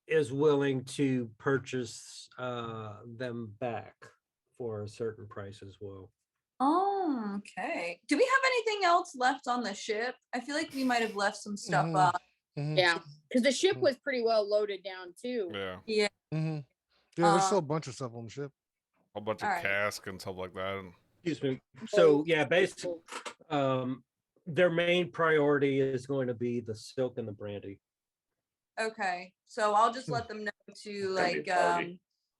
Speaker 2: is willing to purchase them back for a certain price as well.
Speaker 3: Oh, okay. Do we have anything else left on the ship? I feel like we might have left some stuff up.
Speaker 6: Yeah, because the ship was pretty well loaded down too.
Speaker 5: Yeah.
Speaker 3: Yeah.
Speaker 1: Yeah, there's still a bunch of stuff on the ship.
Speaker 5: A bunch of casks and stuff like that.
Speaker 2: Excuse me. So yeah, basically, their main priority is going to be the silk and the brandy.
Speaker 3: Okay, so I'll just let them know to like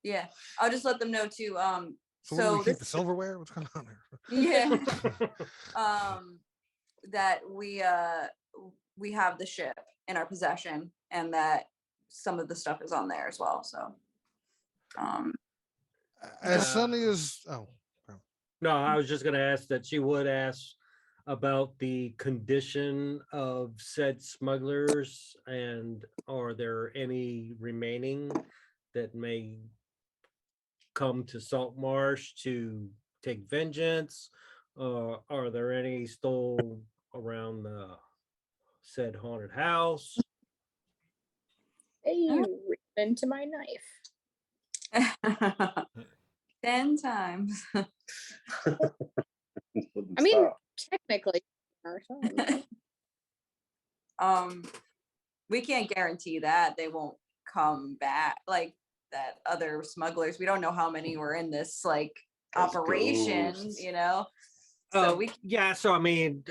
Speaker 3: yeah, I'll just let them know to
Speaker 1: So we keep the silverware. What's going on there?
Speaker 3: yeah, that we have the ship in our possession and that some of the stuff is on there as well. So
Speaker 1: as Sunny is
Speaker 2: no, I was just going to ask that she would ask about the condition of said smugglers, and are there any remaining that may come to Saltmarsh to take vengeance? Are there any still around the said haunted house?
Speaker 6: Hey, you reach into my knife.
Speaker 3: 10 times.
Speaker 6: I mean, technically. or something.
Speaker 3: We can't guarantee that they won't come back, like that other smugglers. We don't know how many were in this like
Speaker 4: As
Speaker 3: operation,
Speaker 4: ghosts.
Speaker 3: you know. So we
Speaker 2: Yeah, so I mean,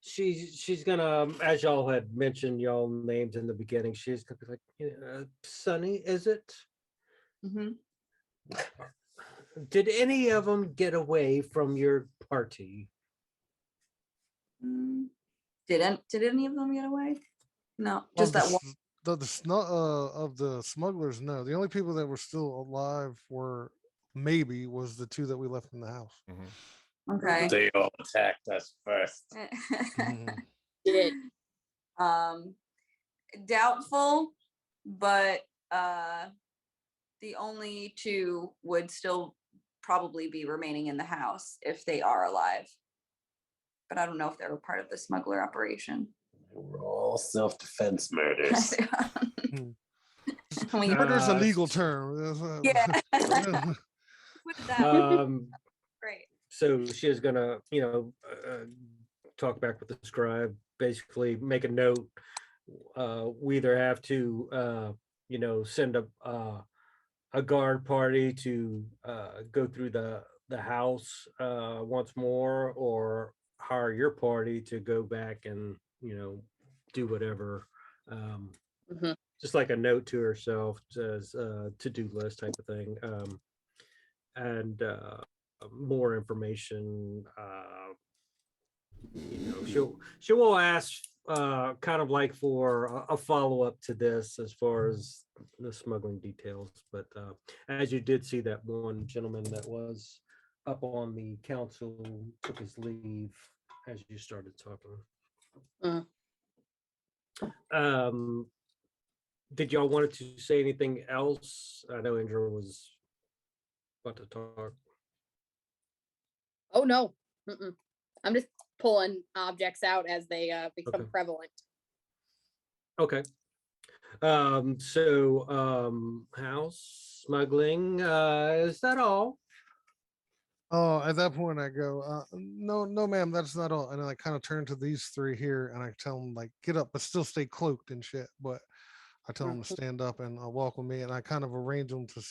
Speaker 2: she's gonna, as y'all had mentioned y'all names in the beginning, she's gonna be like, Sonny, is it?
Speaker 3: Mhm.
Speaker 2: Did any of them get away from your party?
Speaker 3: Did any of them get away? No,
Speaker 1: Of
Speaker 3: just
Speaker 1: the,
Speaker 3: that one.
Speaker 1: s- of the smugglers, no. The only people that were still alive were was the two that we left in the house.
Speaker 3: Okay.
Speaker 4: They all attacked us first.
Speaker 1: Mhm.
Speaker 6: Did.
Speaker 3: Doubtful, but the only two would still probably be remaining in the house if they are alive. But I don't know if they were part of the smuggler operation.
Speaker 4: They were all self-defense murders.
Speaker 1: Murder's a
Speaker 2: Uh,
Speaker 1: legal term. That's what-
Speaker 3: Yeah. Put it that way. Great.
Speaker 2: So she is gonna, talk back with the scribe, basically make a note. We either have to, send a guard party to go through the house once more, or hire your party to go back and do whatever.
Speaker 6: Mhm.
Speaker 2: Just like a note to herself, says to-do list type of thing, and more information. She will ask kind of like for a follow-up to this as far as the smuggling details, but as you did see, that one gentleman that was up on the council took his leave as you started talking. Did y'all wanted to say anything else? I know Andrew was about to talk.
Speaker 6: Oh no. Mm-mm. I'm just pulling objects out as they become
Speaker 2: Okay.
Speaker 6: prevalent.
Speaker 2: Okay. House smuggling, is that all?
Speaker 1: Oh, at that point I go, no, no, ma'am, that's not all. And then I kind of turn to these three here and I tell them like, get up, but still stay cloaked and shit. But I tell them to stand up and walk with me, and I kind of arrange them to.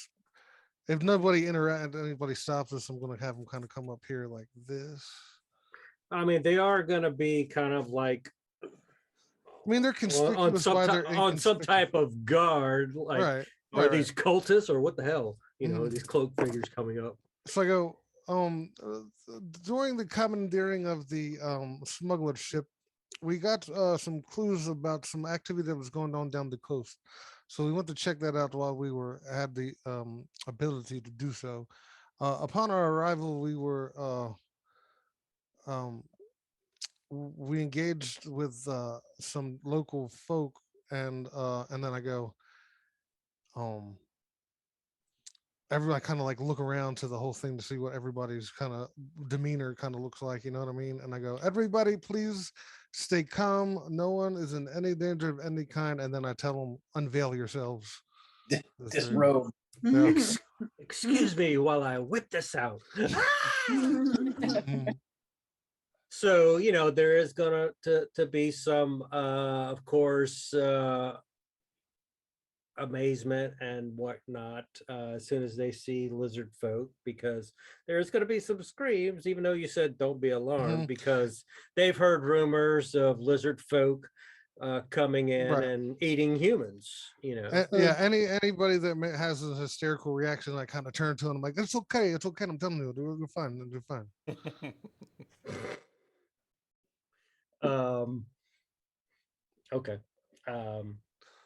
Speaker 1: If anybody stops us, I'm going to have them kind of come up here like this.
Speaker 2: I mean, they are gonna be kind of like
Speaker 1: I mean, they're conspicuous by their
Speaker 2: on some type of guard, like
Speaker 1: right.
Speaker 2: are
Speaker 1: Right.
Speaker 2: these cultists or what the hell? These cloak figures coming up.
Speaker 1: So I go, during the commandeering of the smuggler ship, we got some clues about some activity that was going on down the coast. So we went to check that out while we had the ability to do so. Upon our arrival, we engaged with some local folk, and then I go, everybody kind of like look around to the whole thing to see what everybody's kind of demeanor kind of looks like, you know what I mean? And I go, everybody, please stay calm. No one is in any danger of any kind. And then I tell them, unveil yourselves.
Speaker 4: Disrobe.
Speaker 1: Yeah.
Speaker 2: Excuse me while I whip this out.
Speaker 1: Mhm.
Speaker 2: So, there is gonna to be some of course amazement and whatnot as soon as they see lizard folk, because there's going to be some screams, even though you said don't be alarmed, because they've heard rumors of lizard folk coming in
Speaker 1: Right.
Speaker 2: and eating humans,
Speaker 1: Yeah, anybody that has a hysterical reaction, I kind of turn to them like, it's okay, I'm telling you, you're fine, you're fine.
Speaker 2: Okay.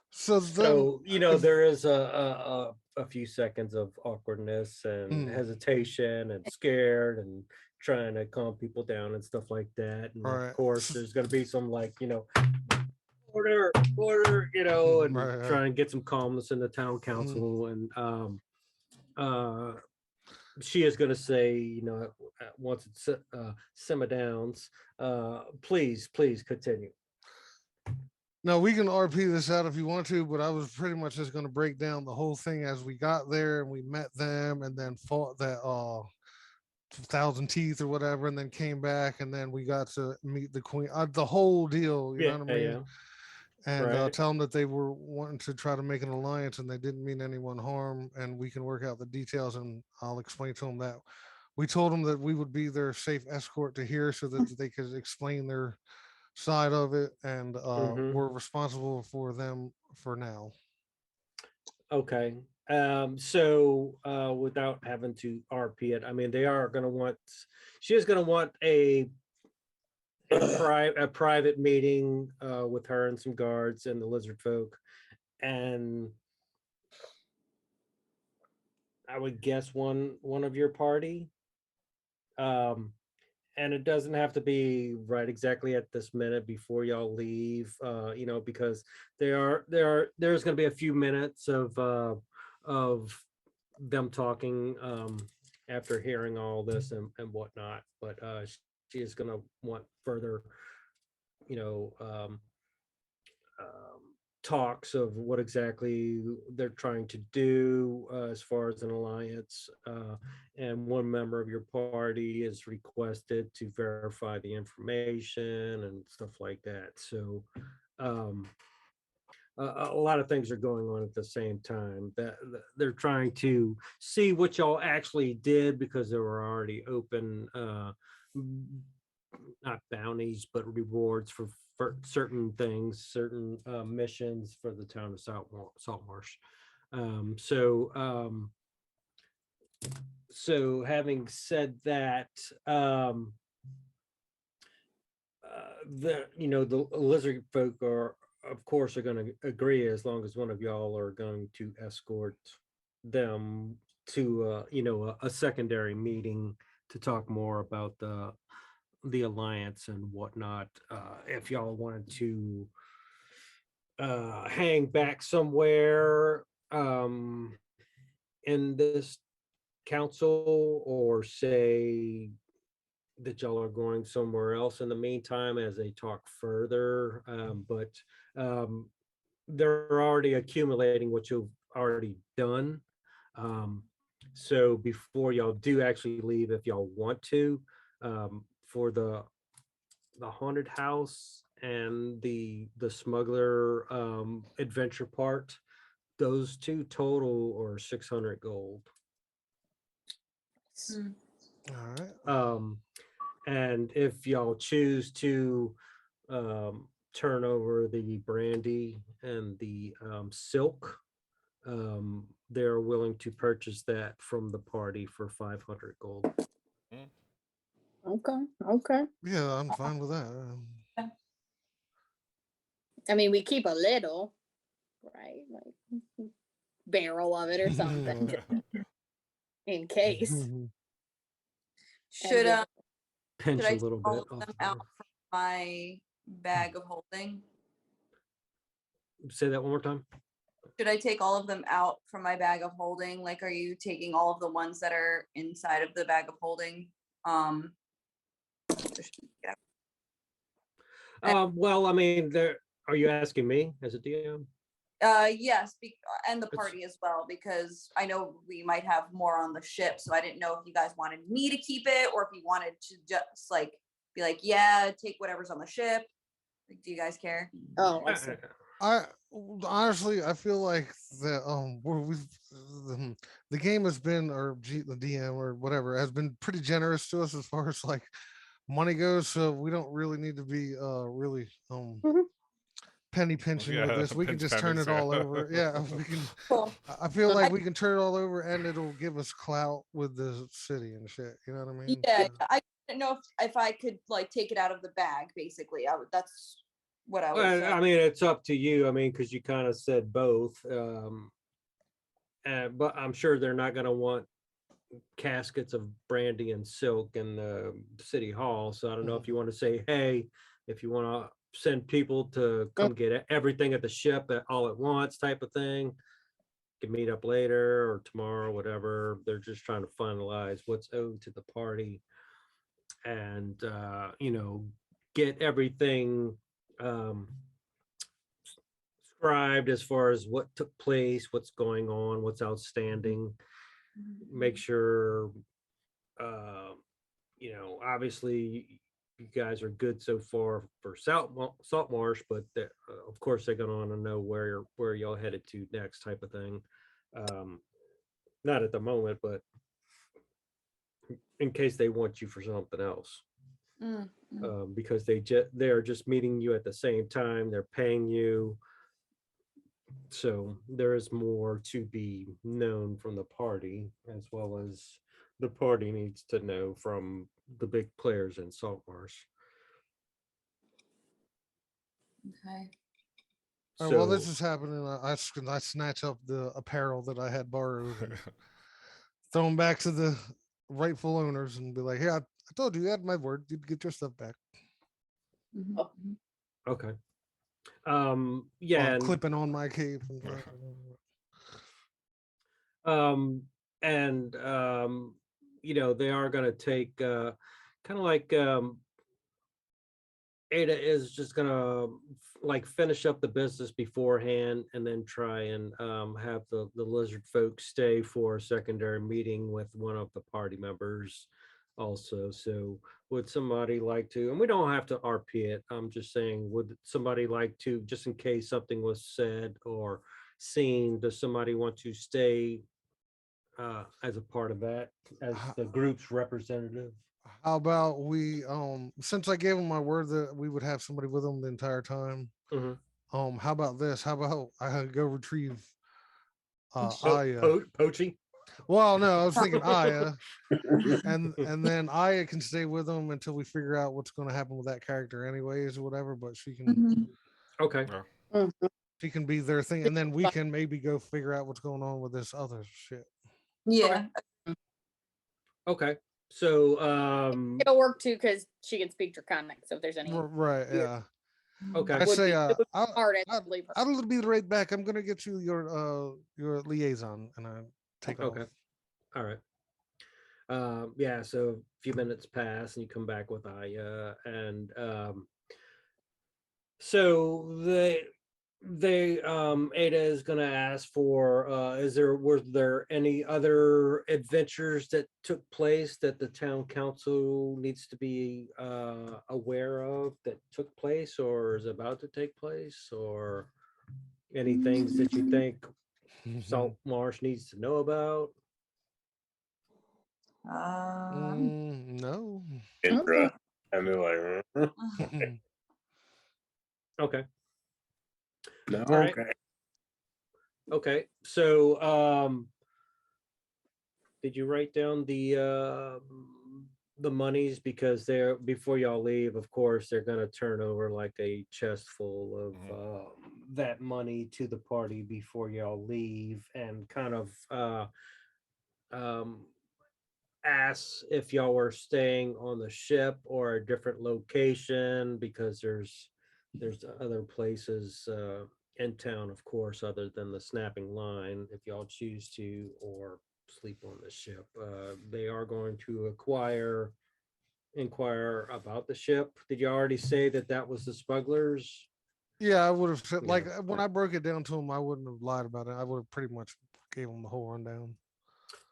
Speaker 1: So then,
Speaker 2: There is a few seconds of awkwardness and hesitation and scared and trying to calm people down and stuff like that. And
Speaker 1: Right.
Speaker 2: of course, there's going to be some like, order, and
Speaker 1: Right.
Speaker 2: try and get some calmness in the town council. And she is going to say, once it's simmer downs, please continue.
Speaker 1: No, we can RP this out if you want to, but I was pretty much just going to break down the whole thing as we got there and we met them, and then fought that thousand teeth or whatever, and then came back, and then we got to meet the queen, the whole deal, you know what I mean?
Speaker 2: Yeah.
Speaker 1: And
Speaker 2: Right.
Speaker 1: tell them that they were wanting to try to make an alliance and they didn't mean anyone harm, and we can work out the details. And I'll explain to them that we told them that we would be their safe escort to here so that they could explain their side of it, and we're responsible for them for now.
Speaker 2: Okay. So without having to RP it, I mean, they are going to want, she is going to want a private meeting with her and some guards and the lizard folk, and I would guess one of your party. And it doesn't have to be right exactly at this minute before y'all leave, because there's going to be a few minutes of them talking after hearing all this and whatnot. But she is going to want further, talks of what exactly they're trying to do as far as an alliance, and one member of your party is requested to verify the information and stuff like that. So a lot of things are going on at the same time, that they're trying to see what y'all actually did, because there were already open not bounties but rewards for certain things, certain missions for the town of Saltmarsh. So having said that, the lizard folk are, of course, are going to agree, as long as one of y'all are going to escort them to a secondary meeting to talk more about the alliance and whatnot. If y'all wanted to hang back somewhere in this council, or say that y'all are going somewhere else in the meantime as they talk further, but they're already accumulating what you've already done. So before y'all do actually leave, if y'all want to, for the haunted house and the smuggler adventure part, those two total are 600 gold.
Speaker 1: All right.
Speaker 2: And if y'all choose to turn over the brandy and the silk, they're willing to purchase that from the party for 500 gold.
Speaker 6: Okay.
Speaker 1: Yeah, I'm fine with that.
Speaker 6: I mean, we keep a little, right? Like barrel of it or something, in case.
Speaker 3: Should
Speaker 2: Pinch
Speaker 3: I
Speaker 2: a
Speaker 3: take
Speaker 2: little
Speaker 3: all
Speaker 2: bit
Speaker 3: of
Speaker 2: off
Speaker 3: them
Speaker 2: there.
Speaker 3: out from my bag of holding?
Speaker 2: Say that one more time.
Speaker 3: Should I take all of them out from my bag of holding? Like, are you taking all of the ones that are inside of the bag of holding?
Speaker 2: Well, I mean, are you asking me as a DM?
Speaker 3: Yes, and the
Speaker 2: It's-
Speaker 3: party as well, because I know we might have more on the ship, so I didn't know if you guys wanted me to keep it or if you wanted to just like be like, yeah, take whatever's on the ship. Like, do you guys care?
Speaker 6: Oh, I see.
Speaker 1: I honestly, I feel like that the game has been, or the DM or whatever has been pretty generous to us as far as like money goes, so we don't really need to be really penny pinching with
Speaker 5: Yeah,
Speaker 1: this. We can
Speaker 5: pinch
Speaker 1: just turn
Speaker 5: pennies,
Speaker 1: it all
Speaker 5: yeah.
Speaker 1: over. Yeah, we can.
Speaker 3: Cool.
Speaker 1: I feel like we can turn it all over, and it'll give us clout with the city and shit. You know what I mean?
Speaker 3: Yeah, I didn't know if I could like take it out of the bag. Basically, that's what I was.
Speaker 2: Well, I mean, it's up to you. I mean, because you kind of said both. But I'm sure they're not going to want caskets of brandy and silk in the city hall. So I don't know if you want to say, hey, if you want to send people to come get everything at the ship all at once type of thing, can meet up later or tomorrow, whatever. They're just trying to finalize what's owed to the party, and get everything scribed as far as what took place, what's going on, what's outstanding. Make sure you know, obviously you guys are good so far for Saltmarsh, but of course they're gonna want to know where y'all headed to next, type of thing. Not at the moment, but in case they want you for something else. Because they're just meeting you at the same time, they're paying you, so there is more to be known from the party, as well as the party needs to know from the big players in Saltmarsh.
Speaker 3: Okay.
Speaker 1: All right, while this
Speaker 2: So
Speaker 1: is happening, I snatch up the apparel that I had borrowed, and throw them back to the rightful owners, and be like, "Hey, I told you, you had my word. You'd get your stuff back."
Speaker 6: Oh.
Speaker 2: okay.
Speaker 1: While
Speaker 2: Yeah,
Speaker 1: I'm
Speaker 2: and
Speaker 1: clipping on my cape. And
Speaker 2: you know, they are going to take kind of like Ada is just gonna like finish up the business beforehand, and then try and have the lizard folks stay for a secondary meeting with one of the party members also. So would somebody like to, and we don't have to RP it, I'm just saying, would somebody like to, just in case something was said or seen, does somebody want to stay as a part of that, as the group's representative?
Speaker 1: how about we, since I gave him my word that we would have somebody with him the entire time, how about this? How about I go retrieve Aya?
Speaker 2: Poaching?
Speaker 1: Well, no, I was thinking Aya, and then Aya can stay with him until we figure out what's going to happen with that character, anyways, or whatever. But she can
Speaker 2: Okay.
Speaker 1: she can be their thing, and then we can maybe go figure out what's going on with this other shit.
Speaker 3: Yeah.
Speaker 2: Okay. So
Speaker 6: It'll work too because she can speak Draconic. So if there's any,
Speaker 1: Right? Yeah.
Speaker 2: okay.
Speaker 1: I say,
Speaker 6: it would be
Speaker 1: I'll,
Speaker 6: hard to
Speaker 1: I'll,
Speaker 6: leave her.
Speaker 1: I'll be right back. I'm gonna get you your liaison, and I take
Speaker 2: Okay.
Speaker 1: off.
Speaker 2: All right. Yeah, so a few minutes pass and you come back with Aya, and so Ada is gonna ask for were there any other adventures that took place that the town council needs to be aware of, that took place or is about to take place, or any things that you think Saltmarsh needs to know about?
Speaker 1: No.
Speaker 4: Indra. And they're like,
Speaker 2: Okay.
Speaker 4: no,
Speaker 2: All right.
Speaker 4: okay.
Speaker 2: Okay, so did you write down the monies? Because they're, before y'all leave, of course, they're gonna turn over like a chest full of that money to the party before y'all leave, and kind of ask if y'all were staying on the ship or a different location, because there's other places in town, of course, other than the snapping line, if y'all choose to, or sleep on the ship. They are going to inquire about the ship. Did you already say that that was the smugglers?
Speaker 1: Yeah, I would have said,
Speaker 2: Yeah.
Speaker 1: like, when I broke it down to him, I wouldn't have lied about it. I would have pretty much gave him the whole rundown.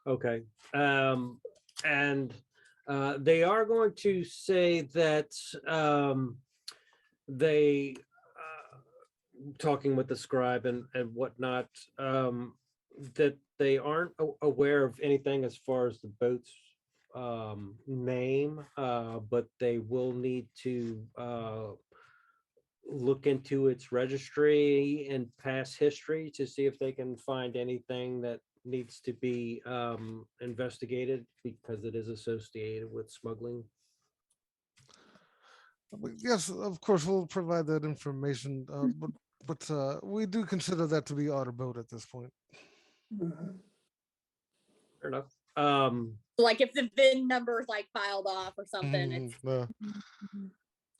Speaker 2: Okay. And they are going to say that they talking with the scribe and whatnot, that they aren't aware of anything as far as the boat's name, but they will need to look into its registry and past history to see if they can find anything that needs to be investigated, because it is associated with smuggling.
Speaker 1: Yes, of course, we'll provide that information, but we do consider that to be our boat at this point.
Speaker 2: Fair enough.
Speaker 6: Like if the VIN number is like filed off or something, it's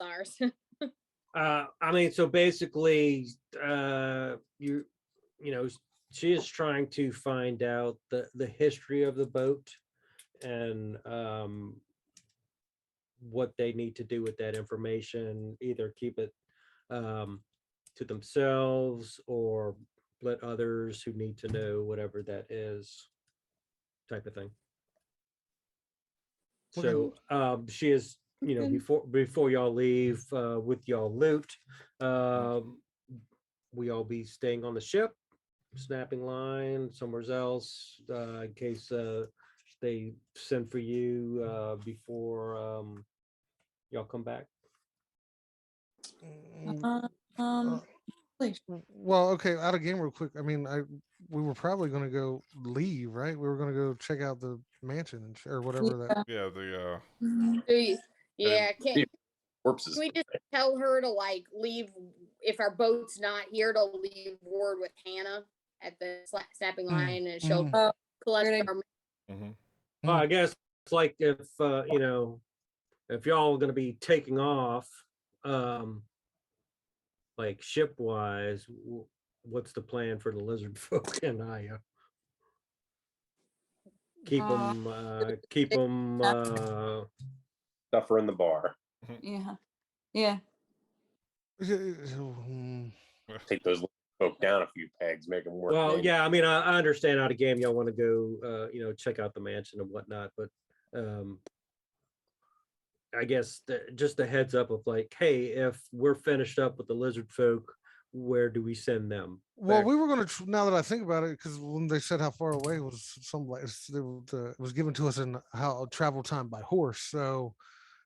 Speaker 6: ours.
Speaker 2: I mean, so basically, you know, she is trying to find out the history of the boat, and what they need to do with that information, either keep it to themselves or let others who need to know whatever that is, type of thing. So she is,
Speaker 3: Okay.
Speaker 2: before y'all leave with y'all loot, we all be staying on the ship, snapping line somewhere else in case they send for you before y'all come back.
Speaker 3: Please.
Speaker 1: Well, okay, out of game real quick. I mean, we were probably going to go leave, right? We were going to go check out the mansion or whatever that.
Speaker 5: Yeah, the
Speaker 3: Mhm.
Speaker 6: Yeah,
Speaker 4: Yeah. Corpses.
Speaker 6: can we just tell her to like leave if our boat's not here to leave word with Hannah at the snapping line and she'll
Speaker 3: Oh,
Speaker 6: collect
Speaker 3: great.
Speaker 6: our
Speaker 5: mhm.
Speaker 2: Well, I guess it's like if if y'all are going to be taking off, like ship wise, what's the plan for the lizard folk and Aya? Keep them.
Speaker 4: Suffer in the bar.
Speaker 3: Yeah.
Speaker 4: Take those folk down a few pegs, make them work.
Speaker 2: Well, yeah, I mean, I understand out of game y'all want to go, check out the mansion and whatnot, but I guess just a heads up of like, hey, if we're finished up with the lizard folk, where do we send them?
Speaker 1: Well,
Speaker 2: Back-
Speaker 1: we were going to, now that I think about it, because when they said how far away it was, it was given to us in how travel time by horse. So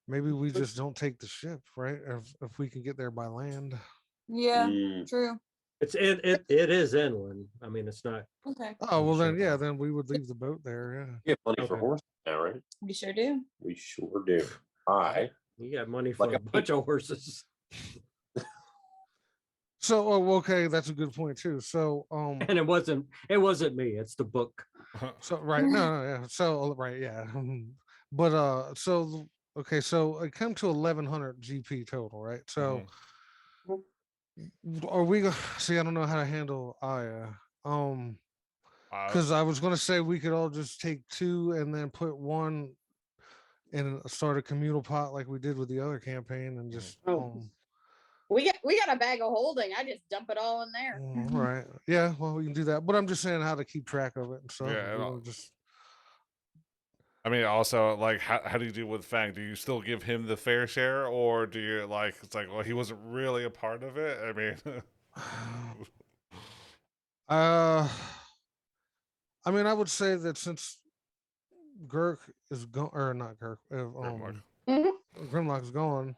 Speaker 1: maybe we just don't take the ship, right? If we can get there by land.
Speaker 3: Yeah.
Speaker 4: Mm.
Speaker 3: True.
Speaker 2: it is inland. I mean, it's not.
Speaker 3: Okay.
Speaker 1: Oh, well, then, yeah,
Speaker 2: Sure.
Speaker 1: then we would leave the boat there. Yeah.
Speaker 4: We have money for
Speaker 2: Okay.
Speaker 4: horses now, right?
Speaker 3: We sure do.
Speaker 4: We sure do.
Speaker 2: You got money for
Speaker 4: Like
Speaker 2: a
Speaker 4: a
Speaker 2: bunch of horses.
Speaker 1: So, okay, that's a good point too. So,
Speaker 2: And it wasn't me, it's the book.
Speaker 1: so right, no, yeah. So, right, yeah. But so okay, so it come to 1100 GP total, right? So, are we gonna see? I don't know how to handle Aya. Because I was gonna say we could all just take two and then put one and start a communal pot like we did with the other campaign and just
Speaker 6: we got a bag of holding. I just dump it all in there.
Speaker 1: right. Yeah, well, we can do that. But I'm just saying how to keep track of it and stuff.
Speaker 5: Yeah,
Speaker 1: If we wanna just
Speaker 5: I mean, also, like, how do you do with Fang? Do you still give him the fair share, or do you like? It's like, well, he wasn't really a part of it. I mean,
Speaker 1: I mean, I would say that since Girk is gone, or not Girk,
Speaker 5: Grimlock.
Speaker 1: Grimlock's gone,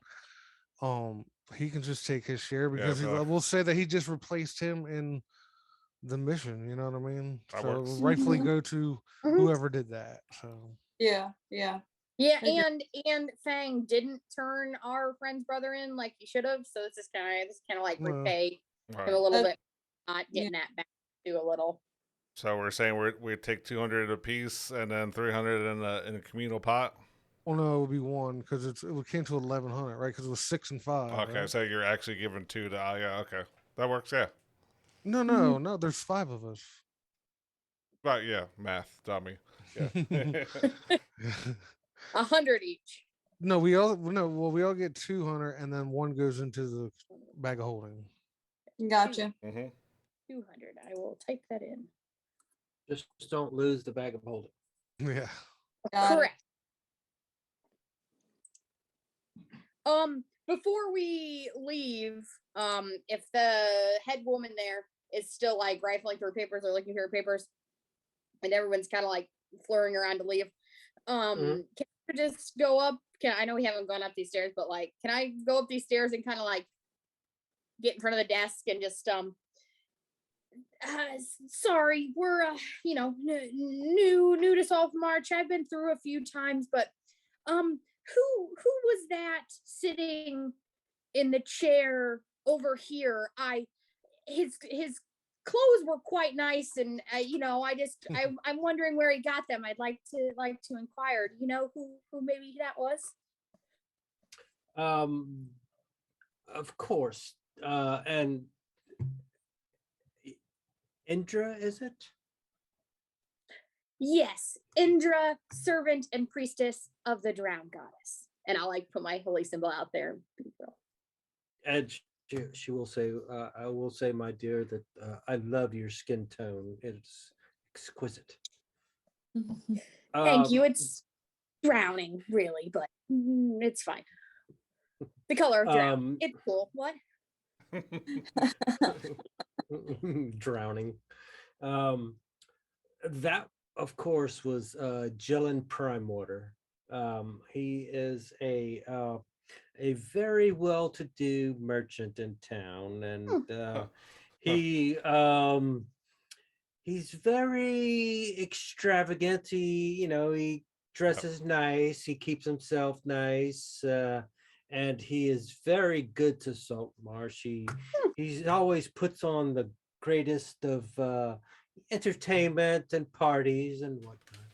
Speaker 1: he can just take his share
Speaker 5: Yeah, I
Speaker 1: because
Speaker 5: feel like-
Speaker 1: we'll say that he just replaced him in the mission. You know what I mean?
Speaker 5: That
Speaker 1: So it
Speaker 5: works.
Speaker 1: will rightfully go to whoever did that. So
Speaker 3: Yeah. Yeah.
Speaker 6: Yeah,
Speaker 3: I
Speaker 6: and Fang didn't turn our friend's brother in like he should have. So this is kind of like repay him a little
Speaker 3: Uh,
Speaker 6: bit, not getting that back to a little.
Speaker 5: So we're saying we take 200 a piece and then 300 in a communal pot.
Speaker 1: well, no, it would be one because it came to 1100, right? Because it was 6 and 5.
Speaker 5: Okay,
Speaker 1: right?
Speaker 5: so you're actually giving two to yeah. Okay, that works. Yeah,
Speaker 1: No. There's 5 of us.
Speaker 5: right. Yeah, math dummy. Yeah.
Speaker 6: 100 each.
Speaker 1: No, we all we all get 200, and then one goes into the bag of holding.
Speaker 3: Gotcha.
Speaker 6: 200. I will type that in.
Speaker 2: Just don't lose the bag of holding.
Speaker 1: Yeah.
Speaker 3: Got it.
Speaker 6: Correct. Before we leave, if the head woman there is still like rifling through papers or looking through her papers, and everyone's kind of like flurrying around to leave, can I just go up? I know we haven't gone up these stairs, but like, can I go up these stairs and kind of like get in front of the desk and just sorry, we're new to Saltmarsh. I've been through a few times, but who was that sitting in the chair over here? His clothes were quite nice, and I'm wondering where he got them. I'd like to inquire. Do you know who maybe that was?
Speaker 2: Of course. And Indra, is it?
Speaker 6: Yes, Indra, servant and priestess of the drowned goddess. And I'll like put my holy symbol out there.
Speaker 2: And she will say, I will say, my dear, that I love your skin tone. It's exquisite.
Speaker 6: Thank you. drowning, really, but it's fine. The color of drown. It's cool. What?
Speaker 2: Drowning. That, of course, was Jillen Primewater. He is a very well-to-do merchant in town, and he's very extravagant. He dresses nice. He keeps himself nice. And he is very good to Saltmarsh. He always puts on the greatest of entertainment and parties and whatnot.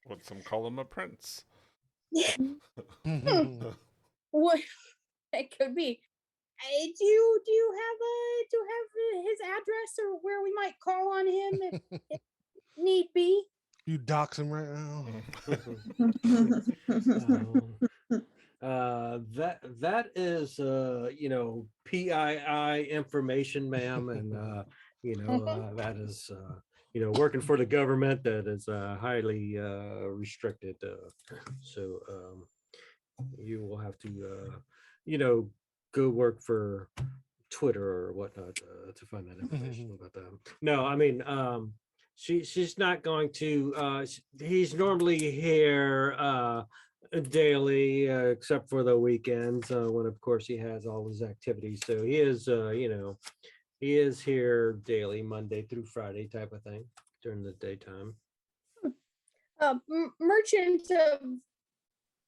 Speaker 5: Would some call him a prince?
Speaker 6: What? It could be. Do you have his address or where we might call on him if need be?
Speaker 1: You dox him right now.
Speaker 2: That is PII information, ma'am, and that is working for the government. That is highly restricted. So you will have to go work for Twitter or whatnot to find that information about that. No, I mean she's not going to. He's normally here daily, except for the weekends when, of course, he has all his activities. So he is, he is here daily, Monday through Friday type of thing during the daytime.
Speaker 6: Merchant of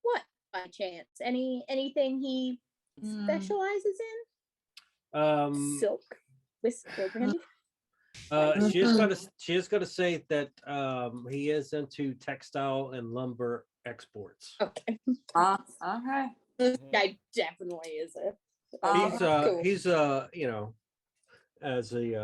Speaker 6: what, by chance? Anything he specializes in? Silk, whiskey, brandy.
Speaker 2: She is gonna say that he is into textile and lumber exports.
Speaker 6: Okay.
Speaker 3: Okay.
Speaker 6: This guy definitely is a.
Speaker 2: He's
Speaker 6: cool.
Speaker 2: As a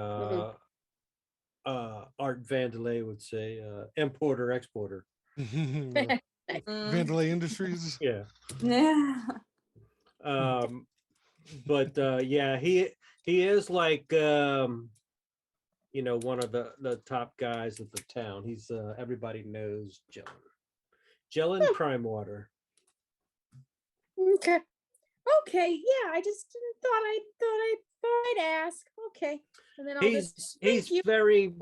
Speaker 2: Art Vandelay would say, importer exporter.
Speaker 1: Vandelay Industries.
Speaker 2: Yeah.
Speaker 3: Yeah.
Speaker 2: But yeah, he is like one of the top guys of the town. He's everybody knows Jillen Primewater.
Speaker 6: Okay. Yeah, I just thought I'd ask. Okay. And then
Speaker 2: he's very,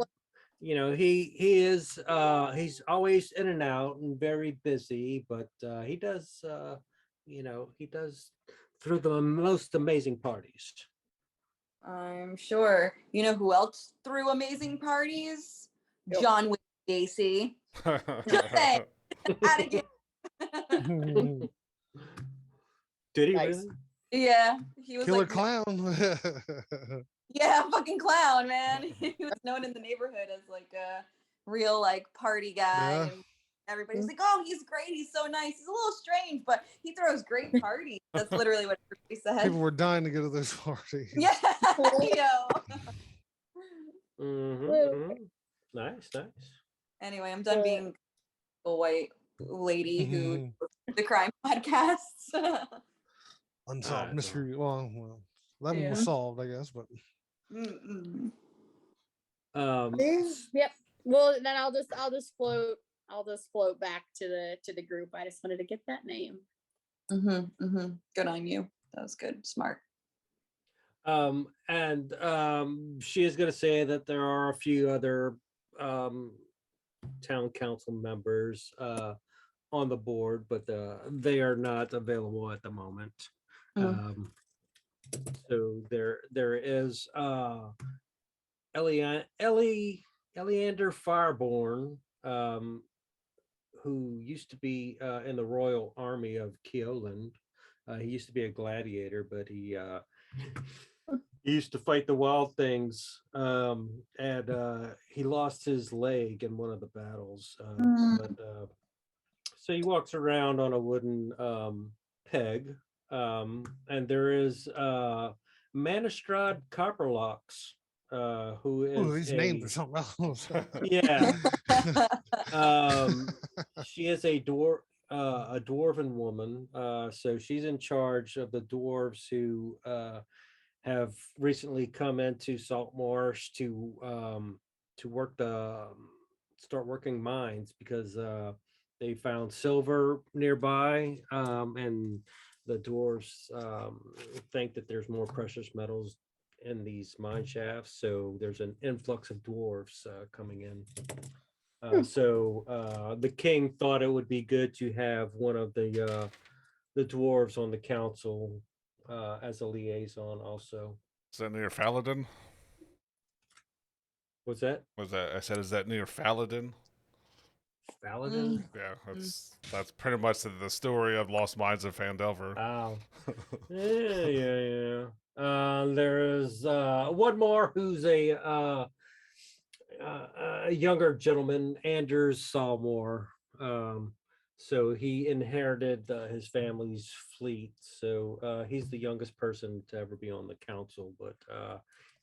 Speaker 2: he is he's always in and out and very busy, but he does he does through the most amazing parties.
Speaker 3: I'm sure. You know who else threw amazing parties?
Speaker 6: Yep.
Speaker 3: John Wick Gacy. Just saying. Out again.
Speaker 2: Did he
Speaker 6: Nice.
Speaker 2: really?
Speaker 3: Yeah, he was
Speaker 1: Killer
Speaker 3: like,
Speaker 1: clown.
Speaker 3: yeah, fucking clown, man. He was known in the neighborhood as like a real like party guy.
Speaker 1: Yeah.
Speaker 3: And everybody's like, oh, he's great. He's so nice. He's a little strange, but he throws great parties. That's literally what everybody said.
Speaker 1: People were dying to go to those parties.
Speaker 3: Yeah, yo.
Speaker 2: Nice.
Speaker 3: Anyway, I'm done being a white lady who the crime podcasts.
Speaker 1: Unsolved mystery. Well, that one was solved, I guess, but
Speaker 6: Yep. Well, then I'll just float back to the group. I just wanted to get that name.
Speaker 3: Good on you. That was good. Smart.
Speaker 2: And she is going to say that there are a few other town council members on the board, but they are not available at the moment. So there is Eleander Fireborn, who used to be in the Royal Army of Keoland. He used to be a gladiator, but he used to fight the wild things, and he lost his leg in one of the battles. So he walks around on a wooden peg, and there is Manistrad Copperlocks, who is
Speaker 1: these names are something else.
Speaker 2: Yeah. She is a dwarven woman, so she's in charge of the dwarves who have recently come into Saltmarsh to work start working mines, because they found silver nearby, and the dwarves think that there's more precious metals in these mine shafts. So there's an influx of dwarves coming in. So the king thought it would be good to have one of the dwarves on the council as a liaison also.
Speaker 5: Is that near Faladin?
Speaker 2: What's that?
Speaker 5: I said, is that near Faladin?
Speaker 2: Paladin?
Speaker 5: Yeah, that's pretty much the story of Lost Mines of Fandelver.
Speaker 2: Wow. Yeah. There is one more who's a younger gentleman, Anders Salmore. So he inherited his family's fleet. So he's the youngest person to ever be on the council, but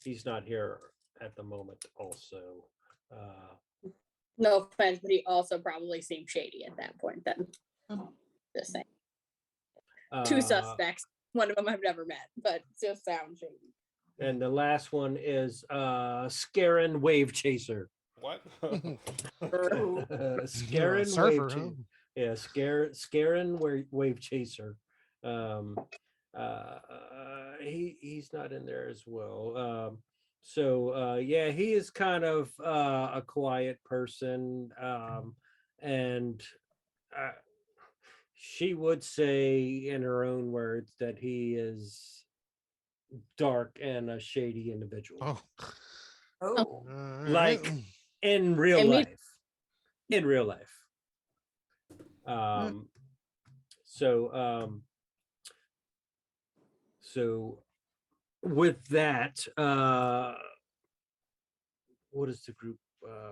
Speaker 2: he's not here at the moment. Also,
Speaker 6: No offense, but he also probably seemed shady at that point. Then, just saying. Two suspects. One of them I've never met, but still sounds shady.
Speaker 2: And the last one is Scarin Wave Chaser.
Speaker 5: What?
Speaker 2: Scarin
Speaker 1: surfer,
Speaker 2: Wave
Speaker 1: huh?
Speaker 2: Chaser. Yeah, Scarin Wave Chaser. He's not in there as well. So yeah, he is kind of a quiet person, and she would say in her own words that he is dark and a shady individual.
Speaker 1: Oh,
Speaker 3: Oh.
Speaker 2: Like in real
Speaker 6: And me-
Speaker 2: life. In real life. So with that, what does the group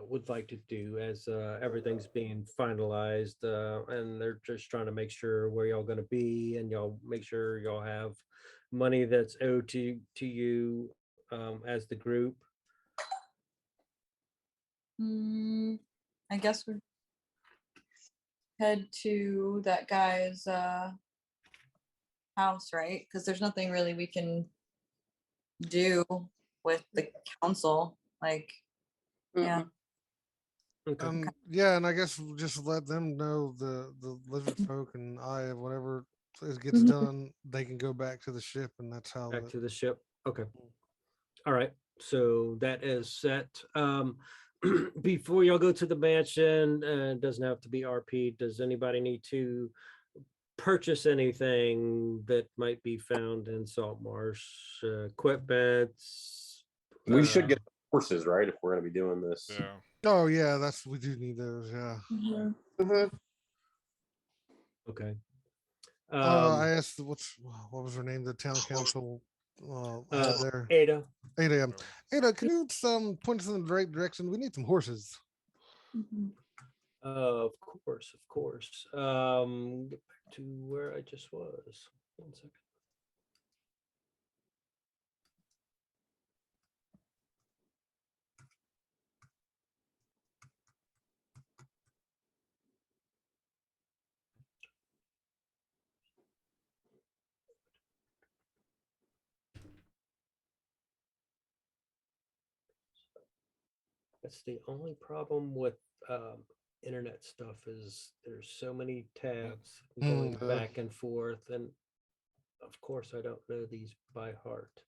Speaker 2: would like to do as everything's being finalized, and they're just trying to make sure where y'all going to be, and y'all make sure y'all have money that's owed to you as the group.
Speaker 3: I guess we head to that guy's house, right? Because there's nothing really we can do with the council. Like, yeah.
Speaker 2: Okay.
Speaker 1: Yeah, and I guess we'll just let them know the lizard folk and whatever gets done, they can go back to the ship, and that's how.
Speaker 2: Back to the ship. Okay. All right. So that is set. Before y'all go to the mansion, it doesn't have to be RP. Does anybody need to purchase anything that might be found in Saltmarsh? Equipment?
Speaker 4: We should get horses, right? If we're going to be doing this.
Speaker 5: Yeah.
Speaker 1: Oh yeah, we do need those. Yeah.
Speaker 2: Okay.
Speaker 1: I asked what was her name? The town council. There.
Speaker 2: Ada.
Speaker 1: Ada. Ada, can you point us in the right direction? We need some horses.
Speaker 2: Of course. Get back to where I just was. 1 second. That's the only problem with internet stuff is there's so many tabs going back and forth, and of course I don't know these by heart.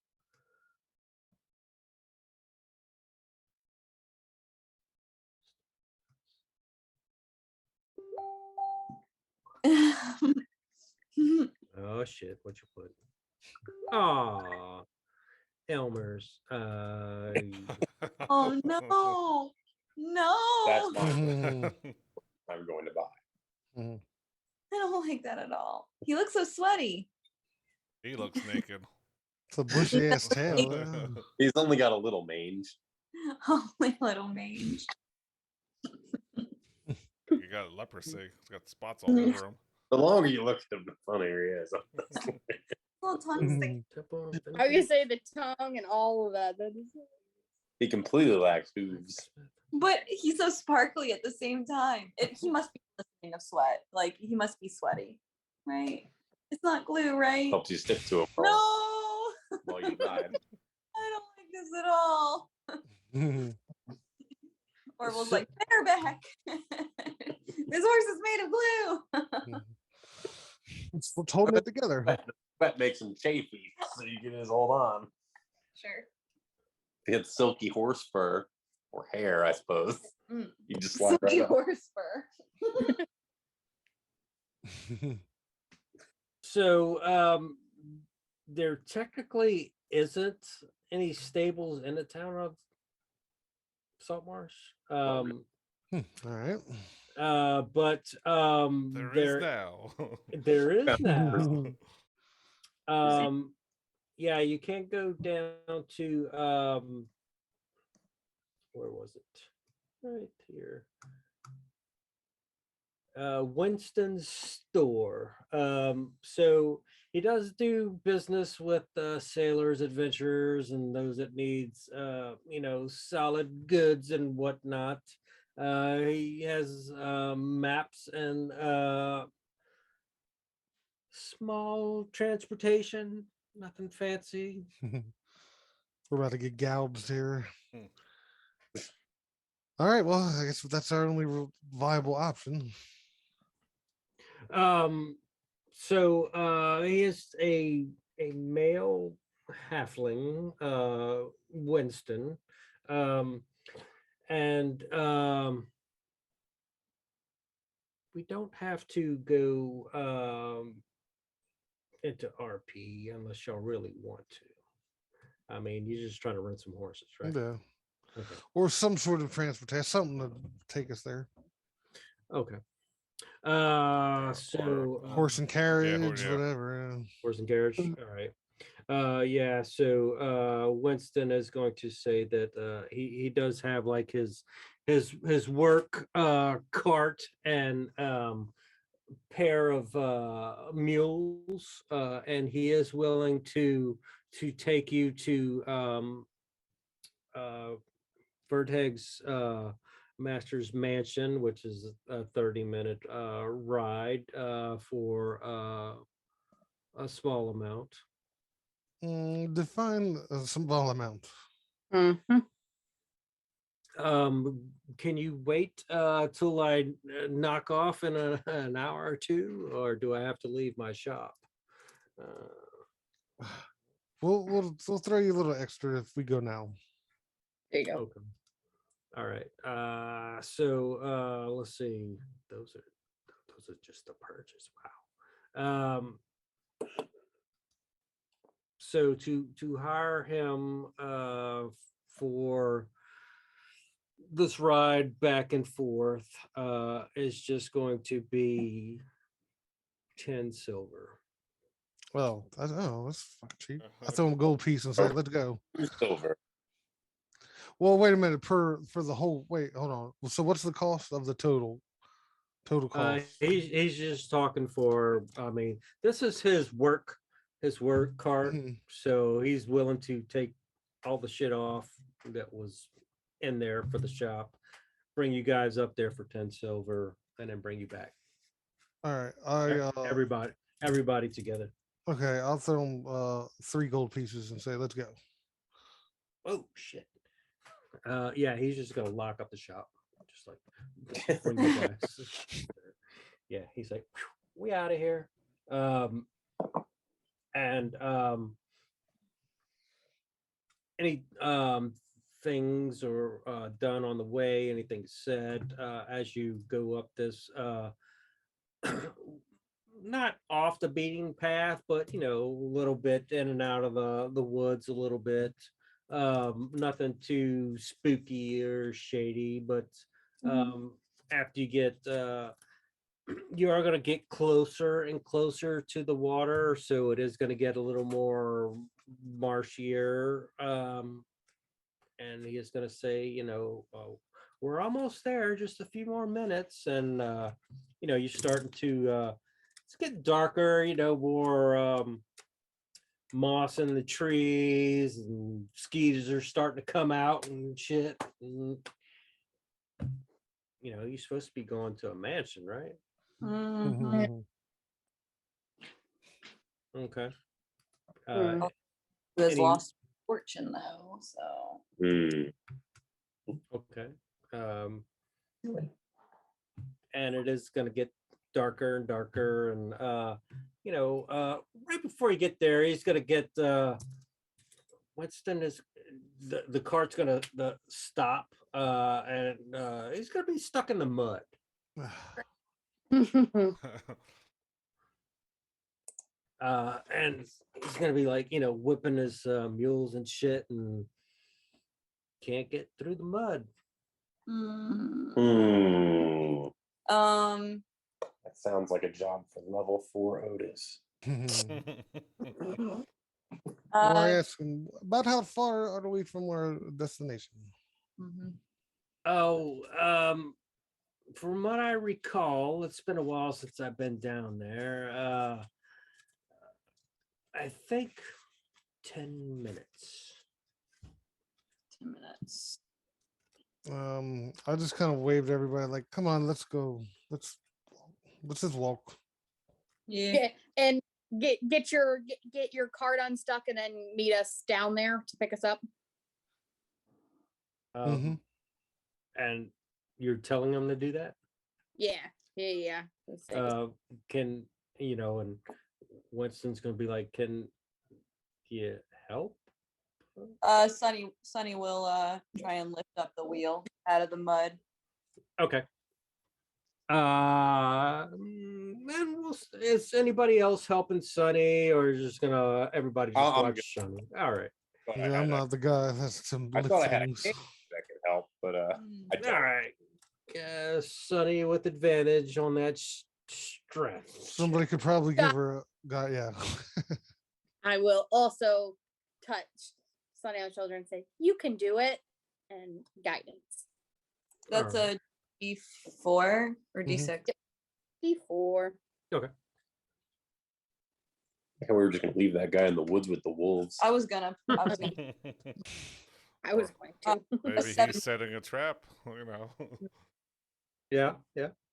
Speaker 2: Oh shit, what you put? Aw, Elmer's.
Speaker 3: Oh no,
Speaker 4: That's
Speaker 3: no!
Speaker 4: mine. I'm going to buy.
Speaker 3: I don't like that at all. He looks so sweaty.
Speaker 5: He looks naked.
Speaker 1: It's a bushy ass tail. Yeah.
Speaker 4: He's only got a little mange.
Speaker 3: Only little mange.
Speaker 5: You got leprosy. He's got spots all over him.
Speaker 4: The longer you look at him, the funnier he is.
Speaker 3: Little tongue stick.
Speaker 6: I was gonna say the tongue and all of that.
Speaker 4: He completely lacks hooves.
Speaker 3: But he's so sparkly at the same time. He must be listening of sweat. Like, he must be sweaty, right? It's not glue, right?
Speaker 4: Helps you stick to him
Speaker 3: No!
Speaker 4: while you ride.
Speaker 3: I don't like this at all. Or was like, bareback. This horse is made of glue.
Speaker 1: It's what's holding it together.
Speaker 4: That makes him chafy, so you can just hold on.
Speaker 3: Sure.
Speaker 4: If he had silky horse fur or hair, I suppose.
Speaker 3: Mm.
Speaker 4: You just slide
Speaker 3: Silky
Speaker 4: right up.
Speaker 3: horse fur.
Speaker 2: So there technically isn't any stables in the town of Saltmarsh.
Speaker 1: All right.
Speaker 2: But
Speaker 5: There is now.
Speaker 2: there is now.
Speaker 1: Mhm.
Speaker 2: Yeah, you can't go down to where was it? Right here. Winston's store. So he does do business with sailors, adventurers, and those that needs solid goods and whatnot. He has maps and small transportation, nothing fancy.
Speaker 1: We're about to get gouged here.
Speaker 5: Hmm.
Speaker 1: All right. Well, I guess that's our only viable option.
Speaker 2: So he is a male halfling, Winston. And we don't have to go into RP unless y'all really want to. I mean, you're just trying to rent some horses, right?
Speaker 1: Yeah.
Speaker 2: Okay.
Speaker 1: Or some sort of transportation, something to take us there.
Speaker 2: Okay.
Speaker 5: Or
Speaker 1: Horse and carriage,
Speaker 5: yeah.
Speaker 1: whatever. Yeah.
Speaker 2: Horse and carriage. All right. Yeah. So Winston is going to say that he does have like his work cart and pair of mules, and he is willing to take you to Vertheg's master's mansion, which is a 30-minute ride for a small amount.
Speaker 1: Define a small amount.
Speaker 2: Can you wait till I knock off in an hour or two, or do I have to leave my shop?
Speaker 1: We'll throw you a little extra if we go now.
Speaker 6: There you go.
Speaker 2: Okay. All right. So let's see. Those are just the purchase. Wow. So to hire him for this ride back and forth is just going to be 10 silver.
Speaker 1: Well, I don't know. That's fucking cheap. I throw him a gold piece and say, "Let's go."
Speaker 4: Silver.
Speaker 1: Well, wait a minute. For the whole. Wait, hold on. So, what's the cost of the total cost?
Speaker 2: He's just talking for. I mean, this is his work cart.
Speaker 1: Mhm.
Speaker 2: So he's willing to take all the shit off that was in there for the shop, bring you guys up there for 10 silver, and then bring you back.
Speaker 1: All right.
Speaker 2: Everybody together.
Speaker 1: Okay, I'll throw him 3 gold pieces and say, "Let's go."
Speaker 2: Oh shit. Yeah, he's just gonna lock up the shop, just like bring you guys. Yeah, he's like, we out of here. And any things or done on the way, anything said as you go up this not off the beating path, but a little bit in and out of the woods a little bit. Nothing too spooky or shady, but after you get you are going to get closer and closer to the water, so it is going to get a little more marshier. And he is going to say, we're almost there, just a few more minutes. And you're starting to it's getting darker, more moss in the trees, and mosquitoes are starting to come out and shit. And, you're supposed to be going to a mansion, right?
Speaker 3: Mhm.
Speaker 2: Okay.
Speaker 3: Who has
Speaker 2: any-
Speaker 3: lost fortune though, so
Speaker 2: Okay. and it is going to get darker and darker. And right before you get there, he's going to get Winston is the cart's going to stop, and he's going to be stuck in the mud. And he's gonna be like, whipping his mules and shit, and can't get through the mud.
Speaker 4: That sounds like a job for level 4 Otis.
Speaker 1: Well, I ask him, about how far are we from our destination?
Speaker 2: From what I recall, it's been a while since I've been down there. I think 10 minutes.
Speaker 3: 10 minutes.
Speaker 1: I just kind of waved to everybody like, come on, let's go. Let's just walk.
Speaker 3: Yeah.
Speaker 6: And get your cart unstuck and then meet us down there to pick us up.
Speaker 1: Mm-hmm.
Speaker 2: And you're telling them to do that?
Speaker 6: Yeah.
Speaker 2: Can and Winston's gonna be like, can you help?
Speaker 3: Sonny will try and lift up the wheel out of the mud.
Speaker 2: Okay. Is anybody else helping Sonny, or is just gonna everybody just
Speaker 4: I'm
Speaker 2: watch
Speaker 4: good.
Speaker 2: Sonny? All right.
Speaker 1: Yeah, I'm not the guy that's some
Speaker 4: I thought I had a
Speaker 1: things.
Speaker 4: king that could help, but I don't.
Speaker 2: All right. Sonny with advantage on that strength.
Speaker 1: Somebody could probably give her a guy. Yeah.
Speaker 6: I will also touch Sonny on the shoulder and say, "You can do it," and guidance.
Speaker 3: That's
Speaker 2: Alright.
Speaker 3: a D4 or
Speaker 1: Mhm.
Speaker 3: D6.
Speaker 6: D4.
Speaker 2: Okay.
Speaker 4: I thought we were just gonna leave that guy in the woods with the wolves.
Speaker 3: I was gonna.
Speaker 6: I was going to.
Speaker 5: Maybe
Speaker 3: seven.
Speaker 5: he's setting a trap.
Speaker 2: Yeah.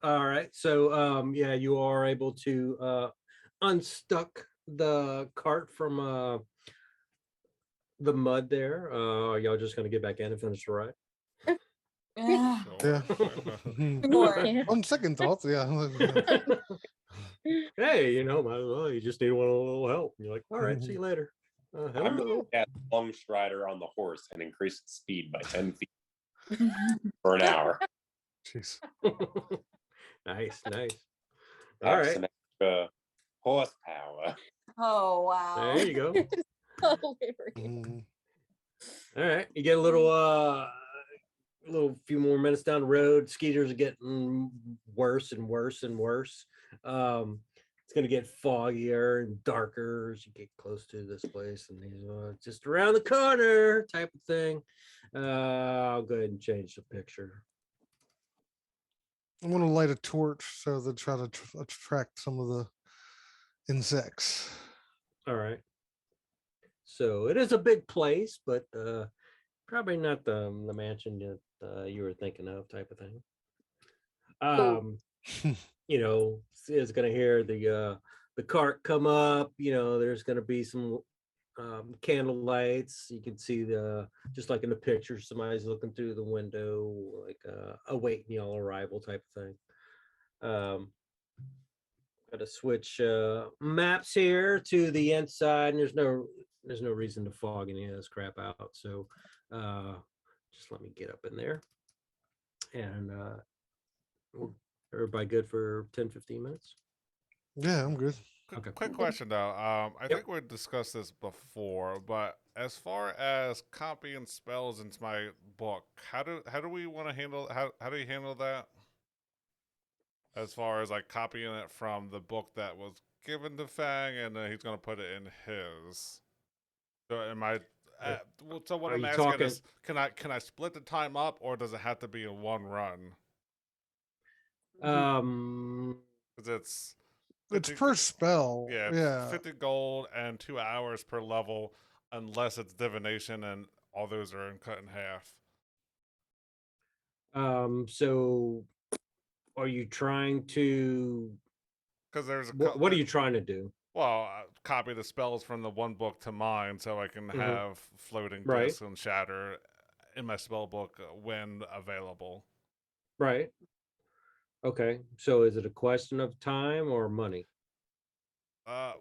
Speaker 2: All right. So you are able to unstuck the cart from the mud there. Are y'all just gonna get back in and finish the ride?
Speaker 3: Yeah.
Speaker 1: Yeah.
Speaker 3: Sure.
Speaker 6: Yeah.
Speaker 1: On second thoughts, yeah.
Speaker 2: Hey, might as well. You just need a little help. And you're like, all right, see you later.
Speaker 4: I'm
Speaker 2: Hello.
Speaker 4: gonna cast Long Strider on the horse and increase its speed by 10 feet for an hour.
Speaker 1: Jeez.
Speaker 2: Nice. All
Speaker 4: Have
Speaker 2: right.
Speaker 4: some extra horsepower.
Speaker 3: Oh wow.
Speaker 2: There you go.
Speaker 6: Hilarious.
Speaker 1: Mhm.
Speaker 2: All right. You get a little few more minutes down the road. Skeeters are getting worse and worse and worse. It's gonna get foggier and darker as you get close to this place, and he's just around the corner type of thing. I'll go ahead and change the picture.
Speaker 1: I'm gonna light a torch so they try to attract some of the insects.
Speaker 2: All right. So it is a big place, but probably not the mansion that you were thinking of, type of thing. Is gonna hear the cart come up. There's gonna be some candle lights. You can see just like in the picture, somebody's looking through the window, like awaiting y'all arrival type of thing. Got to switch maps here to the inside, and there's no reason to fog any of this crap out. So just let me get up in there, and everybody good for 10-15 minutes?
Speaker 1: Yeah, I'm good.
Speaker 2: Okay.
Speaker 5: Quick question though. I
Speaker 2: Yep.
Speaker 5: think we discussed this before, but as far as copying spells into my book, how do we want to handle how do you handle that? As far as like copying it from the book that was given to Fang, and then he's gonna put it in his. So am I? So what
Speaker 2: Are
Speaker 5: I'm
Speaker 2: you
Speaker 5: asking
Speaker 2: talking-
Speaker 5: is, can I split the time up, or does it have to be in one run? Because
Speaker 1: It's
Speaker 5: 50
Speaker 1: per spell.
Speaker 5: Yeah,
Speaker 1: Yeah.
Speaker 5: 50 gold and 2 hours per level, unless it's divination, and all those are cut in half.
Speaker 2: So are you trying to?
Speaker 5: Because there's
Speaker 2: What are you trying to do?
Speaker 5: Well, copy the spells from the one book to mine, so I can have floating
Speaker 2: Right.
Speaker 5: disc and shatter in my spell book when available.
Speaker 2: Right. Okay, so is it a question of time or money?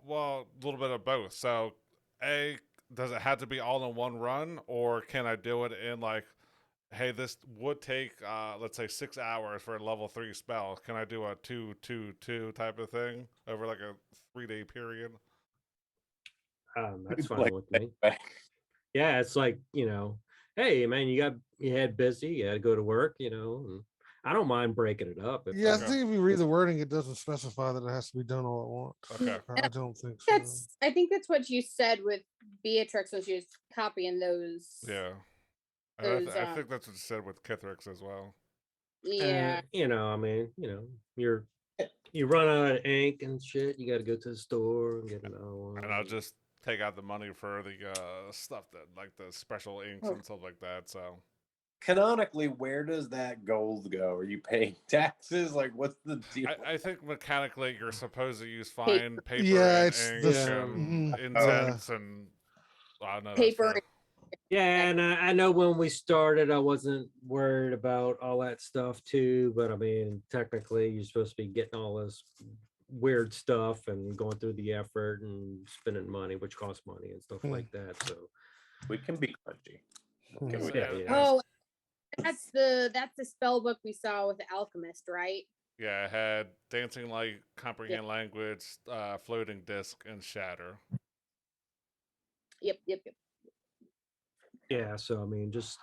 Speaker 5: Well, a little bit of both. So, A, does it have to be all in one run, or can I do it in like, hey, this would take, let's say 6 hours for a level 3 spell. Can I do a 2-2-2 type of thing over like a 3-day period?
Speaker 2: That's fine
Speaker 4: Like,
Speaker 2: with me. Yeah, it's like, hey man, you had busy, you had to go to work, and I don't mind breaking it up.
Speaker 1: Yeah, I
Speaker 5: Okay.
Speaker 1: think if you read the wording, it doesn't specify that it has to be done all at once.
Speaker 5: Okay.
Speaker 1: I don't think so.
Speaker 6: I think that's what you said with Beatrix when she was copying those.
Speaker 5: Yeah. And I,
Speaker 6: Those,
Speaker 5: I think that's what you said with Kithrix as well.
Speaker 6: Yeah.
Speaker 2: I mean, you run out of ink and shit, you got to go to the store and get another one.
Speaker 5: And I'll just take out the money for the stuff that, like the special inks and stuff like that. So,
Speaker 4: canonically, where does that gold go? Are you paying taxes? Like, what's the deal?
Speaker 5: I think mechanically you're supposed to use fine paper
Speaker 1: Yeah,
Speaker 5: and
Speaker 1: it's
Speaker 5: ink
Speaker 1: this-
Speaker 5: and
Speaker 1: mhm.
Speaker 5: incense and I know that's
Speaker 6: Paper.
Speaker 5: fair.
Speaker 2: Yeah, and I know when we started, I wasn't worried about all that stuff too. But I mean, technically, you're supposed to be getting all this weird stuff and going through the effort and spending money, which costs money and stuff like that. So
Speaker 4: We can be crunchy. Okay,
Speaker 1: Mhm.
Speaker 2: yeah, yeah.
Speaker 6: Oh, that's the spell book we saw with the alchemist, right?
Speaker 5: Yeah, I had dancing light, comprehend language, floating disc, and shatter.
Speaker 6: Yep.
Speaker 2: Yeah, so I mean, just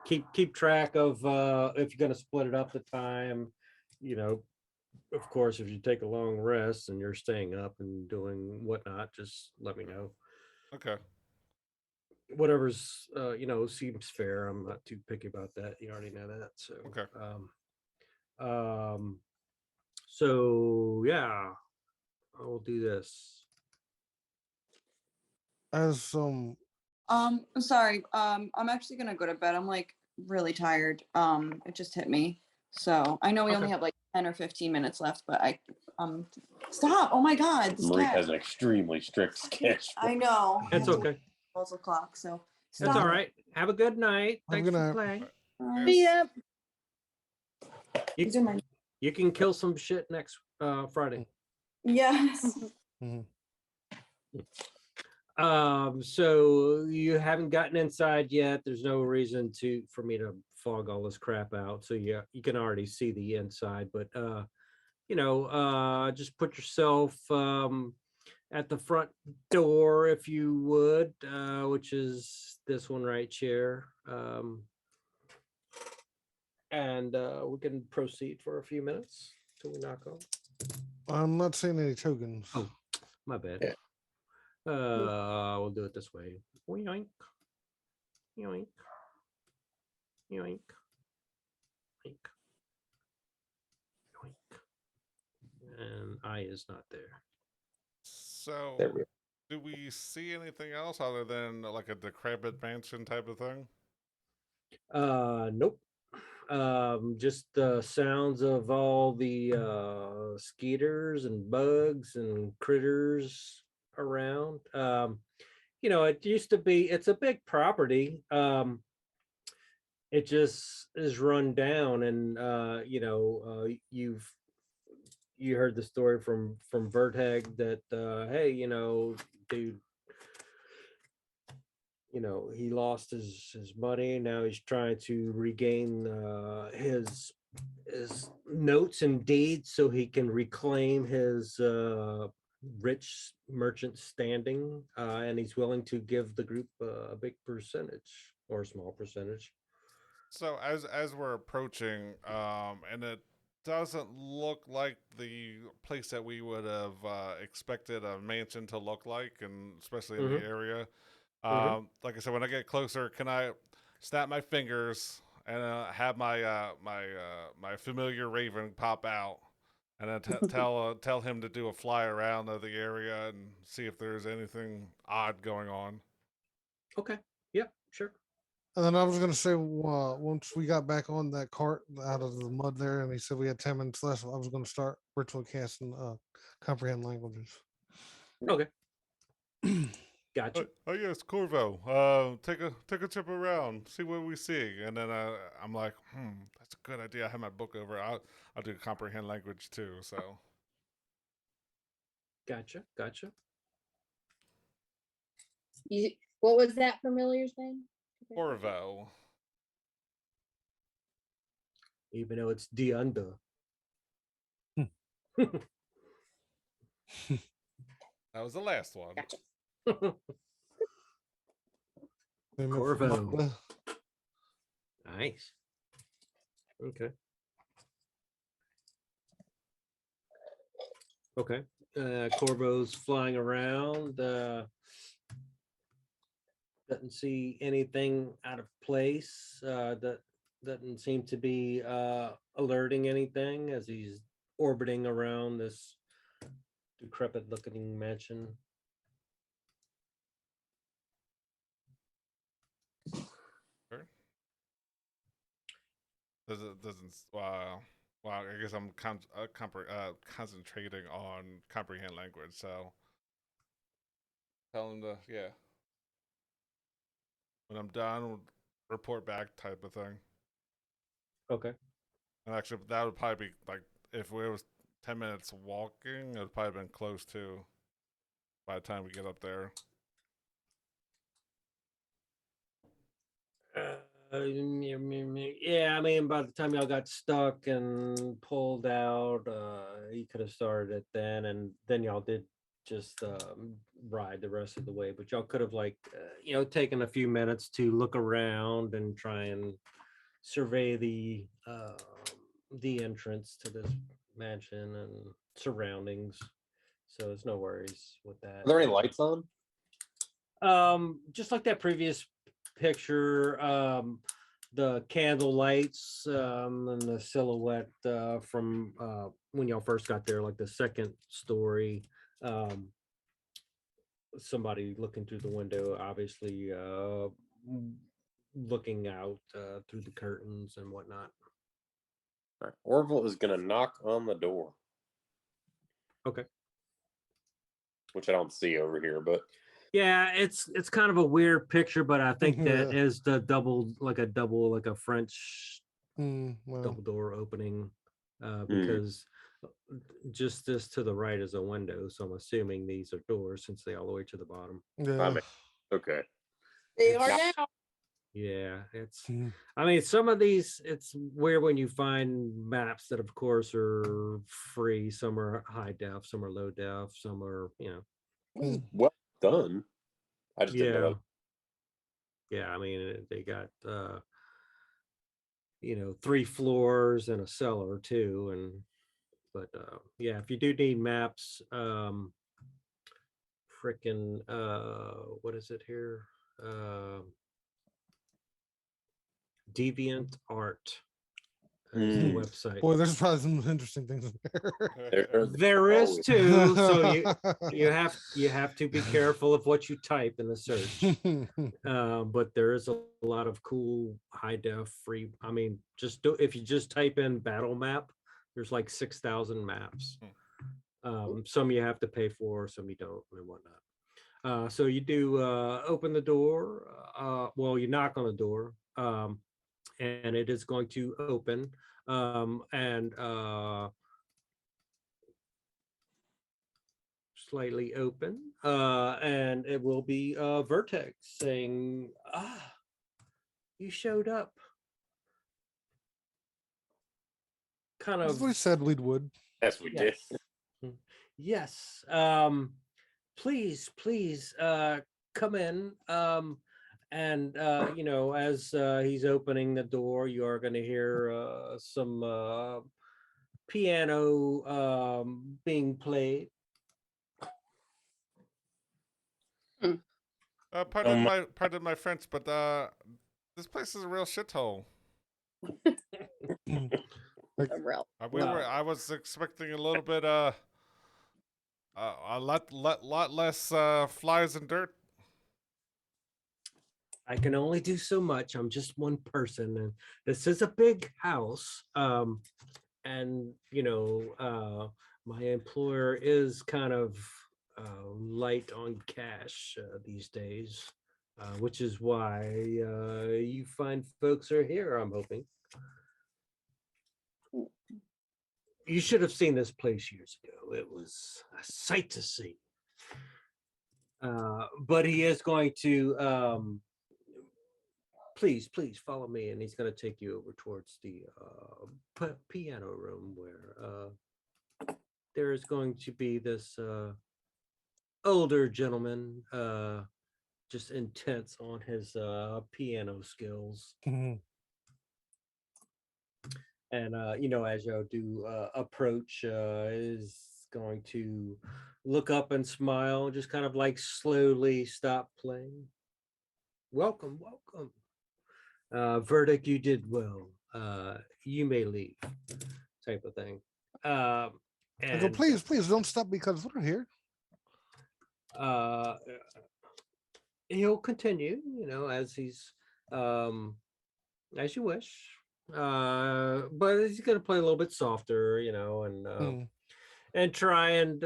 Speaker 2: keep track of if you're gonna split it up the time, of course, if you take a long rest and you're staying up and doing whatnot, just let me know.
Speaker 5: Okay.
Speaker 2: Whatever's seems fair. I'm not too picky about that. You already know that. So
Speaker 5: Okay.
Speaker 2: So yeah, I will do this.
Speaker 1: As
Speaker 3: I'm sorry. I'm actually gonna go to bed. I'm like really tired. It just hit me. So I know we only
Speaker 2: Okay.
Speaker 3: have like 10 or 15 minutes left, but stop. Oh my god. This
Speaker 4: Marie
Speaker 3: cat.
Speaker 4: has an extremely strict schedule.
Speaker 3: I know. I
Speaker 2: It's
Speaker 3: have to
Speaker 2: okay.
Speaker 3: 12 o'clock. So
Speaker 2: That's
Speaker 3: stop.
Speaker 2: all right. Have a good night.
Speaker 1: Have a
Speaker 2: Thanks
Speaker 1: good
Speaker 2: for
Speaker 1: night.
Speaker 2: playing.
Speaker 6: Yep.
Speaker 3: These are my
Speaker 2: You can kill some shit next Friday.
Speaker 3: yes.
Speaker 1: mhm.
Speaker 2: So you haven't gotten inside yet. There's no reason for me to fog all this crap out. So yeah, you can already see the inside, but just put yourself at the front door if you would, which is this one right here. And we can proceed for a few minutes till we knock off.
Speaker 1: I'm not seeing any tokens.
Speaker 2: Oh, my bad.
Speaker 4: Yeah.
Speaker 2: We'll do it this way. Yoink. Yoink. Yoink. Yoink. Yoink. And I is not there.
Speaker 5: So,
Speaker 4: There we go.
Speaker 5: do we see anything else other than like a decrepit mansion type of thing?
Speaker 2: Nope. Just the sounds of all the skeeters and bugs and critters around. It used to be, it's a big property. It just is run down, and you heard the story from Vertheg that hey, dude, he lost his money. Now he's trying to regain his notes and deeds so he can reclaim his rich merchant standing, and he's willing to give the group a big percentage or a small percentage.
Speaker 5: So as we're approaching, and it doesn't look like the place that we would have expected a mansion to look like, and especially in the area. Like I said, when I get closer, can I snap my fingers and have my familiar raven pop out, and then tell him to do a fly around of the area and see if there's anything odd going on.
Speaker 2: Okay. Yeah, sure.
Speaker 1: And then I was going to say, once we got back on that cart out of the mud there, and he said we had 10 minutes left, I was going to start ritual casting comprehend languages.
Speaker 2: Okay. Gotcha.
Speaker 5: Oh yes, Corvo. Take a trip around, see what we see, and then I'm like, that's a good idea. I have my book over. I'll do comprehend language too. So
Speaker 2: Gotcha. Gotcha.
Speaker 6: What was that familiar's name?
Speaker 5: Corvo.
Speaker 2: Even though it's D under.
Speaker 5: That was the last one.
Speaker 6: Gotcha.
Speaker 2: Corvo. Nice. Okay. Okay. Corvo's flying around. Doesn't see anything out of place. That doesn't seem to be alerting anything as he's orbiting around this decrepit looking mansion.
Speaker 5: Sure. Doesn't well, I guess I'm concentrating on comprehend language, so tell him to when I'm done, report back type of thing.
Speaker 2: Okay.
Speaker 5: And actually, that would probably be like if we was 10 minutes walking, it would probably been close to by the time we get up there.
Speaker 2: Yeah, I mean, by the time y'all got stuck and pulled out, you could have started it then, and then y'all did just ride the rest of the way. But y'all could have taken a few minutes to look around and try and survey the entrance to this mansion and surroundings. So there's no worries with that.
Speaker 4: Are there any lights on?
Speaker 2: Just like that previous picture, the candle lights and the silhouette from when y'all first got there, like the second story. Somebody looking through the window, obviously looking out through the curtains and whatnot.
Speaker 4: All right. Orville is going to knock on the door.
Speaker 2: Okay.
Speaker 4: Which I don't see over here, but
Speaker 2: yeah, it's kind of a weird picture, but I think that is the double, like a French double door opening, because just this to the right is a window, so I'm assuming these are doors since they all the way to the bottom.
Speaker 4: Okay.
Speaker 6: They are now.
Speaker 2: Yeah, I mean, some of these, it's weird when you find maps that, of course, are free. Some are high def, some are low def, some are,
Speaker 4: Well done. I just didn't know that.
Speaker 2: Yeah, I mean, they got 3 floors and a cellar too, but yeah, if you do need maps, freaking what is it here? Deviant Art is the website.
Speaker 1: Boy, there's probably some interesting things in there.
Speaker 2: There is too, so you have to be careful of what you type in the search. But there is a lot of cool high def free. I mean, if you just type in battle map, there's like 6,000 maps. Some you have to pay for, some you don't, and whatnot. So you do open the door. Well, you knock on the door, and it is going to open. And slightly open, and it will be Vertheg saying, you showed up. Kind of.
Speaker 1: We said we would.
Speaker 4: Yes, we did.
Speaker 2: Yes. Please, come in. And as he's opening the door, you are going to hear some piano being played.
Speaker 5: Pardon my French, but this place is a real shithole. I was expecting a little bit a lot less flies and dirt.
Speaker 2: I can only do so much. I'm just one person, and this is a big house. And my employer is kind of light on cash these days, which is why you find folks are here, I'm hoping. You should have seen this place years ago. It was a sight to see. But he is going to, please follow me. And he's going to take you over towards the piano room where there is going to be this older gentleman, just intense on his piano skills.
Speaker 1: Mhm.
Speaker 2: And as y'all do approach, is going to look up and smile, just kind of like slowly stop playing. Welcome. Vertheg, you did well. You may leave, type of thing.
Speaker 1: I go,
Speaker 2: And
Speaker 1: please don't stop because we're here.
Speaker 2: he'll continue, as he's as you wish. But he's gonna play a little bit softer, and try and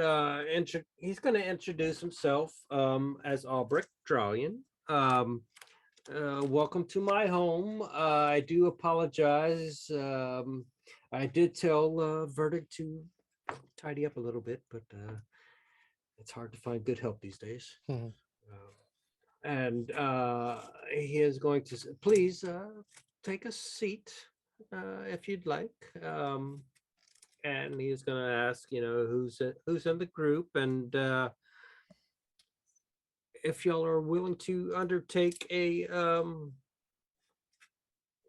Speaker 2: he's gonna introduce himself as Albrecht Dralian. Welcome to my home. I do apologize. I did tell Vertheg to tidy up a little bit, but it's hard to find good help these days.
Speaker 1: Mhm.
Speaker 2: And he is going to please take a seat if you'd like. And he's going to ask, who's in the group, and if y'all are willing to undertake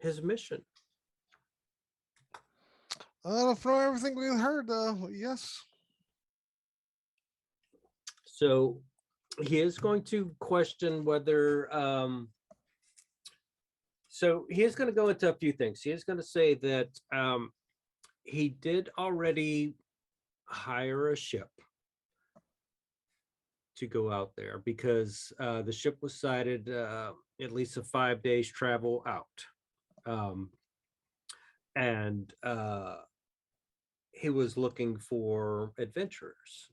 Speaker 2: his mission.
Speaker 1: From everything we heard, yes.
Speaker 2: So he is going to question whether so he is going to go into a few things. He is going to say that he did already hire a ship to go out there because the ship was sighted at least a 5 days travel out. And he was looking for adventurers.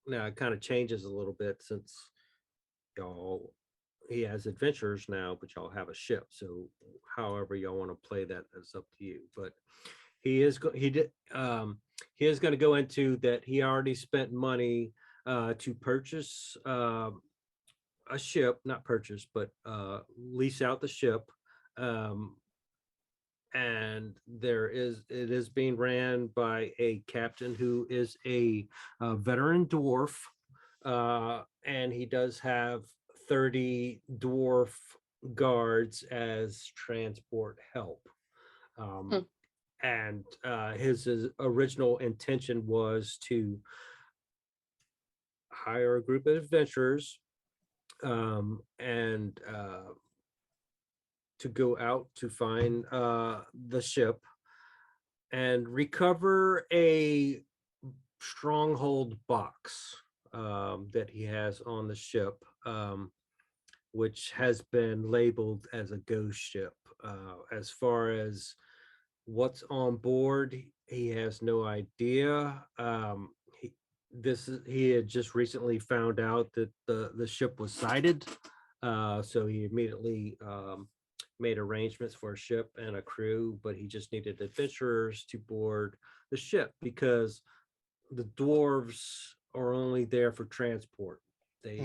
Speaker 2: Now it kind of changes a little bit since he has adventurers now, but y'all have a ship. So however y'all want to play that is up to you. But he is going to go into that he already spent money to purchase a ship, not purchase, but lease out the ship. And it is being ran by a captain who is a veteran dwarf, and he does have 30 dwarf guards as transport help. And his original intention was to hire a group of adventurers and to go out to find the ship and recover a stronghold box that he has on the ship, which has been labeled as a ghost ship. As far as what's on board, he has no idea. He had just recently found out that the ship was sighted, so he immediately made arrangements for a ship and a crew, but he just needed adventurers to board the ship because the dwarves are only there for transport. They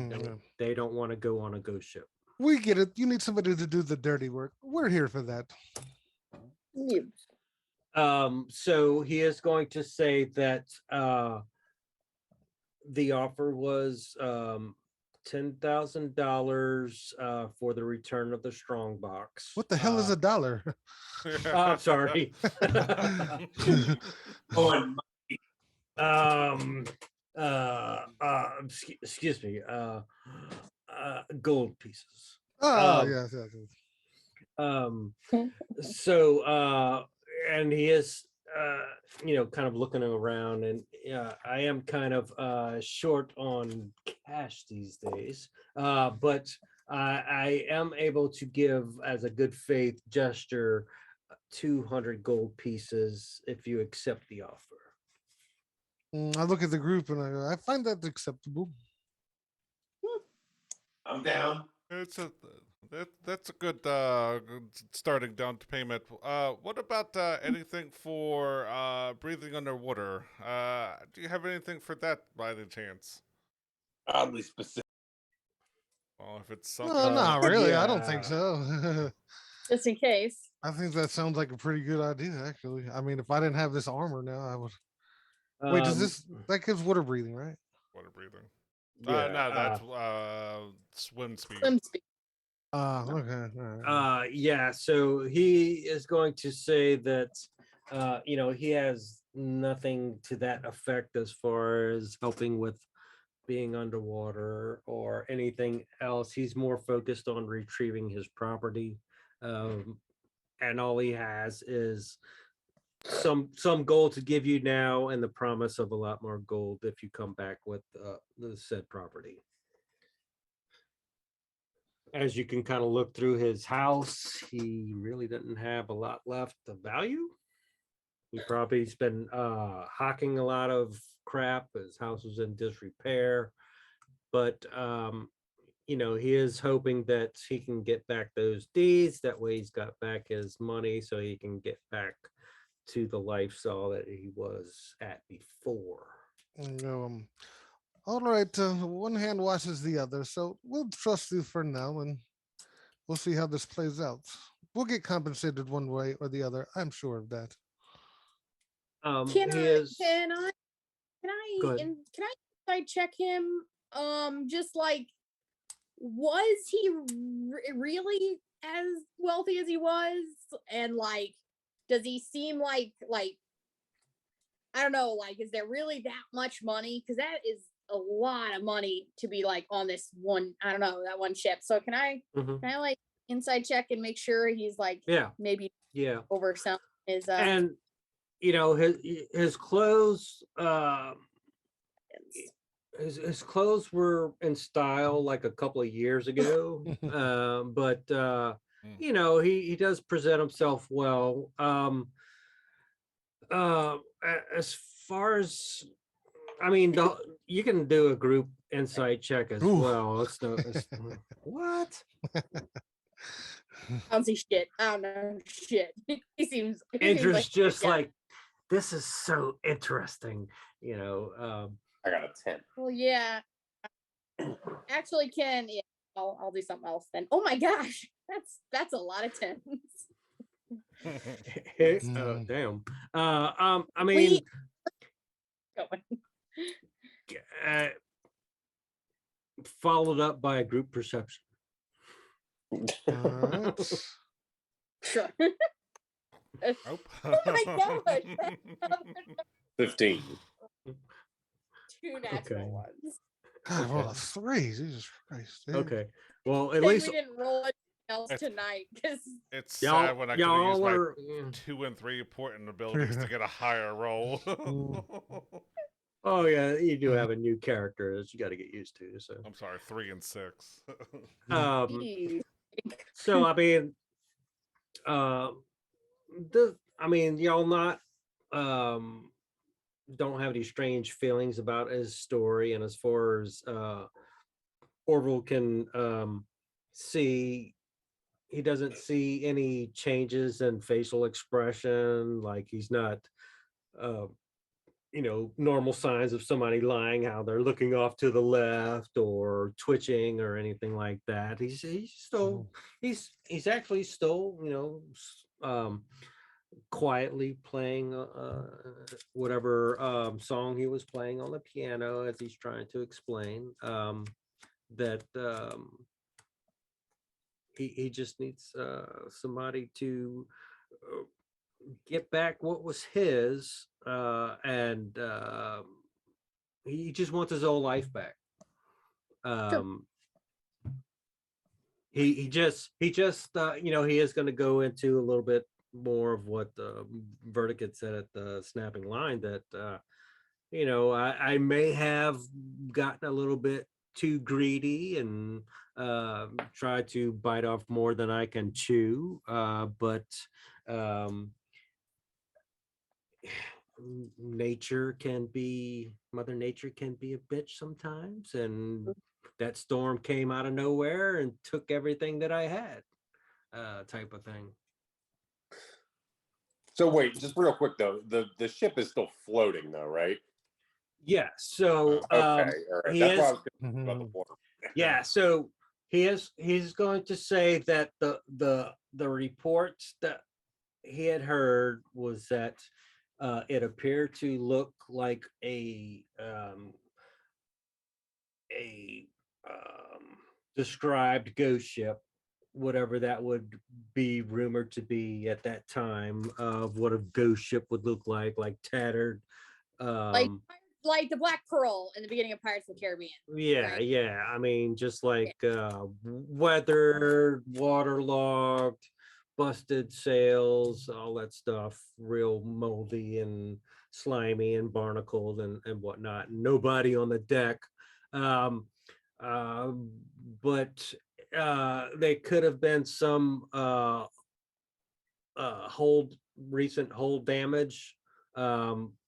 Speaker 2: don't want to go on a ghost ship.
Speaker 1: We get it. You need somebody to do the dirty work. We're here for that.
Speaker 2: So he is going to say that the offer was $10,000 for the return of the strong box.
Speaker 1: What the hell is a dollar?
Speaker 2: I'm sorry. Excuse me. Gold pieces.
Speaker 1: Oh, yes.
Speaker 2: So and he is kind of looking around, and I am kind of short on cash these days, but I am able to give as a good faith gesture 200 gold pieces if you accept the offer.
Speaker 1: I look at the group and I find that acceptable.
Speaker 4: I'm down.
Speaker 5: That's a good starting down payment. What about anything for breathing underwater? Do you have anything for that by any chance?
Speaker 4: Oddly specific.
Speaker 5: Well, if it's
Speaker 1: No,
Speaker 5: something,
Speaker 1: not really. I don't
Speaker 2: yeah.
Speaker 1: think so.
Speaker 6: Just in case.
Speaker 1: I think that sounds like a pretty good idea, actually. I mean, if I didn't have this armor now, I would. Wait, does this that gives water breathing, right?
Speaker 5: water breathing.
Speaker 2: Yeah,
Speaker 5: No, that's swim speed.
Speaker 6: Swim speed.
Speaker 1: Okay. All right.
Speaker 2: yeah, so he is going to say that he has nothing to that effect as far as helping with being underwater or anything else. He's more focused on retrieving his property. And all he has is some gold to give you now and the promise of a lot more gold if you come back with the said property. As you can kind of look through his house, he really didn't have a lot left of value. He probably's been hawking a lot of crap. His house was in disrepair, but he is hoping that he can get back those deeds. That way, he's got back his money, so he can get back to the lifestyle that he was at before.
Speaker 1: All right. One hand washes the other, so we'll trust you for now, and we'll see how this plays out. We'll get compensated one way or the other. I'm sure of that.
Speaker 6: Can
Speaker 2: He
Speaker 6: I
Speaker 2: is.
Speaker 6: can
Speaker 2: Go
Speaker 6: I
Speaker 2: ahead.
Speaker 6: can I check him? Just like, was he really as wealthy as he was? And like, does he seem like I don't know, like, is there really that much money? Because that is a lot of money to be like on this one, I don't know, that one ship. So can I like inside check and make sure he's like
Speaker 2: Yeah.
Speaker 6: maybe
Speaker 2: Yeah.
Speaker 6: over some his
Speaker 2: And his clothes his clothes were in style like a couple of years ago. But he does present himself well. As far as you can do a group insight check as
Speaker 1: Ooh.
Speaker 2: well. What?
Speaker 6: I don't see shit. I don't know shit. He seems
Speaker 2: Interest,
Speaker 6: like,
Speaker 2: just like, this is so interesting.
Speaker 4: I got a 10.
Speaker 6: well, yeah. Actually, Ken, yeah, I'll do something else then. Oh my gosh, that's a lot of tens.
Speaker 2: Damn. I mean, followed up by a group perception.
Speaker 1: All right.
Speaker 6: Sure.
Speaker 5: Nope.
Speaker 6: Oh my gosh.
Speaker 4: 15.
Speaker 6: Two natural ones.
Speaker 1: God, I rolled a 3. Jesus Christ. Dude.
Speaker 2: Okay. Well, at
Speaker 6: Thank
Speaker 2: least
Speaker 6: we didn't roll anything else tonight because
Speaker 5: It's sad when I could use
Speaker 2: y'all
Speaker 5: my
Speaker 2: are
Speaker 5: 2 and 3 important abilities to get a higher roll.
Speaker 2: Oh yeah, you do have a new character that you got to get used to. So
Speaker 5: I'm sorry, 3 and 6.
Speaker 2: so y'all not don't have any strange feelings about his story, and as far as Orville can see, he doesn't see any changes in facial expression. Like, he's not normal signs of somebody lying, how they're looking off to the left or twitching or anything like that. He's actually still quietly playing whatever song he was playing on the piano as he's trying to explain that he just needs somebody to get back what was his, and he just wants his old life back. He is going to go into a little bit more of what Vertheg had said at the snapping line, that I may have gotten a little bit too greedy and try to bite off more than I can chew, but Mother Nature can be a bitch sometimes, and that storm came out of nowhere and took everything that I had, type of thing.
Speaker 4: So wait, just real quick though, the ship is still floating though, right?
Speaker 2: Yeah. So
Speaker 4: Okay, all right.
Speaker 2: he
Speaker 4: That's why I
Speaker 2: is.
Speaker 4: was confused about the water.
Speaker 2: Yeah. So he's going to say that the reports that he had heard was that it appeared to look like a described ghost ship, whatever that would be rumored to be at that time, of what a ghost ship would look like tattered.
Speaker 6: Like the Black Pearl in the beginning of Pirates of the Caribbean.
Speaker 2: Yeah,
Speaker 6: right?
Speaker 2: yeah. I mean, just like weathered, waterlogged, busted sails, all that stuff, real moldy and slimy and barnacled and whatnot. Nobody on the deck. Um, but they could have been some recent hold damage.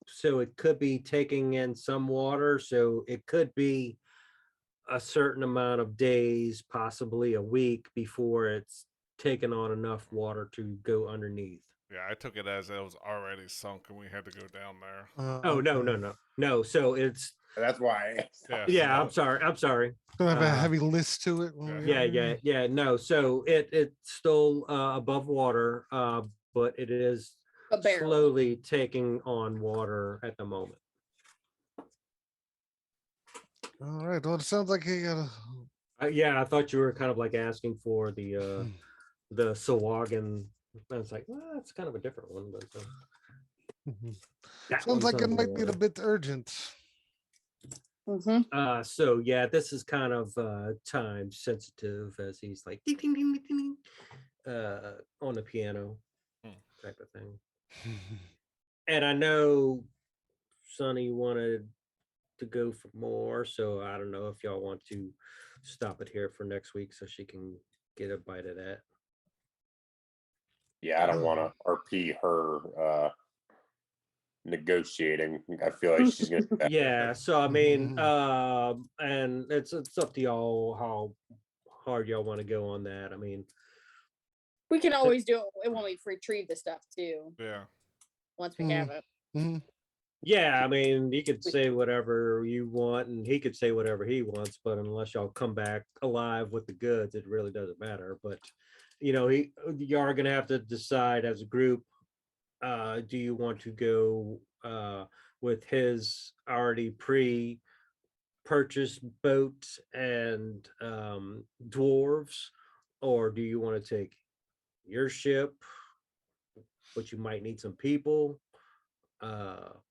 Speaker 2: So it could be taking in some water. So it could be a certain amount of days, possibly a week, before it's taken on enough water to go underneath.
Speaker 5: Yeah, I took it as it was already sunk and we had to go down there.
Speaker 2: Oh, no,
Speaker 1: okay.
Speaker 2: no. So it's,
Speaker 4: That's why I asked.
Speaker 5: Yeah.
Speaker 2: yeah, I'm sorry.
Speaker 1: Gonna have a
Speaker 2: Uh,
Speaker 1: heavy list to it. when we
Speaker 5: yeah,
Speaker 1: get there.
Speaker 2: Yeah. No, so it's still above water, but it is
Speaker 6: A barrel.
Speaker 2: slowly taking on water at the moment.
Speaker 1: All right. Well, it sounds like he got
Speaker 2: Yeah, I thought you were kind of like asking for the Sawagan. I was like, well, that's kind of a different one, but that
Speaker 1: Sounds
Speaker 2: one's
Speaker 1: like it
Speaker 2: under
Speaker 1: might be a
Speaker 2: water.
Speaker 1: bit urgent.
Speaker 2: So yeah, this is kind of time sensitive, as he's like ding, ding, ding, ding, ding, on the piano type of thing. And I know Sonny wanted to go for more, so I don't know if y'all want to stop it here for next week so she can get a bite of that.
Speaker 4: Yeah, I don't want to RP her negotiating. I feel like she's gonna.
Speaker 2: Yeah, so I mean, and it's up to y'all how hard y'all want to go on that. I mean,
Speaker 6: We can always do it when we retrieve the stuff too.
Speaker 5: Yeah.
Speaker 6: Once we have it.
Speaker 2: yeah, I mean, you could say whatever you want, and he could say whatever he wants, but unless y'all come back alive with the goods, it really doesn't matter. But you know, you are gonna have to decide as a group. Do you want to go with his already pre-purchased boat and dwarves, or do you want to take your ship, but you might need some people? You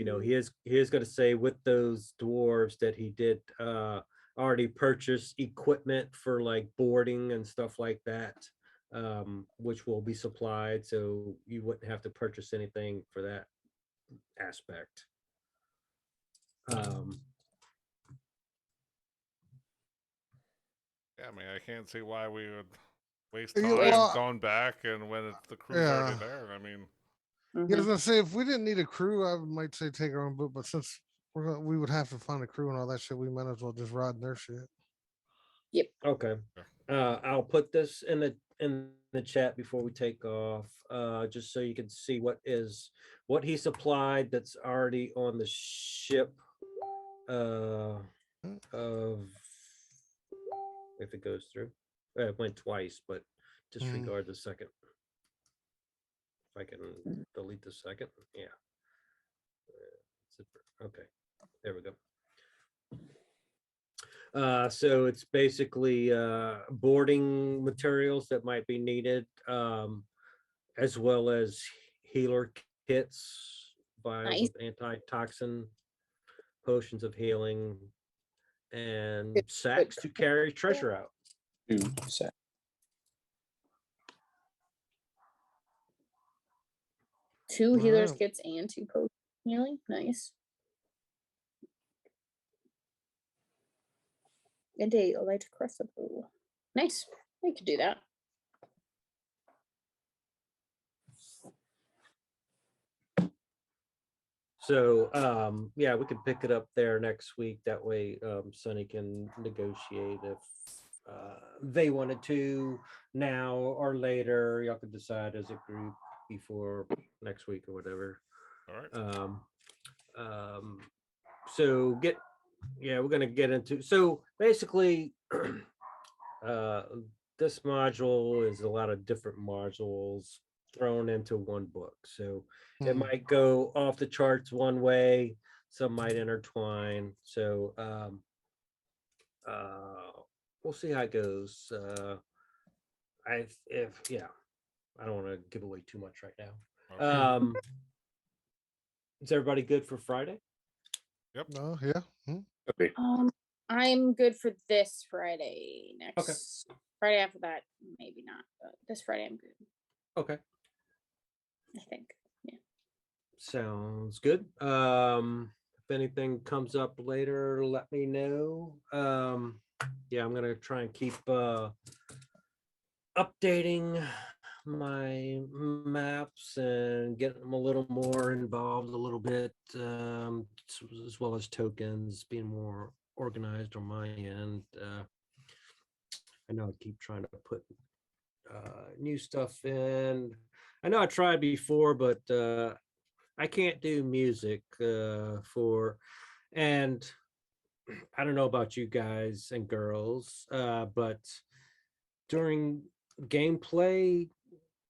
Speaker 2: know, he is going to say with those dwarves that he did already purchase equipment for like boarding and stuff like that, which will be supplied, so you wouldn't have to purchase anything for that aspect.
Speaker 5: Yeah, I mean, I can't see why we would waste
Speaker 1: Yeah,
Speaker 5: time
Speaker 1: well,
Speaker 5: going back and when the crew's
Speaker 1: Yeah.
Speaker 5: already there. I mean,
Speaker 1: Yeah, I was gonna say if we didn't need a crew, I might say take our own boat. But since we would have to find a crew and all that shit, we might as well just ride in their shit.
Speaker 2: Okay. I'll put this in the chat before we take off, just so you can see what he supplied that's already on the ship. Of if it goes through, it went twice, but disregard the second. If I can delete the second, yeah. Okay, there we go. So it's basically boarding materials that might be needed, as well as healer kits, vials
Speaker 6: Nice.
Speaker 2: of antitoxin, potions of healing, and sacks to carry treasure out.
Speaker 6: Two healers
Speaker 1: Wow.
Speaker 6: kits and 2 potions healing. Nice. And a light crucible. Nice. I could do that.
Speaker 2: So yeah, we can pick it up there next week. That way Sonny can negotiate if they wanted to now or later. Y'all could decide as a group before next week or whatever.
Speaker 5: All right.
Speaker 2: So we're gonna get into, so basically this module is a lot of different modules thrown into one book. So it might go off the charts one way, some might intertwine. So we'll see how it goes. I don't want to give away too much right now.
Speaker 5: Okay.
Speaker 2: Is everybody good for Friday?
Speaker 5: Yep.
Speaker 1: No, yeah.
Speaker 4: Okay.
Speaker 6: I'm good for this Friday. Next Friday after that, maybe not. But this Friday, I'm good.
Speaker 2: Okay.
Speaker 6: I think. Yeah.
Speaker 2: Sounds good. If anything comes up later, let me know. Yeah, I'm gonna try and keep updating my maps and get them a little more involved a little bit, as well as tokens, being more organized on my end. I know I keep trying to put new stuff in. I know I tried before, but I can't do music and I don't know about you guys and girls, but during gameplay,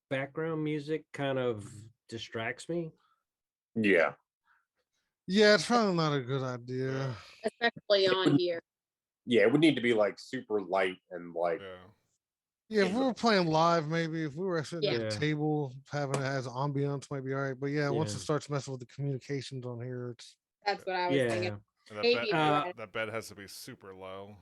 Speaker 2: background music kind of distracts me.
Speaker 4: Yeah.
Speaker 1: Yeah, it's probably not a good idea.
Speaker 6: Especially on here.
Speaker 4: Yeah, it would need to be like super light and like
Speaker 5: Yeah.
Speaker 1: Yeah, if we were playing live, maybe if we were sitting at
Speaker 2: Yeah.
Speaker 1: a table having it as ambiance, might be all right. But yeah, once it
Speaker 2: Yeah.
Speaker 1: starts messing with the communications on here, it's
Speaker 6: That's what I was
Speaker 2: Yeah.
Speaker 6: thinking.
Speaker 5: And that,
Speaker 6: Maybe
Speaker 5: that bed has to be super low.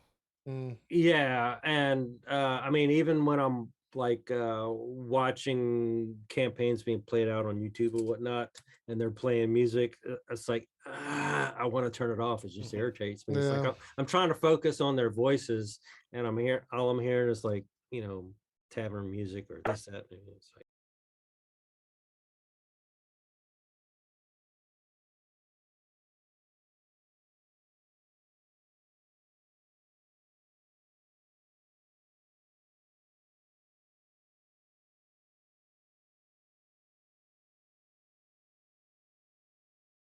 Speaker 2: Yeah, and I mean, even when I'm like watching campaigns being played out on YouTube or whatnot, and they're playing music, it's like I want to turn it off. It just irritates me. It's like
Speaker 1: Yeah.
Speaker 2: I'm trying to focus on their voices, and all I'm hearing is like tavern music or this, that. And it's like,